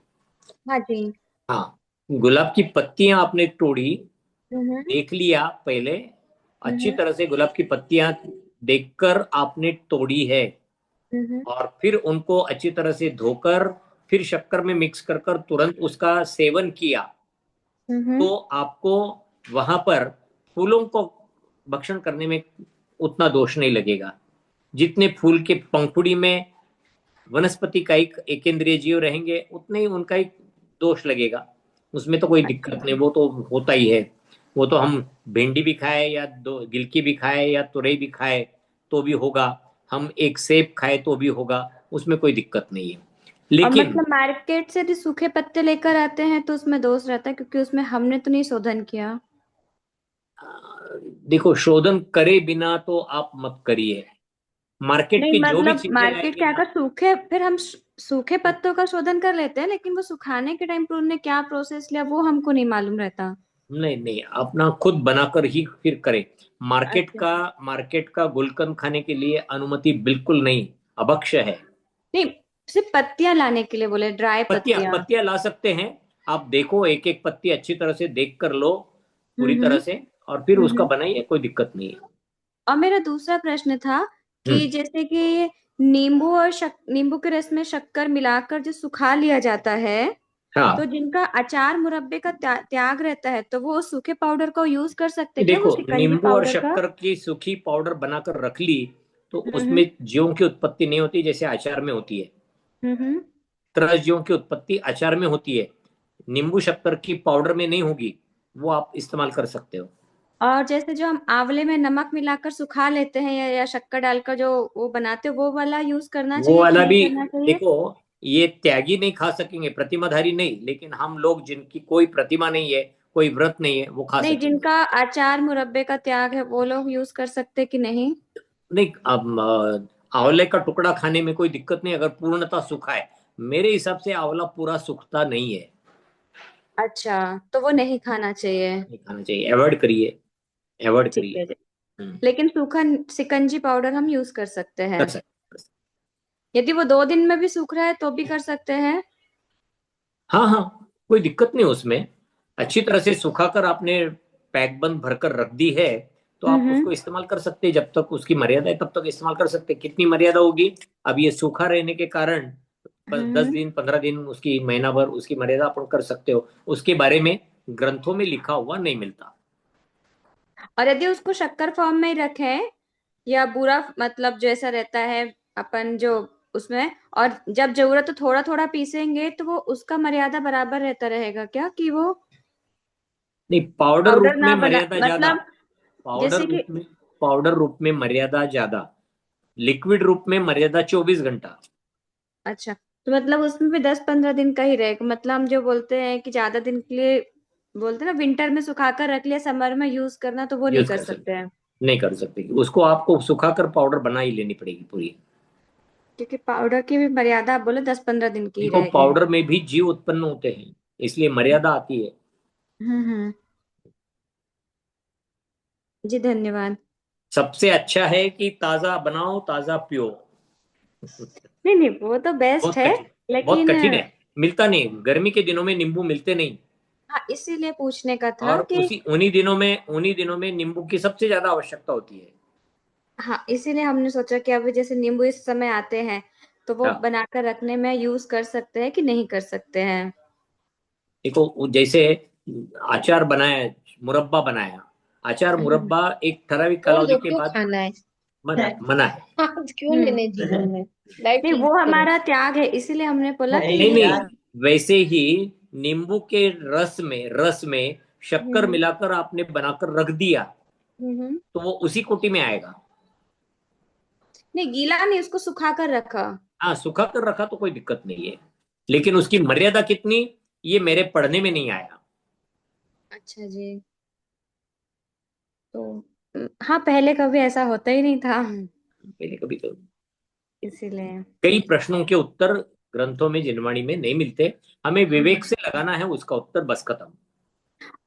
हाँ जी। हाँ, गुलाब की पत्तियां आपने तोड़ी, देख लिया पहले, अच्छी तरह से गुलाब की पत्तियां देखकर आपने तोड़ी है और फिर उनको अच्छी तरह से धोकर फिर शक्कर में मिक्स कर कर तुरंत उसका सेवन किया, तो आपको वहां पर फूलों को भक्षण करने में उतना दोष नहीं लगेगा। जितने फूल के पंखुड़ी में वनस्पति का एक एकेंद्रीय जीव रहेंगे उतने ही उनका एक दोष लगेगा, उसमें तो कोई दिक्कत नहीं, वो तो होता ही है। वो तो हम भिंडी भी खाए या गिलकी भी खाए या तुरई भी खाए तो भी होगा, हम एक सेब खाए तो भी होगा, उसमें कोई दिक्कत नहीं है। लेकिन मतलब मार्केट से यदि सूखे पत्ते लेकर आते हैं तो उसमें दोष रहता है, क्योंकि उसमें हमने तो नहीं शोधन किया। देखो, शोधन करे बिना तो आप मत करिए। मार्केट नहीं, की जो भी मतलब चीजें मार्केट के अगर सूखे, फिर हम सूखे पत्तों का शोधन कर लेते हैं, लेकिन वो सुखाने के टाइम पर उन्होंने क्या प्रोसेस लिया वो हमको नहीं मालूम रहता। नहीं, अपना खुद बनाकर ही फिर करें। मार्केट का गुलकंद खाने के लिए अनुमति बिल्कुल नहीं, अभक्ष्य है। नहीं, सिर्फ पत्तियां लाने के लिए बोले, ड्राई पत्तियां। पत्तियां ला सकते हैं। आप देखो, एक एक पत्ती अच्छी तरह से देख कर लो पूरी तरह से, और फिर उसका बनाइए, कोई दिक्कत नहीं है। और मेरा दूसरा प्रश्न था कि जैसे कि नींबू और नींबू के रस में शक्कर मिलाकर जो सुखा लिया जाता है, हाँ, तो जिनका अचार मुरब्बे का त्याग रहता है, तो वो सूखे पाउडर को यूज कर सकते हैं क्या, वो देखो, शिकंजी नींबू और पाउडर का? शक्कर की सूखी पाउडर बनाकर रख ली तो हम्म उसमें ज्यों की उत्पत्ति नहीं होती जैसे अचार में होती है। हम्म। तरह ज्यों की उत्पत्ति अचार में होती है, नींबू शक्कर की पाउडर में नहीं होगी। वो आप इस्तेमाल कर सकते हो। और जैसे जो हम आंवले में नमक मिलाकर सुखा लेते हैं या शक्कर डालकर जो वो बनाते हैं, वो वाला यूज करना वो चाहिए कि वाला नहीं भी, करना चाहिए? देखो, ये त्यागी नहीं खा सकेंगे, प्रतिमाधारी नहीं, लेकिन हम लोग जिनकी कोई प्रतिमा नहीं है, कोई व्रत नहीं है, वो खा नहीं, सकेंगे। जिनका अचार मुरब्बे का त्याग है वो लोग यूज कर सकते हैं कि नहीं? नहीं, अब आंवले का टुकड़ा खाने में कोई दिक्कत नहीं अगर पूर्णतः सूखा है। मेरे हिसाब से आंवला पूरा सूखता नहीं है। अच्छा, तो वो नहीं खाना चाहिए। नहीं खाना चाहिए, अवॉइड करिए, अवॉइड ठीक करिए। है जी। हम्म, लेकिन सूखा शिकंजी पाउडर हम यूज कर सकते हैं? कर सकते। यदि वो 2 दिन में भी सूख रहा है तो भी कर सकते हैं? हाँ हाँ, कोई दिक्कत नहीं उसमें। अच्छी तरह से सुखाकर आपने पैक बंद भरकर रख दी है, तो आप हम्म उसको इस्तेमाल कर सकते हैं। जब तक उसकी मर्यादा है तब तक इस्तेमाल कर सकते हैं। कितनी मर्यादा होगी, अब ये सूखा रहने के कारण 10 दिन 15 दिन, उसकी महीना भर उसकी मर्यादा अपन कर सकते हो। उसके बारे में ग्रंथों में लिखा हुआ नहीं मिलता। और यदि उसको शक्कर फॉर्म में ही रखें या बुरा मतलब जैसा रहता है अपन जो उसमें, और जब जरूरत तो थोड़ा थोड़ा पीसेंगे, तो वो उसका मर्यादा बराबर रहता रहेगा क्या, कि वो नहीं, पाउडर पाउडर रूप में ना बना, मर्यादा ज्यादा। मतलब पाउडर जैसे कि, रूप में पाउडर रूप में मर्यादा ज्यादा, लिक्विड रूप में मर्यादा 24 घंटा। अच्छा, तो मतलब उसमें भी 10-15 दिन का ही रहेगा। मतलब हम जो बोलते हैं कि ज्यादा दिन के लिए बोलते हैं ना, विंटर में सुखा कर रख लिया, समर में यूज करना, तो वो नहीं यूज कर कर सकते सकते, हैं? नहीं कर सकते। उसको आपको सुखाकर पाउडर बना ही लेनी पड़ेगी पूरी। क्योंकि पाउडर की भी मर्यादा आप बोले 10-15 दिन की ही देखो, रहेगी। पाउडर में भी जीव उत्पन्न होते हैं, इसलिए मर्यादा आती है। हम्म। जी धन्यवाद। सबसे अच्छा है कि ताजा बनाओ, ताजा पियो। नहीं नहीं, वो तो बेस्ट बहुत है, कठिन, बहुत लेकिन कठिन है। मिलता नहीं, गर्मी के दिनों में नींबू मिलते नहीं। हाँ, इसीलिए पूछने का था और कि, उन्हीं दिनों में नींबू की सबसे ज्यादा आवश्यकता होती है। हाँ इसीलिए हमने सोचा कि अभी जैसे नींबू इस समय आते हैं, तो वो हाँ, बनाकर रखने में यूज कर सकते हैं कि नहीं कर सकते हैं? देखो, जैसे अचार बनाया, मुरब्बा बनाया, अचार हम्म मुरब्बा एक ठराविक छोड़ कालावधि दो, के क्यों बाद खाना है? मना है। आज क्यों हम्म। लेने जीवन में? लाइट नहीं, चेंज वो करो। हमारा त्याग है, इसीलिए हमने बोला कि नहीं ये। नहीं, वैसे ही नींबू के रस में शक्कर हम्म मिलाकर आपने बनाकर रख दिया हम्म। तो वो उसी कोटि में आएगा। नहीं, गीला नहीं, उसको सुखा कर रखा। हाँ, सुखा कर रखा तो कोई दिक्कत नहीं है, लेकिन उसकी मर्यादा कितनी, ये मेरे पढ़ने में नहीं आया। अच्छा जी। तो हाँ, पहले कभी ऐसा होता ही नहीं था, पहले कभी तो इसीलिए। कई प्रश्नों के उत्तर ग्रंथों में, जिनवाणी में नहीं मिलते। हमें विवेक से लगाना है उसका उत्तर, बस खत्म।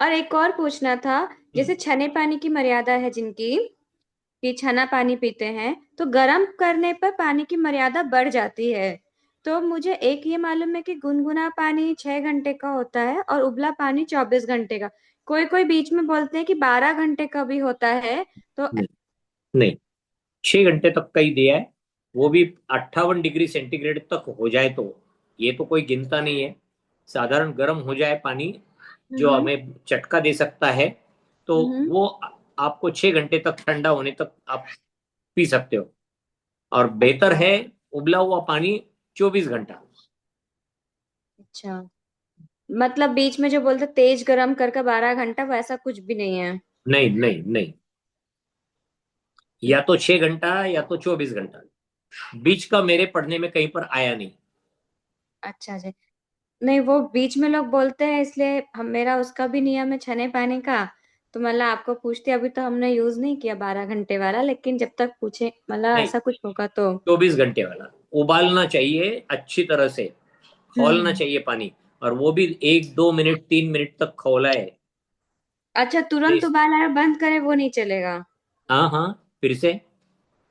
और एक और पूछना था, जैसे छने पानी की मर्यादा है जिनकी, कि छना पानी पीते हैं तो गर्म करने पर पानी की मर्यादा बढ़ जाती है। तो मुझे एक ये मालूम है कि गुनगुना पानी 6 घंटे का होता है और उबला पानी 24 घंटे का। कोई कोई बीच में बोलते हैं कि 12 घंटे का भी होता है। तो नहीं नहीं, 6 घंटे तक का ही दिया है, वो भी 58 डिग्री सेंटीग्रेड तक हो जाए तो। ये तो कोई गिनता नहीं है, साधारण गर्म हो जाए पानी जो हम्म हमें चटका दे सकता है, तो हम्म। वो आपको 6 घंटे तक ठंडा होने तक आप पी सकते हो। और बेहतर अच्छा है उबला हुआ पानी 24 घंटा। अच्छा, मतलब बीच में जो बोलते तेज गरम करके 12 घंटा, वैसा कुछ भी नहीं है? नहीं नहीं नहीं, या तो 6 घंटा या तो 24 घंटा, बीच का मेरे पढ़ने में कहीं पर आया नहीं। अच्छा जी। नहीं, वो बीच में लोग बोलते हैं, इसलिए हम मेरा उसका भी नियम है छने पानी का। तो मतलब आपको पूछते, अभी तो हमने यूज नहीं किया 12 घंटे वाला, लेकिन जब तक पूछे मतलब नहीं, ऐसा कुछ होगा तो। 24 घंटे वाला उबालना चाहिए अच्छी तरह से, खौलना हम्म। चाहिए पानी, और वो भी 1 2 मिनट 3 मिनट तक खौला है। अच्छा, तुरंत उबाला है बंद करें वो नहीं चलेगा? हाँ हाँ, फिर से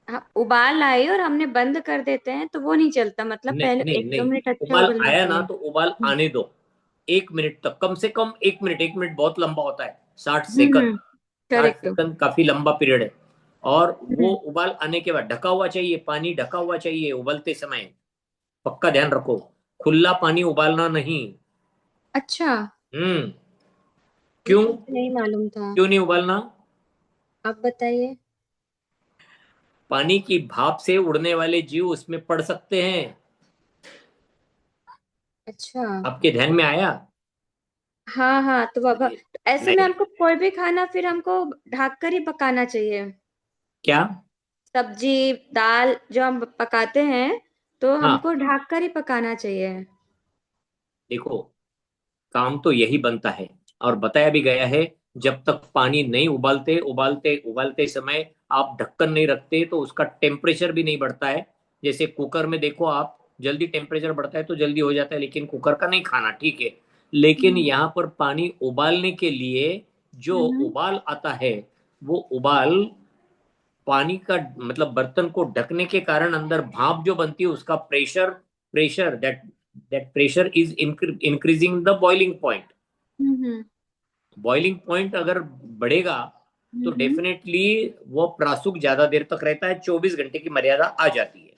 हाँ, उबाल आई और हमने बंद कर देते हैं तो वो नहीं चलता, मतलब नहीं पहले नहीं 1-2 नहीं, मिनट अच्छा उबाल उबलना आया ना चाहिए। तो उबाल आने दो। 1 मिनट तक, कम से कम 1 मिनट। 1 मिनट बहुत लंबा होता है। 60 सेकंड। हम्म। 60 करेक्ट। सेकंड काफी लंबा पीरियड है। और वो हम्म। उबाल आने के बाद ढका हुआ चाहिए, पानी ढका हुआ चाहिए उबलते समय। पक्का ध्यान रखो, खुला पानी उबालना नहीं। अच्छा, हम्म। ये क्यों? तो मुझे नहीं मालूम था। क्यों नहीं उबालना? आप बताइए। पानी की भाप से उड़ने वाले जीव उसमें पड़ सकते हैं। अच्छा। आपके ध्यान में आया? हाँ हाँ, तो बाबा ऐसे में नहीं। हमको कोई भी खाना फिर हमको ढक कर ही पकाना चाहिए। क्या? सब्जी, दाल जो हम पकाते हैं तो हाँ, हमको ढक कर ही पकाना चाहिए। देखो, काम तो यही बनता है और बताया भी गया है। जब तक पानी नहीं उबालते, उबालते उबालते समय आप ढक्कन नहीं रखते तो उसका टेम्परेचर भी नहीं बढ़ता है। जैसे कुकर में देखो आप, जल्दी टेम्परेचर बढ़ता है तो जल्दी हो जाता है, लेकिन कुकर का नहीं खाना, ठीक है। लेकिन हम्म। यहाँ पर पानी उबालने के लिए जो हम्म। उबाल आता है, वो उबाल पानी का मतलब बर्तन को ढकने के कारण अंदर भाप जो बनती है उसका pressure, pressure that that pressure is increasing the boiling point. Hmm. Boiling point अगर बढ़ेगा तो हम्म। डेफिनेटली वो प्रासुक ज्यादा देर तक रहता है, 24 घंटे की मर्यादा आ जाती है।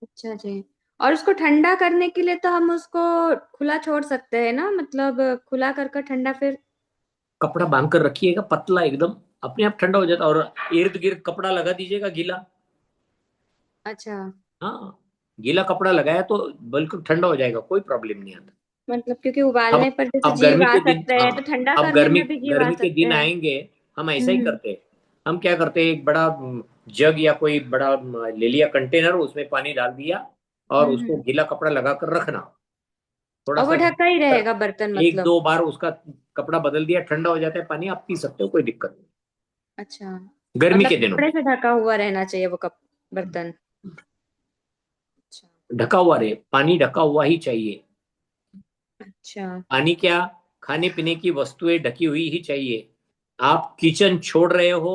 अच्छा जी। और उसको ठंडा करने के लिए तो हम उसको खुला छोड़ सकते हैं ना, मतलब खुला कर कर ठंडा फिर। कपड़ा बांध कर रखिएगा पतला एकदम, अपने आप ठंडा हो जाता है। और इर्द गिर्द कपड़ा लगा दीजिएगा गीला। अच्छा, हाँ, गीला कपड़ा लगाया तो बिल्कुल ठंडा हो जाएगा, कोई प्रॉब्लम नहीं आता। मतलब क्योंकि अब उबालने पर जैसे अब जीव गर्मी आ के दिन, सकते हैं तो हाँ, ठंडा अब करने गर्मी में भी जीव आ गर्मी के सकते दिन हैं। आएंगे। हम ऐसा ही हम्म। करते हैं। हम क्या करते हैं, एक बड़ा जग या कोई बड़ा ले लिया कंटेनर, उसमें पानी डाल दिया और उसको हम्म। गीला कपड़ा लगा कर रखना। थोड़ा और वो सा ढका ही गर्म, रहेगा बर्तन एक मतलब। दो बार उसका कपड़ा बदल दिया, ठंडा हो जाता है पानी, आप पी सकते हो, कोई दिक्कत नहीं। अच्छा, गर्मी मतलब के दिनों कपड़े में से ढका हुआ रहना चाहिए वो कप बर्तन। अच्छा। ढका हुआ रहे, पानी ढका हुआ ही चाहिए। अच्छा। पानी क्या, खाने पीने की वस्तुएं ढकी हुई ही चाहिए। आप किचन छोड़ रहे हो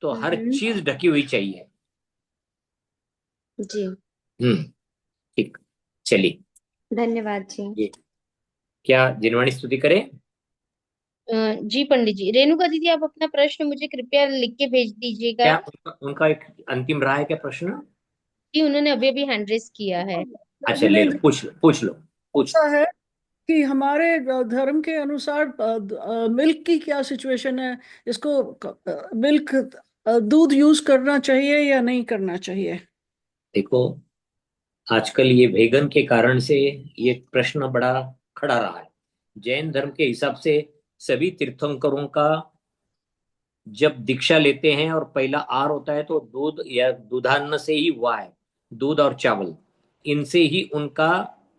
तो हर हम्म। चीज ढकी हुई चाहिए। जी। हम्म। ठीक। चलिए। धन्यवाद जी। ये क्या जिनवाणी स्तुति करें? जी पंडित जी, रेणुका दीदी आप अपना प्रश्न मुझे कृपया लिख के भेज दीजिएगा। क्या उनका एक अंतिम रहा है क्या प्रश्न? कि उन्होंने अभी अभी हैंड रेस किया है। अच्छा, ले लो, पूछ लो, पूछ लो, पूछ लो। ऐसा है कि हमारे धर्म के अनुसार मिल्क की क्या सिचुएशन है? इसको मिल्क दूध यूज करना चाहिए या नहीं करना चाहिए? देखो, आजकल ये वेगन के कारण से ये प्रश्न बड़ा खड़ा रहा है। जैन धर्म के हिसाब से सभी तीर्थंकरों का जब दीक्षा लेते हैं और पहला आहार होता है तो दूध या दूधान्न से ही हुआ है। दूध और चावल, इनसे ही उनका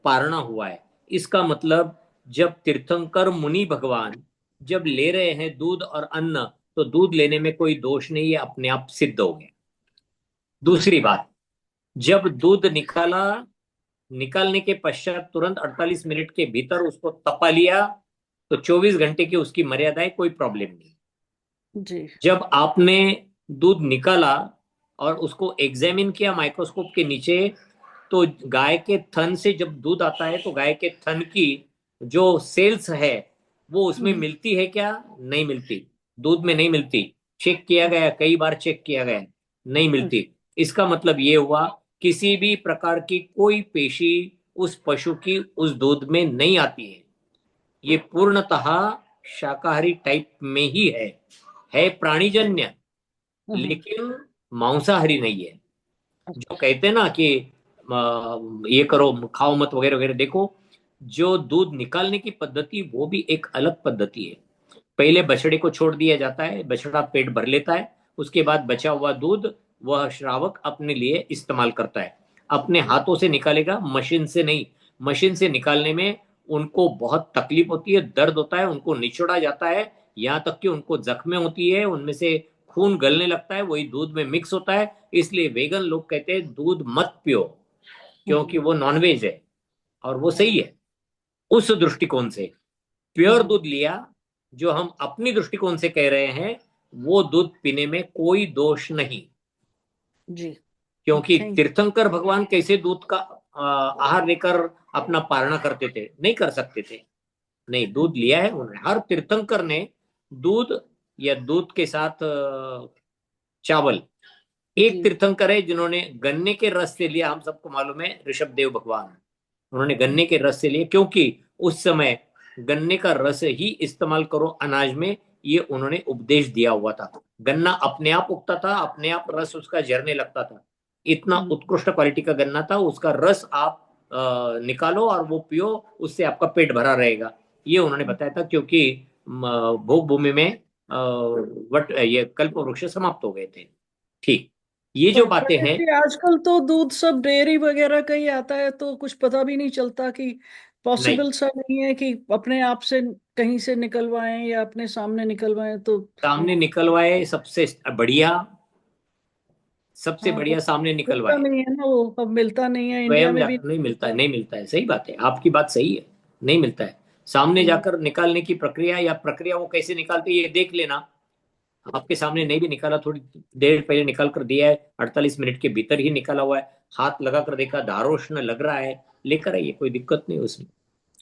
पारणा हुआ है। इसका मतलब जब तीर्थंकर मुनि भगवान जब ले रहे हैं दूध और अन्न, तो दूध लेने में कोई दोष नहीं है, अपने आप सिद्ध हो गया। दूसरी बात, जब दूध निकाला, निकालने के पश्चात तुरंत 48 मिनट के भीतर उसको तपा लिया तो 24 घंटे की उसकी मर्यादा है, कोई प्रॉब्लम नहीं। जी। जब आपने दूध निकाला और उसको एग्जामिन किया माइक्रोस्कोप के नीचे, तो गाय के थन से जब दूध आता है तो गाय के थन की जो सेल्स है वो उसमें हम्म। मिलती है क्या? नहीं मिलती। दूध में नहीं मिलती। चेक किया गया, कई बार चेक किया गया, नहीं मिलती। इसका मतलब ये हुआ किसी भी प्रकार की कोई पेशी उस पशु की उस दूध में नहीं आती है। ये पूर्णतः शाकाहारी टाइप में ही है प्राणीजन्य, हम्म। लेकिन मांसाहारी नहीं है। जो कहते हैं ना कि ये करो खाओ मत वगैरह वगैरह, देखो, जो दूध निकालने की पद्धति वो भी एक अलग पद्धति है। पहले बछड़े को छोड़ दिया जाता है, बछड़ा पेट भर लेता है, उसके बाद बचा हुआ दूध वह श्रावक अपने लिए इस्तेमाल करता है। अपने हाथों से निकालेगा, मशीन से नहीं। मशीन से निकालने में उनको बहुत तकलीफ होती है, दर्द होता है, उनको निचोड़ा जाता है, यहाँ तक कि उनको जख्में होती है, उनमें से खून गलने लगता है, वही दूध में मिक्स होता है। इसलिए वेगन लोग कहते हैं दूध मत पियो, क्योंकि वो नॉनवेज है। और वो सही है उस दृष्टिकोण से। प्योर दूध लिया, जो हम अपनी दृष्टिकोण से कह रहे हैं, वो दूध पीने में कोई दोष नहीं। जी। क्योंकि थैंक तीर्थंकर भगवान कैसे दूध का आहार लेकर अपना पालना करते थे, नहीं कर सकते थे। नहीं, दूध लिया है उन्होंने, हर तीर्थंकर ने दूध या दूध के साथ चावल। एक जी। तीर्थंकर है जिन्होंने गन्ने के रस से लिया, हम सबको मालूम है, ऋषभ देव भगवान। उन्होंने गन्ने के रस से लिया क्योंकि उस समय गन्ने का रस ही इस्तेमाल करो अनाज में, ये उन्होंने उपदेश दिया हुआ था। गन्ना अपने आप उगता था, अपने आप रस उसका झरने लगता था। इतना उत्कृष्ट क्वालिटी का गन्ना था, उसका रस आप निकालो और वो पियो, उससे आपका पेट भरा रहेगा। ये उन्होंने बताया था क्योंकि भोग भूमि में ये कल्प वृक्ष समाप्त हो गए थे। ठीक, ये जो पर बातें पंडित हैं, जी, आजकल तो दूध सब डेयरी वगैरह का ही आता है, तो कुछ पता भी नहीं चलता कि नहीं, पॉसिबल सा नहीं है कि अपने आप से कहीं से निकलवाएं या अपने सामने निकलवाएं तो। सामने निकलवाए सबसे बढ़िया, सबसे हाँ, बढ़िया सामने मिलता निकलवाए। नहीं है ना, वो अब मिलता नहीं है, इंडिया स्वयं में भी जाकर नहीं नहीं मिलता है, मिलता। नहीं मिलता है, सही बात है, आपकी बात सही है, नहीं मिलता है। सामने हम्म, जाकर निकालने की प्रक्रिया या प्रक्रिया वो कैसे निकालते हैं, ये देख लेना। आपके सामने नहीं भी निकाला, थोड़ी देर पहले निकाल कर दिया है, 48 मिनट के भीतर ही निकाला हुआ है, हाथ लगा कर देखा, धारोष्ण लग रहा है, लेकर आइए, कोई दिक्कत नहीं उसमें।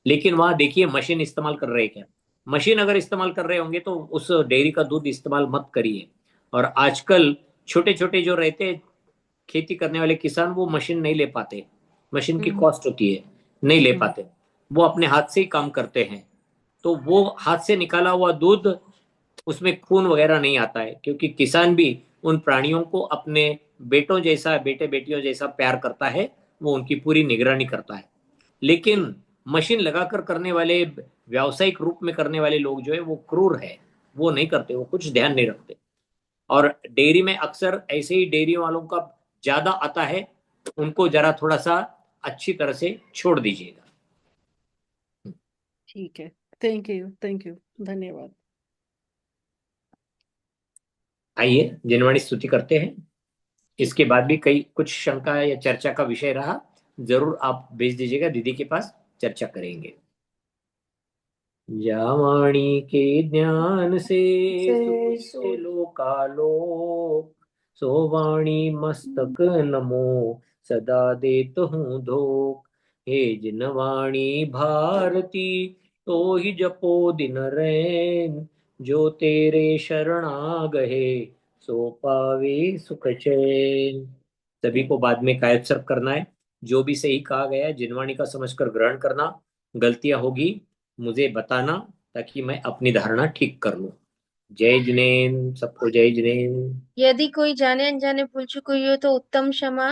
लेकिन वहां देखिए मशीन इस्तेमाल कर रहे हैं क्या। मशीन अगर इस्तेमाल कर रहे होंगे तो उस डेयरी का दूध इस्तेमाल मत करिए। और आजकल छोटे छोटे जो रहते हैं खेती करने वाले किसान, वो मशीन नहीं ले पाते, मशीन की कॉस्ट होती है, नहीं ले पाते, वो अपने हाथ से ही काम करते हैं। तो वो हाथ से निकाला हुआ दूध, उसमें खून वगैरह नहीं आता है, क्योंकि किसान भी उन प्राणियों को अपने बेटों जैसा, बेटे बेटियों जैसा प्यार करता है, वो उनकी पूरी निगरानी करता है। लेकिन मशीन लगाकर करने वाले, व्यावसायिक रूप में करने वाले लोग जो है वो क्रूर है, वो नहीं करते, वो कुछ ध्यान नहीं रखते। और डेयरी में अक्सर ऐसे ही डेयरी वालों का ज्यादा आता है, उनको जरा थोड़ा सा अच्छी तरह से छोड़ दीजिएगा। ठीक है। थैंक यू, धन्यवाद। आइए जिनवाणी स्तुति करते हैं। इसके बाद भी कई कुछ शंका या चर्चा का विषय रहा, जरूर आप भेज दीजिएगा, दीदी के पास चर्चा करेंगे। जावाणी के ज्ञान से सुखिए लोकालोक, सोवाणी मस्तक नमो सदा देत हूँ धोख। हे जिनवाणी भारती, तो ही जपो दिन रैन, जो तेरे शरणा गए, सो पावे सुख चैन। सभी को बाद में कायत्सर्प करना है। जो भी सही कहा गया है जिनवाणी का समझकर ग्रहण करना, गलतियां होगी मुझे बताना, ताकि मैं अपनी धारणा ठीक कर लूं। जय जिनेन्द्र, सबको जय जिनेन्द्र। यदि कोई जाने अनजाने भूल चूक हुई हो तो उत्तम क्षमा।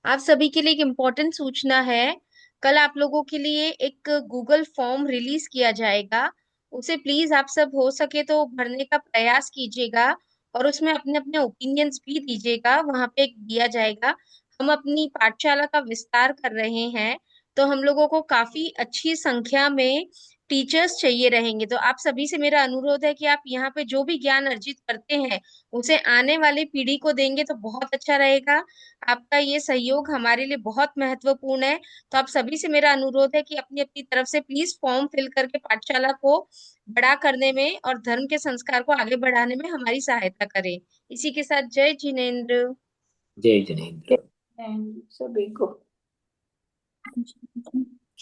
आप सभी के लिए एक इम्पोर्टेंट सूचना है। कल आप लोगों के लिए एक गूगल फॉर्म रिलीज किया जाएगा। उसे प्लीज आप सब हो सके तो भरने का प्रयास कीजिएगा और उसमें अपने अपने ओपिनियंस भी दीजिएगा। वहां पे एक दिया जाएगा। हम अपनी पाठशाला का विस्तार कर रहे हैं, तो हम लोगों को काफी अच्छी संख्या में टीचर्स चाहिए रहेंगे। तो आप सभी से मेरा अनुरोध है कि आप यहाँ पे जो भी ज्ञान अर्जित करते हैं उसे आने वाली पीढ़ी को देंगे तो बहुत अच्छा रहेगा। आपका ये सहयोग हमारे लिए बहुत महत्वपूर्ण है। तो आप सभी से मेरा अनुरोध है कि अपनी अपनी तरफ से प्लीज फॉर्म फिल करके पाठशाला को बड़ा करने में और धर्म के संस्कार को आगे बढ़ाने में हमारी सहायता करें। इसी के साथ जय जिनेन्द्र। जय जिनेन्द्र। सभी को।